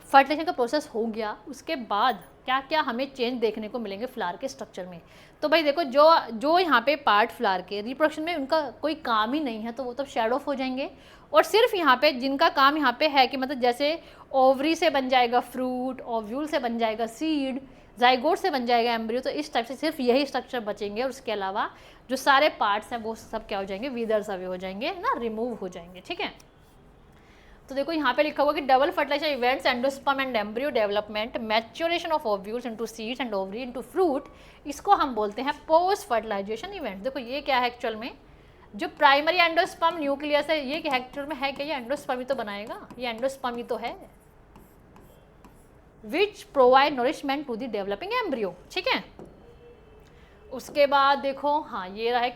फर्टिलाइजेशन का प्रोसेस हो गया उसके बाद क्या क्या हमें चेंज देखने को मिलेंगे फ्लावर के स्ट्रक्चर में। तो भाई देखो जो यहाँ पे पार्ट फ्लावर के रिप्रोडक्शन में उनका कोई काम ही नहीं है तो वो तो शेड ऑफ हो जाएंगे, और सिर्फ यहाँ पे जिनका काम यहाँ पे है कि मतलब जैसे ओवरी से बन जाएगा फ्रूट, ओव्यूल से बन जाएगा सीड, जाइगोट से बन जाएगा एम्ब्रियो, तो इस टाइप से सिर्फ यही स्ट्रक्चर बचेंगे, और उसके अलावा जो सारे पार्ट्स हैं वो सब क्या हो जाएंगे, विदर्स अवे हो जाएंगे ना, रिमूव हो जाएंगे, ठीक है। तो देखो यहाँ पे लिखा हुआ कि double fertilisation events endosperm and embryo development, maturation of ovules into seeds and ovary into fruit, इसको हम बोलते हैं पोस्ट फर्टिलाइजेशन इवेंट। देखो ये क्या है एक्चुअल में, जो प्राइमरी एंडोस्पर्म न्यूक्लियस है ये एक्चुअल में है क्या, ये एंडोस्पर्म ही तो बनाएगा, ये एंडोस्पर्म ही तो है, which provide nourishment to the developing embryo, ठीक है। उसके बाद देखो हाँ ये रहा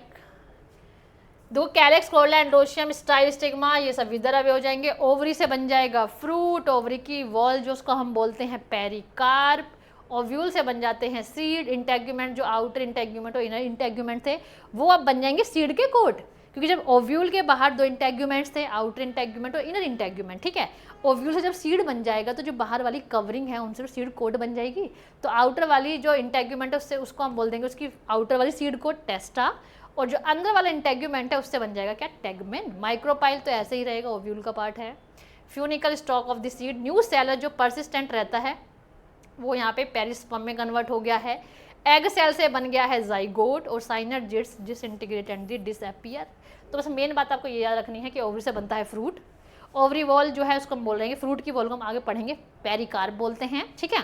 दो calyx, corolla, androecium, style, stigma, ये सब विदर अवे हो जाएंगे। ओवरी से बन जाएगा फ्रूट, ओवरी की वॉल जो उसको हम बोलते हैं पेरिकार्प, ओव्यूल से बन जाते हैं सीड, इंटेग्यूमेंट जो आउटर इंटेग्यूमेंट और इनर इंटेग्यूमेंट थे वो अब बन जाएंगे सीड के कोट, क्योंकि जब ओव्यूल के बाहर 2 इंटेग्यूमेंट्स थे, आउटर इंटेग्यूमेंट और इनर इंटेग्यूमेंट, ठीक है। ओव्यूल से जब सीड बन जाएगा तो जो बाहर वाली कवरिंग है उनसे सीड कोट बन जाएगी, तो आउटर वाली जो इंटेग्यूमेंट है उससे उसको हम बोल देंगे उसकी आउटर वाली सीड कोट टेस्टा, और जो अंदर वाला इंटेग्यूमेंट है उससे बन जाएगा क्या, टेगमेन। माइक्रोपाइल तो ऐसे ही रहेगा, ओव्यूल का पार्ट है। Funicle stalk of the seed, nucellus cell persistent रहता है वो यहाँ पे पेरिस्पर्म में कन्वर्ट हो गया है। एग सेल से बन गया है जाइगोट, और साइनर डिसइंटीग्रेट एंड डिसअपियर। तो बस मेन बात आपको ये याद रखनी है कि ओवरी से बनता है फ्रूट, ओवरी वॉल जो है उसको हम बोल रहे हैं, फ्रूट की वॉल को हम आगे पढ़ेंगे पेरिकार्प बोलते हैं, ठीक है।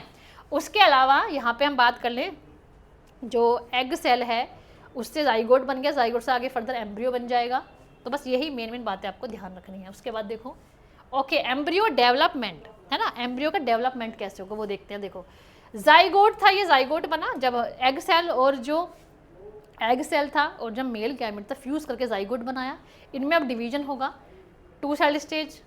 उसके अलावा यहाँ पे हम बात कर लें जो एग सेल है उससे जाइगोट बन गया, जाइगोट से आगे फर्दर एम्ब्रियो बन जाएगा। तो बस यही मेन बातें आपको ध्यान रखनी है। उसके बाद देखो ओके एम्ब्रियो डेवलपमेंट है ना, एम्ब्रियो का डेवलपमेंट कैसे होगा वो देखते हैं। देखो जाइगोट था, ये जाइगोट बना जब एग सेल और जो एग सेल था और जब मेल गैमेट था फ्यूज करके जाइगोट बनाया, इनमें अब डिवीजन होगा, 2 सेल स्टेज,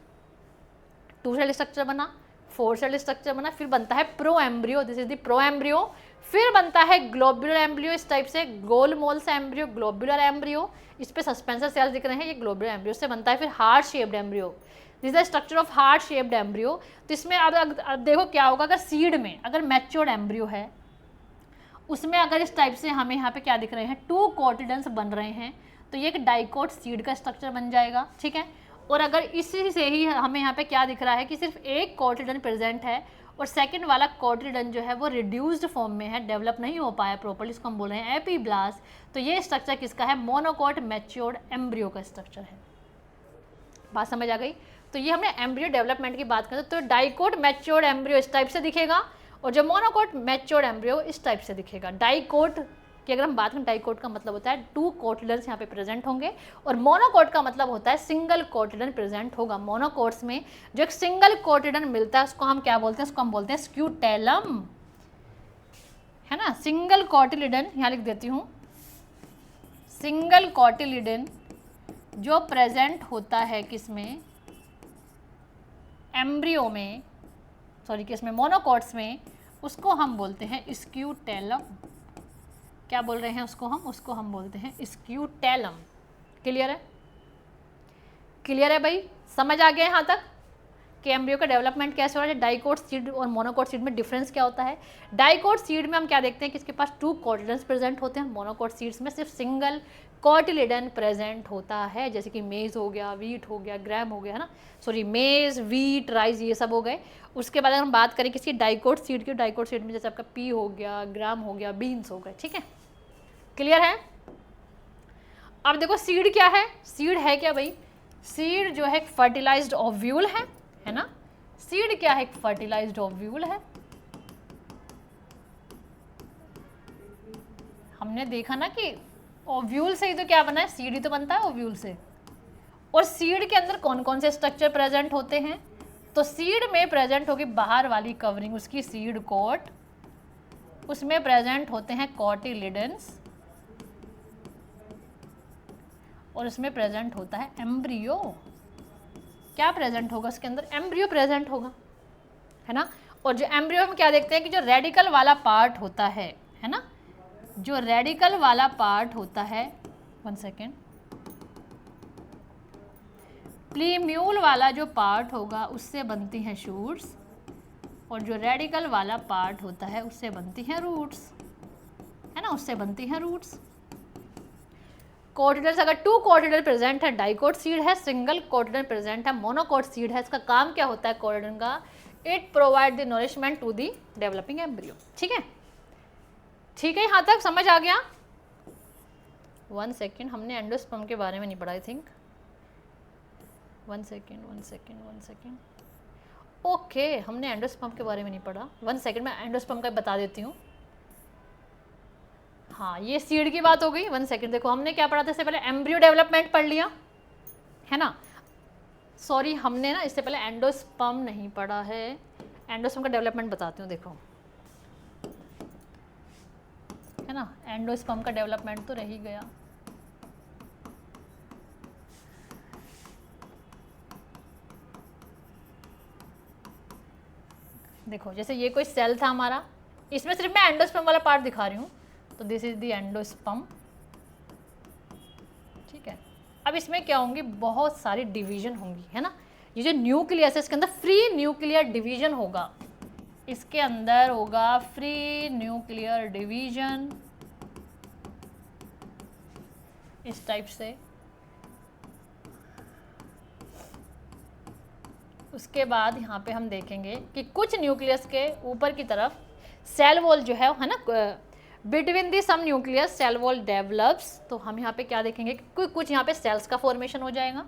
2 सेल स्ट्रक्चर बना, 4 सेल स्ट्रक्चर बना, फिर बनता है pro embryo, this is the pro embryo, फिर बनता है ग्लोब्यूलर एम्ब्रियो, इस टाइप से गोल मोल से एम्ब्रियो, ग्लोब्यूलर एम्ब्रियो, इस पे सस्पेंसर सेल्स दिख रहे हैं, ये ग्लोब्यूलर एम्ब्रियो से बनता है, फिर heart shaped embryo, this is the structure of heart shaped embryo. तो इसमें अब देखो क्या होगा, अगर सीड में अगर मैच्योर्ड एम्ब्रियो है उसमें अगर इस टाइप से हमें यहाँ पे क्या दिख रहे हैं, 2 कोटिडन्स बन रहे हैं, तो ये एक डाइकोट सीड का स्ट्रक्चर बन जाएगा, ठीक है। और अगर इसी से ही हमें यहाँ पे क्या दिख रहा है कि सिर्फ एक कोटिडन प्रेजेंट है और सेकंड वाला कोटिडन जो है वो रिड्यूस्ड फॉर्म में है, डेवलप नहीं हो पाया प्रॉपर्ली, इसको हम बोल रहे हैं एपीब्लास्ट। तो ये स्ट्रक्चर किसका है, मोनोकोट मैच्योर्ड एम्ब्रियो का स्ट्रक्चर है। बात समझ आ गई? तो ये हमने एम्ब्रियो डेवलपमेंट की बात करें तो डाइकोट मैच्योर्ड एम्ब्रियो इस टाइप से दिखेगा, और जो मोनोकोट मैच्योर्ड एम्ब्रियो इस टाइप से दिखेगा। डाइकोट कि अगर हम बात करें, डाइकोट का मतलब होता है 2 कोटिडन्स यहाँ पे प्रेजेंट होंगे, और मोनोकोट का मतलब होता है सिंगल कोटिडन प्रेजेंट होगा। मोनोकोट्स में जो एक सिंगल कोटिडन मिलता है उसको हम क्या बोलते हैं, उसको हम बोलते हैं स्क्यूटेलम, है ना। सिंगल कोटिलिडन यहाँ लिख देती हूँ, सिंगल कोटिलिडन जो प्रेजेंट होता है किसमें, एम्ब्रियो में, सॉरी किसमें, मोनोकोट्स में, उसको हम बोलते हैं स्क्यूटेलम। क्या बोल रहे हैं उसको हम बोलते हैं स्क्यूटेलम। क्लियर है? क्लियर है भाई? समझ आ गया यहाँ तक कि एम्ब्रियो का डेवलपमेंट कैसे हो रहा है। डाइकोट सीड और मोनोकोट सीड में डिफरेंस क्या होता है। डाइकोट सीड में हम क्या देखते हैं कि इसके पास 2 कोटिलिडन्स प्रेजेंट होते हैं, मोनोकोट सीड्स में सिर्फ सिंगल कोटिलिडन प्रेजेंट होता है, जैसे कि मेज हो गया, वीट हो गया, ग्राम हो गया, है ना, सॉरी मेज, वीट, राइस, ये सब हो गए। उसके बाद अगर हम बात करें किसी डाइकोट सीड की, डाइकोट सीड में जैसे आपका पी हो गया, ग्राम हो गया, बीन्स हो गए, ठीक है। क्लियर है? अब देखो सीड क्या है, सीड है क्या भाई, सीड जो है एक फर्टिलाइज्ड ओव्यूल है ना। सीड क्या है? एक फर्टिलाइज्ड ओव्यूल है। हमने देखा ना कि ओव्यूल से ही तो क्या बना है, सीड ही तो बनता है ओव्यूल से। और सीड के अंदर कौन कौन से स्ट्रक्चर प्रेजेंट होते हैं? तो सीड में प्रेजेंट होगी बाहर वाली कवरिंग, उसकी सीड कोट, उसमें प्रेजेंट होते हैं कॉटिलिडन्स, और उसमें प्रेजेंट होता है एम्ब्रियो। क्या प्रेजेंट होगा उसके अंदर? एम्ब्रियो प्रेजेंट होगा, है ना। और जो एम्ब्रियो में क्या देखते हैं कि जो रेडिकल वाला पार्ट होता है ना, जो रेडिकल वाला पार्ट होता है, 1 सेकेंड, प्लीम्यूल वाला जो पार्ट होगा उससे बनती हैं शूट्स, और जो रेडिकल वाला पार्ट होता है उससे बनती हैं रूट्स, है ना, उससे बनती हैं रूट्स। कोटिलिडन्स, अगर 2 कोटिलिडन प्रेजेंट है, डाइकोट सीड है, सिंगल कोटिलिडन प्रेजेंट है, मोनोकोट सीड है। इसका काम क्या होता है कोटिलिडन का? It provide the nourishment to the developing embryo. ठीक है, ठीक है, यहाँ तक समझ आ गया? 1 सेकेंड, हमने एंडोस्पर्म के बारे में नहीं पढ़ा आई थिंक। 1 सेकेंड। ओके, हमने एंडोस्पर्म के बारे में नहीं पढ़ा। 1 सेकेंड, मैं एंडोस्पर्म का बता देती हूँ। हाँ, ये सीड की बात हो गई। 1 सेकेंड, देखो हमने क्या पढ़ा था इससे पहले? एम्ब्रियो डेवलपमेंट पढ़ लिया, है ना। सॉरी, हमने ना इससे पहले एंडोस्पर्म नहीं पढ़ा है। एंडोस्पर्म का डेवलपमेंट बताती हूँ, देखो, है ना। एंडोस्पर्म का डेवलपमेंट तो रह ही गया। देखो, जैसे ये कोई सेल था हमारा, इसमें सिर्फ मैं एंडोस्पर्म वाला पार्ट दिखा रही हूँ, तो दिस इज द एंडोस्पर्म। ठीक है, अब इसमें क्या होंगी? बहुत सारी डिवीजन होंगी, है ना। ये जो न्यूक्लियस है इसके अंदर फ्री न्यूक्लियर डिवीजन होगा, इसके अंदर होगा फ्री न्यूक्लियर डिवीजन, इस टाइप से। उसके बाद यहाँ पे हम देखेंगे कि कुछ न्यूक्लियस के ऊपर की तरफ सेल वॉल जो है ना, between the some nucleus cell wall develops. तो हम यहाँ पे क्या देखेंगे कि कुछ यहाँ पे सेल्स का फॉर्मेशन हो जाएगा।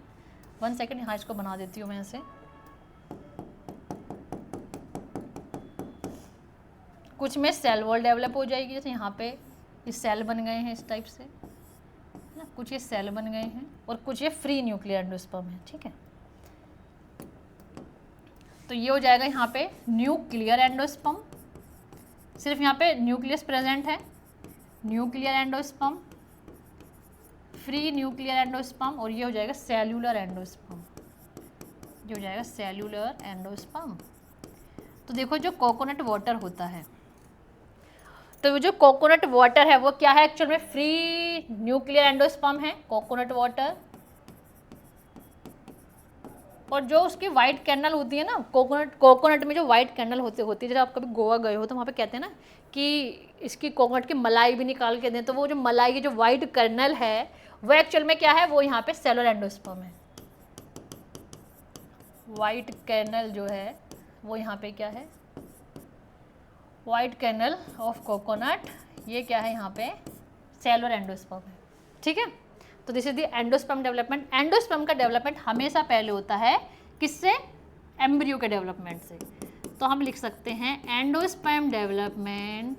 1 सेकेंड, यहाँ इसको बना देती हूँ मैं ऐसे। कुछ में सेल वॉल डेवलप हो जाएगी, जैसे यहाँ पे ये सेल बन गए हैं इस टाइप से, ना, कुछ ये सेल बन गए हैं, और कुछ ये फ्री न्यूक्लियर एंडोस्पर्म है। ठीक है, तो ये हो जाएगा यहाँ पे न्यूक्लियर एंडोस्पर्म, सिर्फ यहाँ पे न्यूक्लियस प्रेजेंट है, nuclear endosperm, free nuclear endosperm, और ये हो जाएगा सेल्यूलर एंडोस्पर्म, ये हो जाएगा सेल्यूलर एंडोस्पर्म। तो देखो, जो कोकोनट वाटर होता है, तो जो कोकोनट वाटर है वो क्या है एक्चुअल में? फ्री न्यूक्लियर एंडोस्पर्म है कोकोनट वाटर। और जो उसकी वाइट कैंडल होती है ना, कोकोनट में जो वाइट कैंडल होती है, जब आप कभी गोवा गए हो तो वहाँ पे कहते हैं ना कि इसकी कोकोनट की मलाई भी निकाल के दें, तो वो जो मलाई की जो वाइट कर्नल है वो एक्चुअल में क्या है? वो यहाँ पे सेलुलर एंडोस्पर्म है। वाइट कर्नल जो है वो यहाँ पे क्या है? वाइट कर्नल ऑफ कोकोनट, ये क्या है यहाँ पे? सेलुलर एंडोस्पर्म है। ठीक है, तो this is the endosperm development. Endosperm का डेवलपमेंट हमेशा पहले होता है किससे? एम्ब्रियो के डेवलपमेंट से। तो हम लिख सकते हैं एंडोस्पर्म डेवलपमेंट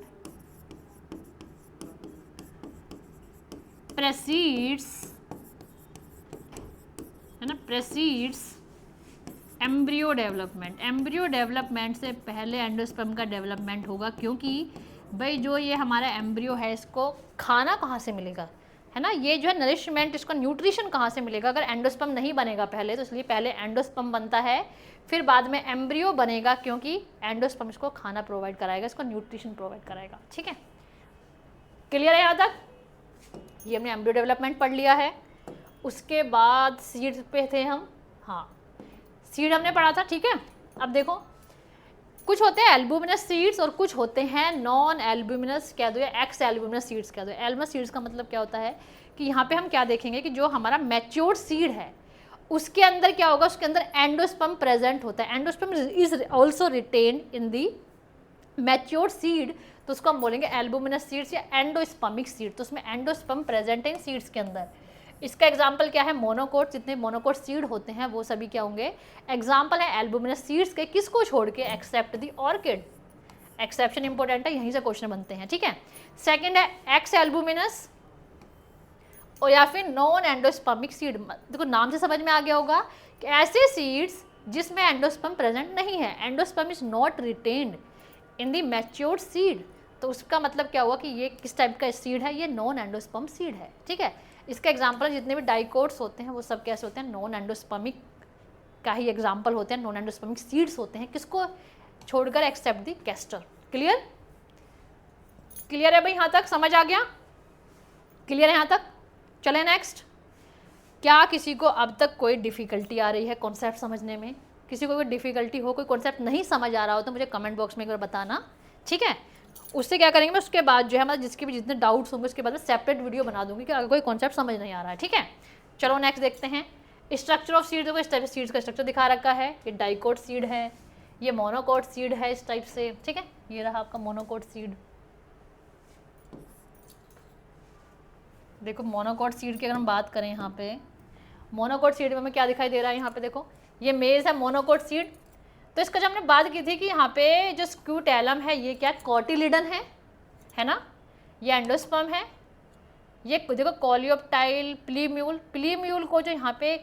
प्रेसीड्स, है ना, प्रेसीड्स एम्ब्रियो डेवलपमेंट। एम्ब्रियो डेवलपमेंट से पहले एंडोस्पर्म का डेवलपमेंट होगा, क्योंकि भाई जो ये हमारा एम्ब्रियो है इसको खाना कहाँ से मिलेगा, है ना, ये जो है नरिशमेंट, इसको न्यूट्रिशन कहाँ से मिलेगा? अगर एंडोस्पर्म नहीं बनेगा पहले, तो इसलिए पहले एंडोस्पर्म बनता है, फिर बाद में एम्ब्रियो बनेगा, क्योंकि एंडोस्पर्म इसको खाना प्रोवाइड कराएगा, इसको न्यूट्रिशन प्रोवाइड कराएगा। ठीक है, क्लियर है यहाँ तक? ये हमने एम्ब्रियो डेवलपमेंट पढ़ लिया है। उसके बाद सीड पे थे हम, हाँ सीड हमने पढ़ा था। ठीक है, अब देखो कुछ होते हैं एल्बुमिनस सीड्स और कुछ होते हैं नॉन एल्बुमिनस कह दो या एक्स एल्बुमिनस सीड्स कह दो। एल्बुमिनस सीड्स का मतलब क्या होता है कि यहाँ पे हम क्या देखेंगे कि जो हमारा मैच्योर्ड सीड है उसके अंदर क्या होगा? उसके अंदर एंडोस्पर्म प्रेजेंट होता है। Endosperm is also retained in the matured seed, तो उसको हम बोलेंगे एल्बुमिनस सीड्स या एंडोस्पर्मिक सीड। तो उसमें एंडोस्पर्म प्रेजेंट है इन सीड्स के अंदर। इसका एग्जाम्पल क्या है, मोनोकोट, जितने मोनोकोट सीड होते हैं वो सभी क्या होंगे, एग्जाम्पल है एल्बुमिनस सीड्स के, किसको छोड़ के, एक्सेप्ट दी ऑर्किड। एक्सेप्शन इंपॉर्टेंट है, यहीं से क्वेश्चन बनते हैं, ठीक है। सेकंड है एक्स एल्बुमिनस और या फिर नॉन एंडोस्पर्मिक सीड। देखो नाम से समझ में आ गया होगा कि ऐसे सीड्स जिसमें एंडोस्पर्म प्रेजेंट नहीं है, endosperm is not retained in the matured seed, तो उसका मतलब क्या हुआ कि ये किस टाइप का सीड है, ये नॉन एंडोस्पर्म सीड है, ठीक है। इसका एग्जाम्पल जितने भी डाइकोट्स होते हैं वो सब कैसे होते हैं, नॉन एंडोस्पर्मिक का ही एग्जाम्पल होते हैं, नॉन एंडोस्पर्मिक सीड्स होते हैं, किसको छोड़कर, एक्सेप्ट दी कैस्टर। क्लियर, क्लियर है भाई, यहाँ तक समझ आ गया, क्लियर है यहाँ तक। चले नेक्स्ट, क्या किसी को अब तक कोई डिफ़िकल्टी आ रही है कॉन्सेप्ट समझने में, किसी को कोई डिफ़िकल्टी हो, कोई कॉन्सेप्ट नहीं समझ आ रहा हो तो मुझे कमेंट बॉक्स में एक बार बताना, ठीक है। उससे क्या करेंगे, मैं उसके बाद जो है मतलब जिसके भी जितने डाउट्स होंगे उसके बाद मैं सेपरेट वीडियो बना दूंगी कि अगर कोई कॉन्सेप्ट समझ नहीं आ रहा है, ठीक है। चलो नेक्स्ट देखते हैं, स्ट्रक्चर ऑफ सीड। देखो इस टाइप से सीड्स का स्ट्रक्चर दिखा रखा है, ये डाइकोट सीड है, ये मोनोकोट सीड है इस टाइप से, ठीक है। ये रहा आपका मोनोकोट सीड। देखो मोनोकोट सीड की अगर हम बात करें, यहाँ पे मोनोकोट सीड में हमें क्या दिखाई दे रहा है, यहाँ पे देखो ये मेज है मोनोकोट सीड। तो इसका जब हमने बात की थी कि यहाँ पे जो स्क्यूटेलम है ये क्या कॉटिलिडन है ना, ये एंडोस्पर्म है, ये देखो कॉलियोप्टाइल, प्लीम्यूल, प्लीम्यूल को जो यहाँ पे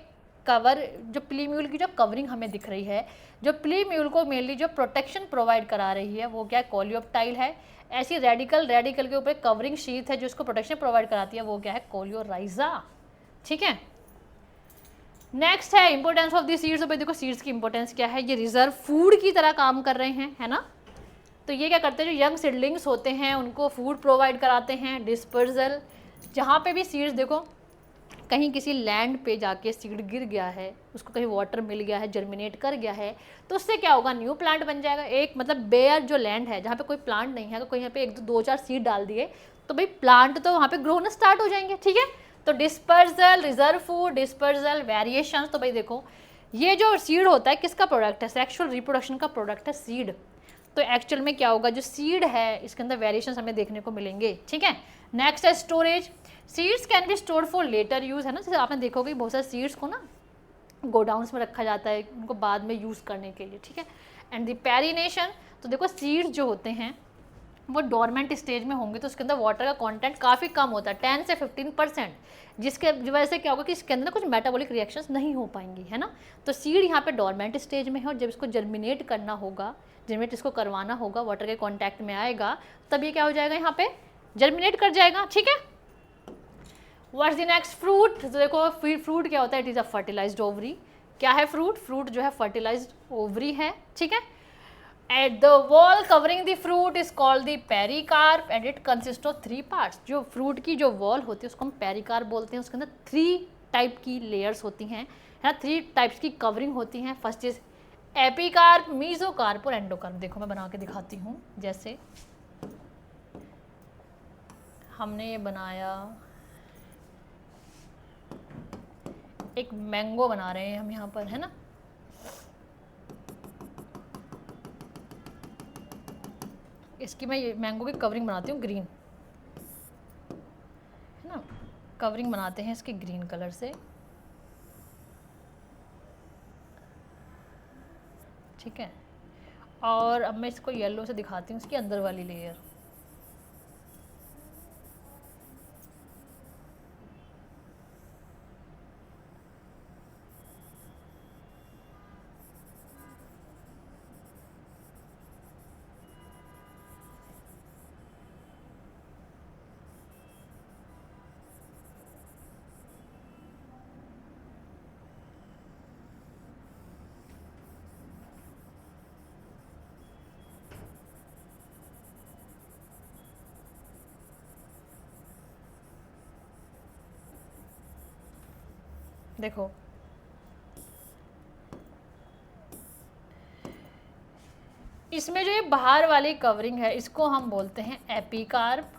कवर, जो प्लीम्यूल की जो कवरिंग हमें दिख रही है, जो प्लीम्यूल को मेनली जो प्रोटेक्शन प्रोवाइड करा रही है वो क्या है, कॉलियोप्टाइल है। ऐसी रेडिकल के ऊपर कवरिंग शीट है जो उसको प्रोटेक्शन प्रोवाइड कराती है, वो क्या है, कोलियोराइजा, ठीक है। नेक्स्ट है इंपॉर्टेंस ऑफ दी सीड्स। भाई देखो सीड्स की इंपॉर्टेंस क्या है, ये रिजर्व फूड की तरह काम कर रहे हैं, है ना। तो ये क्या करते हैं, जो यंग सीडलिंग्स होते हैं उनको फूड प्रोवाइड कराते हैं। डिस्पर्जल, जहाँ पे भी सीड्स देखो कहीं किसी लैंड पे जाके सीड गिर गया है, उसको कहीं वाटर मिल गया है, जर्मिनेट कर गया है, तो उससे क्या होगा, न्यू प्लांट बन जाएगा। एक मतलब बेयर जो लैंड है जहाँ पे कोई प्लांट नहीं है, अगर कोई यहाँ पे एक दो चार सीड डाल दिए तो भाई प्लांट तो वहाँ पे ग्रो होना स्टार्ट हो जाएंगे, ठीक है। तो dispersal, reserve food, dispersal, variation. तो भाई देखो ये जो सीड होता है किसका प्रोडक्ट है, सेक्सुअल रिप्रोडक्शन का प्रोडक्ट है सीड। तो एक्चुअल में क्या होगा, जो सीड है इसके अंदर वेरिएशन हमें देखने को मिलेंगे, ठीक है। नेक्स्ट है storage. Seeds can be stored for later use, है ना। जैसे आपने देखोगे बहुत सारे सीड्स को ना गोडाउन्स में रखा जाता है उनको बाद में यूज़ करने के लिए, ठीक है। एंड द पेरिनेशन, तो देखो सीड्स जो होते हैं वो डोरमेंट स्टेज में होंगे तो उसके अंदर वाटर का कंटेंट काफ़ी कम होता है, 10 से 15%, जिसके वजह से क्या होगा कि इसके अंदर कुछ मेटाबॉलिक रिएक्शंस नहीं हो पाएंगी, है ना। तो सीड यहाँ पे डोरमेंट स्टेज में है और जब इसको जर्मिनेट करना होगा, जर्मिनेट इसको करवाना होगा, वाटर के कॉन्टैक्ट में आएगा, तब ये क्या हो जाएगा, यहाँ पे जर्मिनेट कर जाएगा, ठीक है। What's the next, fruit. तो देखो फ्रूट क्या होता है, it is a fertilised ovary. क्या है फ्रूट, फ्रूट जो है फर्टिलाइज्ड ओवरी है, ठीक है। At the wall covering the fruit is called the pericarp and it consists of 3 parts। जो फ्रूट की जो वॉल होती है उसको हम पेरिकार्प बोलते हैं, उसके अंदर 3 टाइप की लेयर्स होती हैं, है ना, 3 टाइप्स की कवरिंग होती हैं। फर्स्ट इज एपिकार्प, मीजोकार्प और एंडोकार्प। देखो मैं बना के दिखाती हूँ, जैसे हमने ये बनाया, एक मैंगो बना रहे हैं हम यहाँ पर, है ना। इसकी मैं ये मैंगो की कवरिंग बनाती हूँ ग्रीन, है ना, कवरिंग बनाते हैं इसके ग्रीन कलर से, ठीक है। और अब मैं इसको येलो से दिखाती हूँ इसकी अंदर वाली लेयर। देखो इसमें जो ये बाहर वाली कवरिंग है इसको हम बोलते हैं एपिकार्प,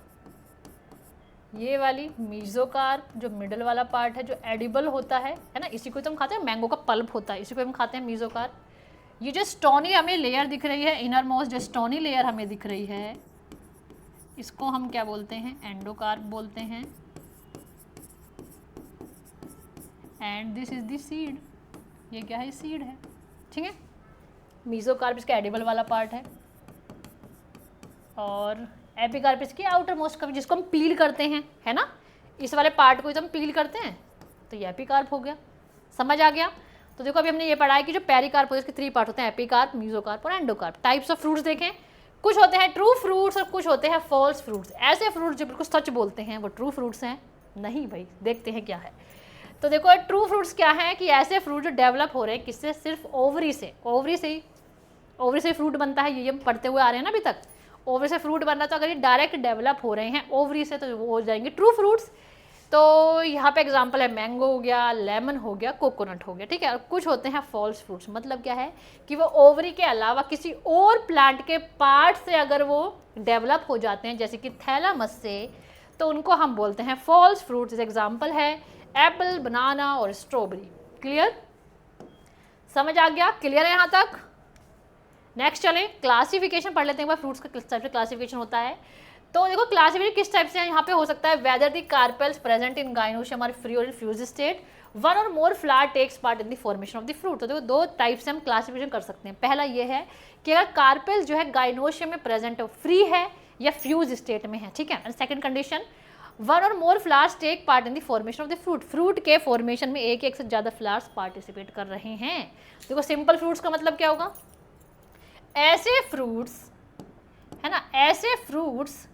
ये वाली मीजोकार्प, जो मिडल वाला पार्ट है जो एडिबल होता है ना, इसी को तो हम खाते हैं, मैंगो का पल्प होता है, इसी को हम खाते हैं मीजोकार्प। ये जो स्टोनी हमें लेयर दिख रही है, इनर मोस्ट जो स्टोनी लेयर हमें दिख रही है, इसको हम क्या बोलते हैं, एंडोकार्प बोलते हैं। And this is the seed, ये क्या है, सीड है, ठीक है। मीजोकार्प इसका एडिबल वाला पार्ट है, और एपिकार्प इसकी आउटर मोस्ट कवच जिसको हम पील करते हैं, है ना, इस वाले पार्ट को जब हम पील करते हैं तो ये एपिकार्प हो गया, समझ आ गया। तो देखो अभी हमने ये पढ़ा है कि जो पेरिकार्प होता है इसके 3 पार्ट होते हैं, एपिकार्प, मीजोकार्प और एंडोकार्प। टाइप्स ऑफ फ्रूट्स देखें, कुछ होते हैं ट्रू फ्रूट्स और कुछ होते हैं फॉल्स फ्रूट्स। ऐसे फ्रूट्स जो बिल्कुल सच बोलते हैं वो ट्रू फ्रूट्स हैं, नहीं भाई, देखते हैं क्या है। तो देखो ट्रू फ्रूट्स क्या है कि ऐसे फ्रूट जो डेवलप हो रहे हैं किससे, सिर्फ ओवरी से, ओवरी से फ्रूट बनता है, ये हम पढ़ते हुए आ रहे हैं ना अभी तक, ओवरी से फ्रूट बनना। तो अगर ये डायरेक्ट डेवलप हो रहे हैं ओवरी से तो वो हो जाएंगे ट्रू फ्रूट्स। तो यहाँ पे एग्जांपल है मैंगो हो गया, लेमन हो गया, कोकोनट हो गया, ठीक है। और कुछ होते हैं फॉल्स फ्रूट्स, मतलब क्या है कि वो ओवरी के अलावा किसी और प्लांट के पार्ट से अगर वो डेवलप हो जाते हैं, जैसे कि थैलामस से, तो उनको हम बोलते हैं फॉल्स फ्रूट्स। एग्जाम्पल है एप्पल, बनाना और स्ट्रॉबेरी। क्लियर, समझ आ गया, क्लियर है यहाँ तक। नेक्स्ट चलें, क्लासिफिकेशन पढ़ लेते हैं एक बार, फ्रूट्स का किस टाइप से क्लासिफिकेशन होता है। तो देखो क्लासिफिकेशन किस टाइप से यहाँ पे हो सकता है, whether the carpels present in gynoecium are free और इन फ्यूज स्टेट, वन और more flower takes part in the formation of the fruit. तो देखो 2 टाइप से हम क्लासिफिकेशन कर सकते हैं। पहला ये है कि अगर कार्पेल्स जो है गाइनोशियम में प्रेजेंट है, फ्री है या फ्यूज स्टेट में है, ठीक है। एंड सेकंड कंडीशन, वन और more flowers take part in the formation of the fruit, fruit के फॉर्मेशन में एक से ज़्यादा फ्लावर्स पार्टिसिपेट कर रहे हैं। देखो सिंपल फ्रूट्स का मतलब क्या होगा, ऐसे फ्रूट्स, है ना, ऐसे फ्रूट्स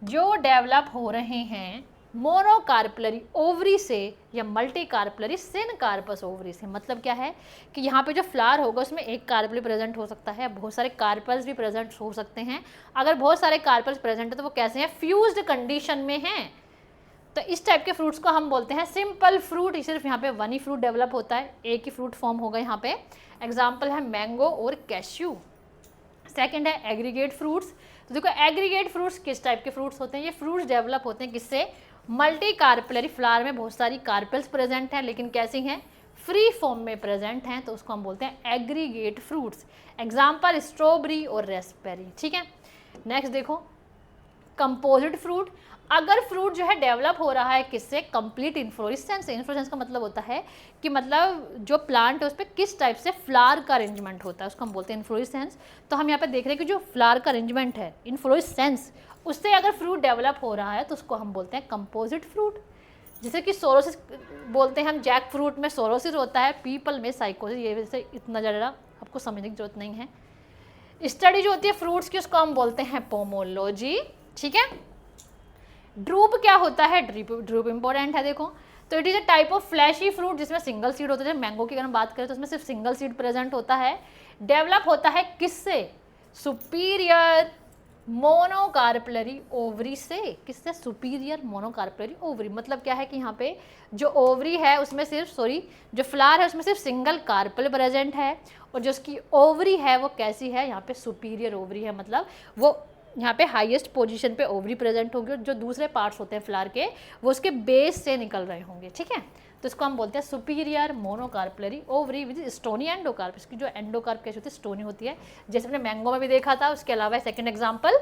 जो डेवलप हो रहे हैं मोनोकार्पलरी ओवरी से या मल्टीकार्पलरी सिनकार्पस ओवरी से। मतलब क्या है कि यहाँ पे जो फ्लावर होगा उसमें एक कार्पल प्रेजेंट हो सकता है, बहुत सारे कार्पल्स भी प्रेजेंट हो सकते हैं। अगर बहुत सारे कार्पल्स प्रेजेंट है तो वो कैसे हैं, फ्यूज्ड कंडीशन में हैं। तो इस टाइप के फ्रूट्स को हम बोलते हैं सिंपल फ्रूट। सिर्फ यहाँ पे 1 ही फ्रूट डेवलप होता है, एक ही फ्रूट फॉर्म होगा यहाँ पे। एग्जाम्पल है मैंगो और कैश्यू। सेकेंड है एग्रीगेट फ्रूट्स। तो देखो एग्रीगेट फ्रूट्स किस टाइप के फ्रूट्स होते हैं, ये फ्रूट्स डेवलप होते हैं किससे, मल्टी कार्पलरी, फ्लावर में बहुत सारी कार्पल्स प्रेजेंट हैं लेकिन कैसी हैं, फ्री फॉर्म में प्रेजेंट हैं, तो उसको हम बोलते हैं एग्रीगेट फ्रूट्स। एग्जाम्पल स्ट्रॉबेरी और रेस्पबेरी, ठीक है। नेक्स्ट देखो कंपोजिट फ्रूट। अगर फ्रूट जो है डेवलप हो रहा है किससे, कंप्लीट इन्फ्लोरेसेंस। इन्फ्लोरेसेंस का मतलब होता है कि मतलब जो प्लांट है उस पर किस टाइप से फ्लावर का अरेंजमेंट होता है, उसको हम बोलते हैं इन्फ्लोरेसेंस। तो हम यहाँ पे देख रहे हैं कि जो फ्लावर का अरेंजमेंट है इन्फ्लोरेसेंस, उससे अगर फ्रूट डेवलप हो रहा है तो उसको हम बोलते हैं कंपोजिट फ्रूट। जैसे कि सोरोसिस बोलते हैं हम, जैक फ्रूट में सोरोसिस होता है, पीपल में साइकोसिस। ये वजह से इतना ज़्यादा आपको समझने की जरूरत नहीं है। स्टडी जो होती है फ्रूट्स की उसको हम बोलते हैं पोमोलॉजी, ठीक है। ड्रूप क्या होता है, ड्रूप इंपॉर्टेंट है देखो। तो it is a type of fleshy fruit जिसमें सिंगल सीड होता है। मैंगो की अगर हम बात करें तो उसमें सिर्फ सिंगल सीड प्रेजेंट होता है। डेवलप होता है किससे, सुपीरियर मोनोकार्पलरी ओवरी से। किससे, सुपीरियर मोनोकार्पलरी ओवरी। मतलब क्या है कि यहाँ पे जो ओवरी है उसमें सिर्फ जो फ्लावर है उसमें सिर्फ सिंगल कार्पल प्रेजेंट है, और जो उसकी ओवरी है वो कैसी है, यहाँ पे सुपीरियर ओवरी है। मतलब वो यहाँ पे हाईएस्ट पोजीशन पे ओवरी प्रेजेंट होगी और जो दूसरे पार्ट्स होते हैं फ्लावर के वो उसके बेस से निकल रहे होंगे, ठीक है। तो इसको हम बोलते हैं superior monocarpellary ovary with stony endocarp. इसकी जो एंडोकार्प कैसी होती है, स्टोनी होती है, जैसे हमने मैंगो में भी देखा था। उसके अलावा सेकंड एग्जांपल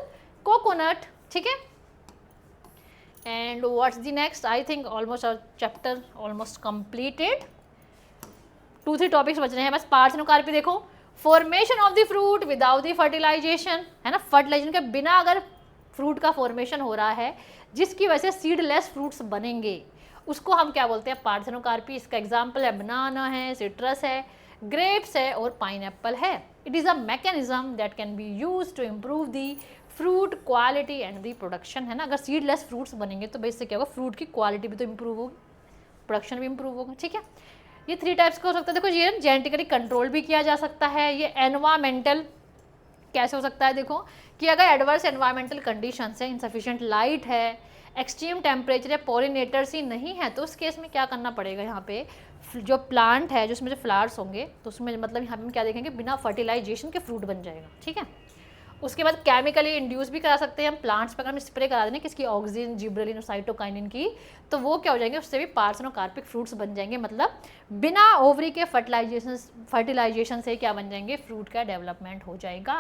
कोकोनट, ठीक है। And what's the next, I think almost our chapter almost completed. 2-3 topics बच रहे हैं बस। पार्थिनोकार्पी देखो, formation of the fruit without the fertilization, है ना, फर्टिलाइजेशन के बिना अगर फ्रूट का फॉर्मेशन हो रहा है जिसकी वजह से सीडलेस फ्रूट्स बनेंगे, उसको हम क्या बोलते हैं, पार्थिनोकार्पी। इसका एग्जांपल है बनाना है, सिट्रस है, ग्रेप्स है और पाइनएप्पल है। It is a mechanism that can be use to improve the fruit quality and the production, है ना। अगर सीडलेस फ्रूट्स बनेंगे तो बेसिक क्या होगा, फ्रूट की क्वालिटी भी तो इम्प्रूव होगी, प्रोडक्शन भी इम्प्रूव होगा, ठीक है। ये 3 टाइप्स का हो सकता है। देखो ये जेनेटिकली कंट्रोल भी किया जा सकता है। ये एनवायरमेंटल कैसे हो सकता है, देखो कि अगर एडवर्स एनवायरमेंटल कंडीशंस है, इनसफिशिएंट लाइट है, एक्सट्रीम टेम्परेचर है, पॉलिनेटर्स ही नहीं है, तो उस केस में क्या करना पड़ेगा, यहाँ पे जो प्लांट है, जो उसमें जो फ्लावर्स होंगे, तो उसमें मतलब यहाँ पे हम क्या देखेंगे, बिना फर्टिलाइजेशन के फ्रूट बन जाएगा, ठीक है। उसके बाद केमिकली इंड्यूस भी करा सकते हैं हम प्लांट्स पर, अगर हम स्प्रे करा दें किसकी, ऑक्सीजन, जिब्रेलिन और साइटोकाइनिन की, तो वो क्या हो जाएंगे, उससे भी पार्थिनोकार्पिक फ्रूट्स बन जाएंगे। मतलब बिना ओवरी के फर्टिलाइजेशन से क्या बन जाएंगे, फ्रूट का डेवलपमेंट हो जाएगा।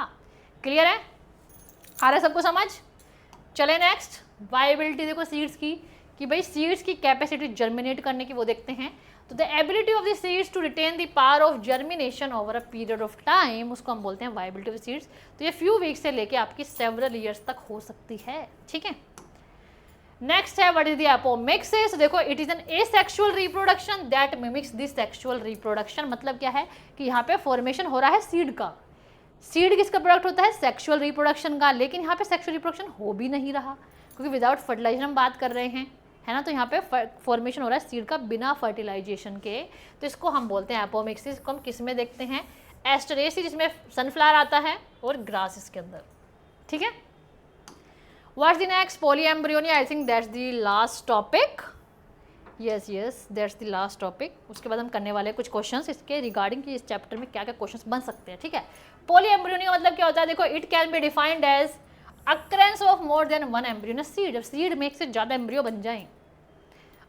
क्लियर है, आ रहा है सबको समझ। चले नेक्स्ट, वायबिलिटी देखो सीड्स की, कि भाई सीड्स की कैपेसिटी जर्मिनेट करने की वो देखते हैं। तो the ability of the seeds to retain the power of germination over a period of time, उसको हम बोलते हैं वायबिलिटी ऑफ सीड्स। तो ये फ्यू वीक्स से लेके आपकी सेवरल ईयर्स तक हो सकती है, ठीक है। नेक्स्ट है व्हाट इज द एपोमिक्सिस। देखो it is an asexual reproduction that mimics the sexual reproduction. मतलब क्या है कि यहाँ पे फॉर्मेशन हो रहा है सीड का। सीड किसका प्रोडक्ट होता है? सेक्सुअल रिप्रोडक्शन का। लेकिन यहाँ पे सेक्सुअल रिप्रोडक्शन हो भी नहीं रहा क्योंकि विदाउट फर्टिलाइजेशन हम बात कर रहे हैं, है ना। तो यहाँ पे फॉर्मेशन हो रहा है सीड का बिना फर्टिलाइजेशन के। तो इसको हम बोलते हैं एपोमिक्सिस। को हम किस में देखते हैं? एस्टरेसी जिसमें सनफ्लावर आता है और ग्रासेस के अंदर, ठीक है। What's the next? Polyembryony. I think that's the last topic. Yes, that's the last topic. उसके बाद हम करने वाले हैं कुछ क्वेश्चंस इसके रिगार्डिंग कि इस चैप्टर में क्या क्या क्वेश्चंस बन सकते हैं, ठीक है। पॉलीएम्ब्रियोनी का मतलब क्या होता है? देखो it can be defined as occurrence of more than one embryo. Seed, जब सीड में एक से ज़्यादा एम्ब्रियो बन जाएं।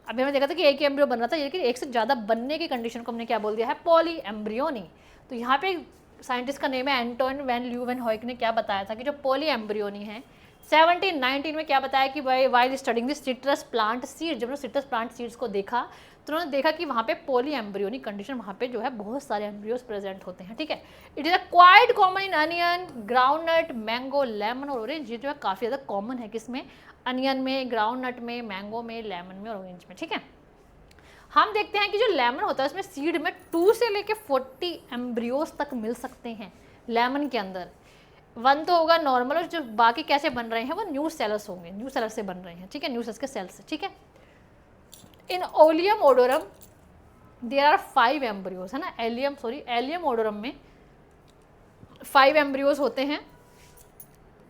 अभी हमने देखा था कि एक ही एम्ब्रियो बन रहा था, लेकिन एक से ज़्यादा बनने की कंडीशन को हमने क्या बोल दिया है? पॉलीएम्ब्रियोनी। तो यहाँ पे साइंटिस्ट का नेम है एंटोन वैन ल्यूवेनहॉयक ने क्या बताया था कि जो पॉलीएम्ब्रियोनी है 1719 में क्या बताया कि while studying the citrus plant seed, जब उन्होंने सिट्रस प्लांट सीड्स को देखा तो उन्होंने देखा कि वहाँ पे पॉलीएम्ब्रियोनिक कंडीशन, वहाँ पे जो है बहुत सारे एम्ब्रियोज प्रेजेंट होते हैं, ठीक है। It is a quite common in onion, groundnut, mango, lemon और ऑरेंज। ये जो है काफ़ी ज़्यादा कॉमन है किसमें? अनियन में, ग्राउंडनट में, मैंगो में, लेमन में और ऑरेंज में, ठीक है। हम देखते हैं कि जो लेमन होता है उसमें सीड में 2 से लेके 40 एम्ब्रियोज तक मिल सकते हैं लेमन के अंदर। 1 तो होगा नॉर्मल और जो बाकी कैसे बन रहे हैं वो न्यू सेलर्स होंगे, न्यू सेलर से बन रहे हैं, ठीक है, न्यू सेल्स के सेल्स से, ठीक है। इन ओलियम ओडोरम देयर आर 5 एम्ब्रियोज, है ना। एलियम ओडोरम में 5 एम्ब्रियोज होते हैं।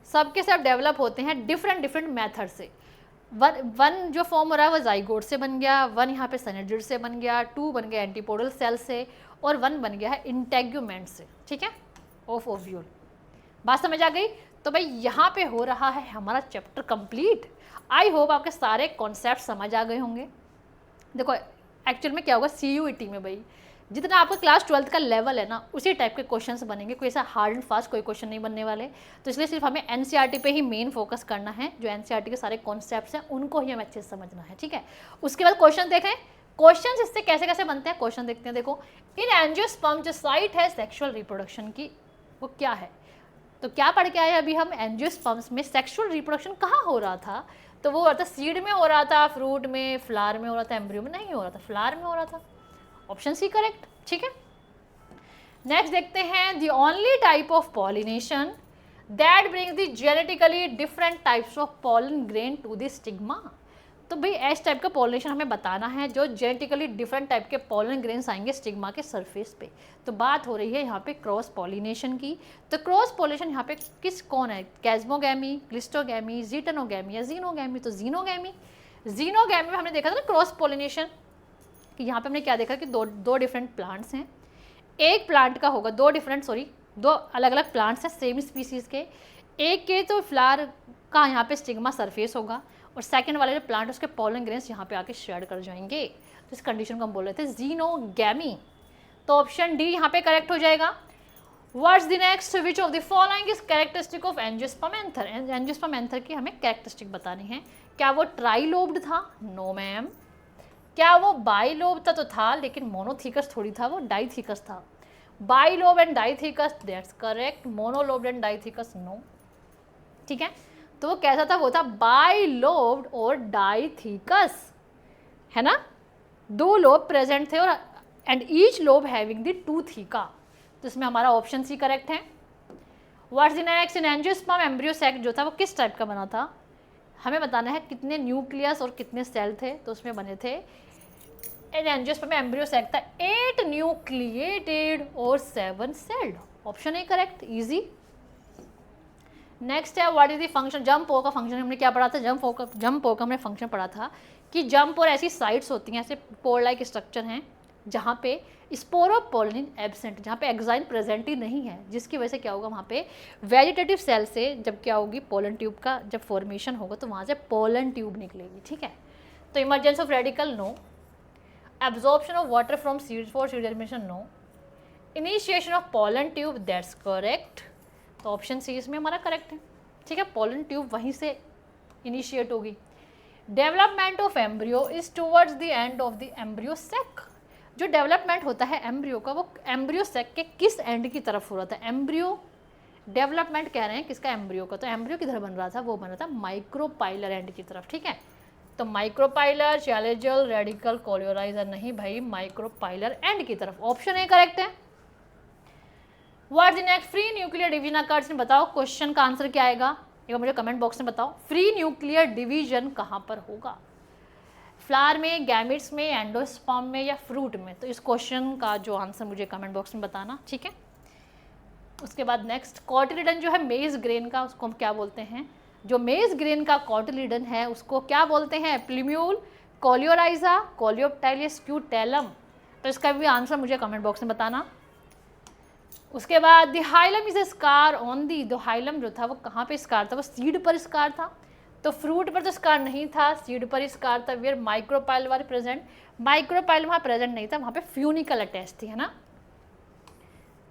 सबके सब डेवलप होते हैं डिफरेंट मेथड से। वन जो फॉर्म हो रहा है वो जाइगोट से बन गया, 1 यहाँ पे सिनेड्रिड से बन गया, 2 बन गया एंटीपोडल सेल से और 1 बन गया है इंटेग्यूमेंट से, ठीक है, ऑफ ओव्यूल। बात समझ आ गई? तो भाई यहाँ पे हो रहा है हमारा चैप्टर कंप्लीट। आई होप आपके सारे कॉन्सेप्ट समझ आ गए होंगे। देखो एक्चुअल में क्या होगा CUET में, भाई जितना आपका क्लास 12th का लेवल है ना उसी टाइप के क्वेश्चंस बनेंगे, कोई ऐसा हार्ड एंड फास्ट कोई क्वेश्चन नहीं बनने वाले। तो इसलिए सिर्फ हमें NCERT पे ही मेन फोकस करना है। जो NCERT के सारे कॉन्सेप्ट्स हैं उनको ही हमें अच्छे से समझना है, ठीक है। उसके बाद क्वेश्चन देखें, क्वेश्चन इससे कैसे कैसे बनते हैं, क्वेश्चन देखते हैं। देखो इन एंजियोस्पर्म जो साइट है सेक्शुअल रिप्रोडक्शन की वो क्या है? तो क्या पढ़ के आए अभी हम? एंजियोस्पर्म्स में सेक्सुअल रिप्रोडक्शन कहाँ हो रहा था? तो वो हो रहा था सीड में हो रहा था, फ्रूट में, फ्लावर में हो रहा था, एम्ब्रियो में नहीं हो रहा था, फ्लावर में हो रहा था। ऑप्शन सी करेक्ट, ठीक है। नेक्स्ट देखते हैं the only type of pollination that brings the genetically different types of pollen grain to the stigma. तो भाई इस टाइप का पॉलिनेशन हमें बताना है जो जेनेटिकली डिफरेंट टाइप के पॉलन ग्रेन्स आएंगे स्टिग्मा के सरफेस पे। तो बात हो रही है यहाँ पे क्रॉस पॉलिनेशन की। तो क्रॉस पॉलिनेशन यहाँ पे कौन है? कैस्मोगैमी, क्लिस्टोगैमी, जीटेनोगैमी या जीनोगैमी। तो जीनोगैमी में हमने देखा था ना क्रॉस पॉलिनेशन कि यहाँ पे हमने क्या देखा कि दो डिफरेंट प्लांट्स हैं। एक प्लांट का होगा दो अलग अलग प्लांट्स हैं सेम स्पीसीज़ के। एक के तो फ्लावर का यहाँ पे स्टिग्मा सरफेस होगा और सेकंड वाले जो प्लांट उसके पॉलन ग्रेन्स यहाँ पे आके शेड कर जाएंगे। तो इस कंडीशन को हम बोल रहे थे जीनोगैमी। तो ऑप्शन डी यहाँ पे करेक्ट हो जाएगा। What's the next? Which of the following is characteristic of angiosperm anther? Angiosperm anther की हमें कैरेक्टरिस्टिक बतानी है। क्या वो ट्राइलोब्ड था? No ma'am. क्या वो बाइलोब था? तो था, लेकिन मोनोथीकस थोड़ी था, वो डाइथीकस था। Bilobe and dithecous, that's correct. Monolobed and dithecous, no, ठीक है। तो वो कैसा था? वो था बाइलोब्ड और डाइथीकस, है ना। 2 लोब प्रेजेंट थे और and each lobe having the 2 theca. तो इसमें हमारा ऑप्शन सी करेक्ट है। What's the next? In angiosperm embryo sac जो था वो किस टाइप का बना था? हमें बताना है कितने न्यूक्लियस और कितने सेल थे। तो उसमें बने थे इन एंजियोस्पर्म एम्ब्रियो सैक था 8 न्यूक्लिएटेड और 7 celled. Option A correct, easy. Next है व्हाट इज द फंक्शन? जंप ओ का फंक्शन हमने क्या पढ़ा था? जंप ओ का हमने फंक्शन पढ़ा था कि जंप और ऐसी साइट्स होती हैं, ऐसे पोर लाइक स्ट्रक्चर हैं जहाँ पे स्पोरोपोलिन एब्सेंट, जहाँ पे एक्साइन प्रेजेंट ही नहीं है, जिसकी वजह से क्या होगा वहाँ पे वेजिटेटिव सेल से जब क्या होगी पोलन ट्यूब का जब फॉर्मेशन होगा तो वहाँ से पोलन ट्यूब निकलेगी, ठीक है। तो emergence of radical, no. Absorption of water from seeds for seed germination, no. Initiation of pollen tube, that's correct. तो ऑप्शन सी इसमें हमारा करेक्ट है, ठीक है। पोलन ट्यूब वहीं से इनिशिएट होगी। Development of embryo is towards the end of the embryo sac. जो डेवलपमेंट होता है एम्ब्रियो का, वो एम्ब्रियो सेक के किस एंड की तरफ हो रहा था? एम्ब्रियो डेवलपमेंट कह रहे हैं किसका? एम्ब्रियो का। तो एम्ब्रियो किधर बन रहा था? वो बन रहा था माइक्रोपाइलर एंड की तरफ, ठीक है। तो माइक्रोपाइलर, चैलेंजल, रेडिकल, कोलियोराइजर, नहीं भाई, माइक्रोपाइलर एंड की तरफ। ऑप्शन ए करेक्ट है। What the next free nuclear division occurs? बताओ क्वेश्चन का आंसर क्या आएगा, एक बार मुझे कमेंट बॉक्स में बताओ। फ्री न्यूक्लियर डिवीजन कहाँ पर होगा? फ्लावर में, गैमेट्स में, एंडोस्पर्म में या फ्रूट में? तो इस क्वेश्चन का जो आंसर मुझे कमेंट बॉक्स में बताना, ठीक है। उसके बाद नेक्स्ट, कॉटिलिडन जो है मेज ग्रेन का, उसको हम क्या बोलते हैं? जो मेज ग्रेन का कॉटिलिडन है उसको क्या बोलते हैं? Plumule, coleorhiza, coleoptile, scutellum? तो इसका भी आंसर मुझे कमेंट बॉक्स में बताना। उसके बाद the hilum is a scar on the, the hilum जो था वो कहाँ पे स्कार था? वो सीड पर स्कार था। तो फ्रूट पर तो स्कार नहीं था, सीड पर स्कार था। Where micropyle was present, micropyle वहाँ प्रेजेंट नहीं था, वहाँ पे फ्यूनिकल अटैच थी, है ना।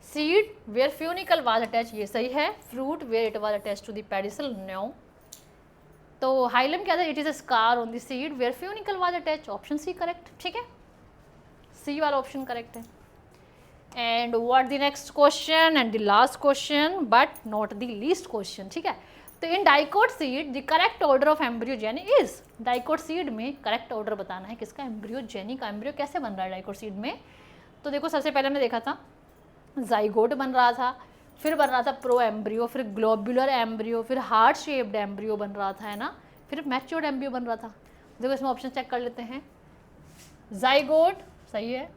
Seed where funicle was attach, ये सही है। Fruit where it was attach to the pedicel, no. तो हाइलम क्या था? It is a scar on the seed where funicle was attach, option C correct, ठीक है। सी वाला ऑप्शन करेक्ट है। And what the next question and the last question but not the least question, ठीक है। तो इन dicot seed the correct order of embryogeny is, dicot seed में करेक्ट ऑर्डर बताना है किसका? एम्ब्रियोजेनी का। एम्ब्रियो कैसे बन रहा है डाइकोट सीड में? तो देखो सबसे पहले हमने देखा था जाइगोट बन रहा था, फिर बन रहा था प्रो एम्ब्रियो, फिर ग्लोबुलर एम्ब्रियो, फिर हार्ट शेप्ड एम्ब्रियो बन रहा था, है ना, फिर मैच्योर्ड एम्ब्रियो बन रहा था। देखो इसमें ऑप्शन चेक कर लेते हैं। जाइगोट सही है,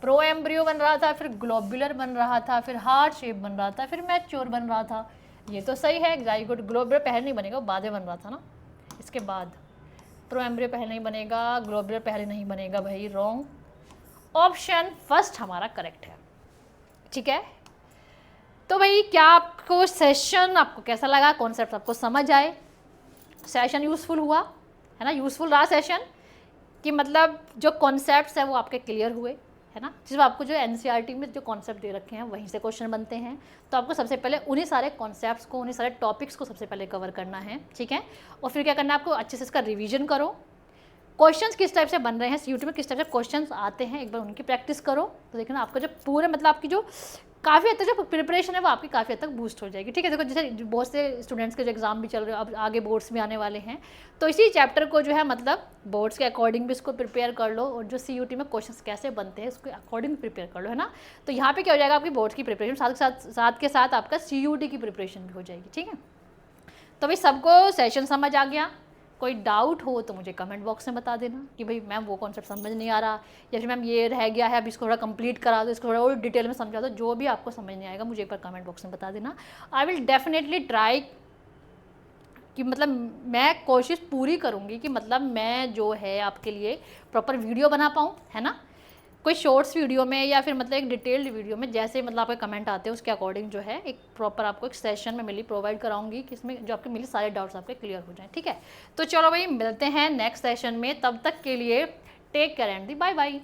प्रो एम्ब्रियो बन रहा था, फिर ग्लोबुलर बन रहा था, फिर हार्ट शेप बन रहा था, फिर मैच्योर बन रहा था, ये तो सही है। जाइगोट, ग्लोबुलर पहले नहीं बनेगा, बाद में बन रहा था ना, इसके बाद प्रो एम्ब्रियो पहले नहीं बनेगा, ग्लोबुलर पहले नहीं बनेगा, भाई रॉन्ग। ऑप्शन फर्स्ट हमारा करेक्ट है, ठीक है। तो भाई क्या आपको सेशन, आपको कैसा लगा? कॉन्सेप्ट आपको समझ आए? सेशन यूज़फुल हुआ है ना? यूज़फुल रहा सेशन कि मतलब जो कॉन्सेप्ट्स है वो आपके क्लियर हुए, है ना। जिसमें आपको जो एनसीईआरटी में जो कॉन्सेप्ट दे रखे हैं वहीं से क्वेश्चन बनते हैं। तो आपको सबसे पहले उन्हीं सारे कॉन्सेप्ट्स को, उन्हीं सारे टॉपिक्स को सबसे पहले कवर करना है, ठीक है। और फिर क्या करना है आपको? अच्छे से इसका रिवीजन करो। क्वेश्चंस किस टाइप से बन रहे हैं यूट्यूब में, किस टाइप से क्वेश्चंस आते हैं, एक बार उनकी प्रैक्टिस करो। तो देखना आपका जो पूरे मतलब आपकी जो काफ़ी हद तक जो प्रिपरेशन है वो आपकी काफ़ी हद तक बूस्ट हो जाएगी, ठीक है। देखो जैसे बहुत से स्टूडेंट्स के जो एग्जाम भी चल रहे हैं, अब आगे बोर्ड्स भी आने वाले हैं, तो इसी चैप्टर को जो है मतलब बोर्ड्स के अकॉर्डिंग भी इसको प्रिपेयर कर लो, और जो CUT में क्वेश्चंस कैसे बनते हैं उसके अकॉर्डिंग प्रिपेयर कर लो, है ना। तो यहाँ पे क्या हो जाएगा, आपकी बोर्ड्स की प्रिपरेशन साथ के साथ आपका CUT की प्रिपरेशन भी हो जाएगी, ठीक है। तो भाई सबको सेशन समझ आ गया? कोई डाउट हो तो मुझे कमेंट बॉक्स में बता देना कि भाई मैम वो कॉन्सेप्ट समझ नहीं आ रहा, या फिर मैम ये रह गया है, अभी इसको थोड़ा कंप्लीट करा दो, इसको थोड़ा और डिटेल में समझा दो। जो भी आपको समझ नहीं आएगा मुझे एक बार कमेंट बॉक्स में बता देना। आई विल डेफिनेटली ट्राई कि मतलब मैं कोशिश पूरी करूँगी कि मतलब मैं जो है आपके लिए प्रॉपर वीडियो बना पाऊँ, है ना। कोई शॉर्ट्स वीडियो में या फिर मतलब एक डिटेल्ड वीडियो में, जैसे मतलब आपके कमेंट आते हैं उसके अकॉर्डिंग जो है एक प्रॉपर आपको एक सेशन में मिली प्रोवाइड कराऊंगी कि इसमें जो आपके मिली सारे डाउट्स आपके क्लियर हो जाएं, ठीक है। तो चलो भाई मिलते हैं नेक्स्ट सेशन में, तब तक के लिए take care and the bye bye.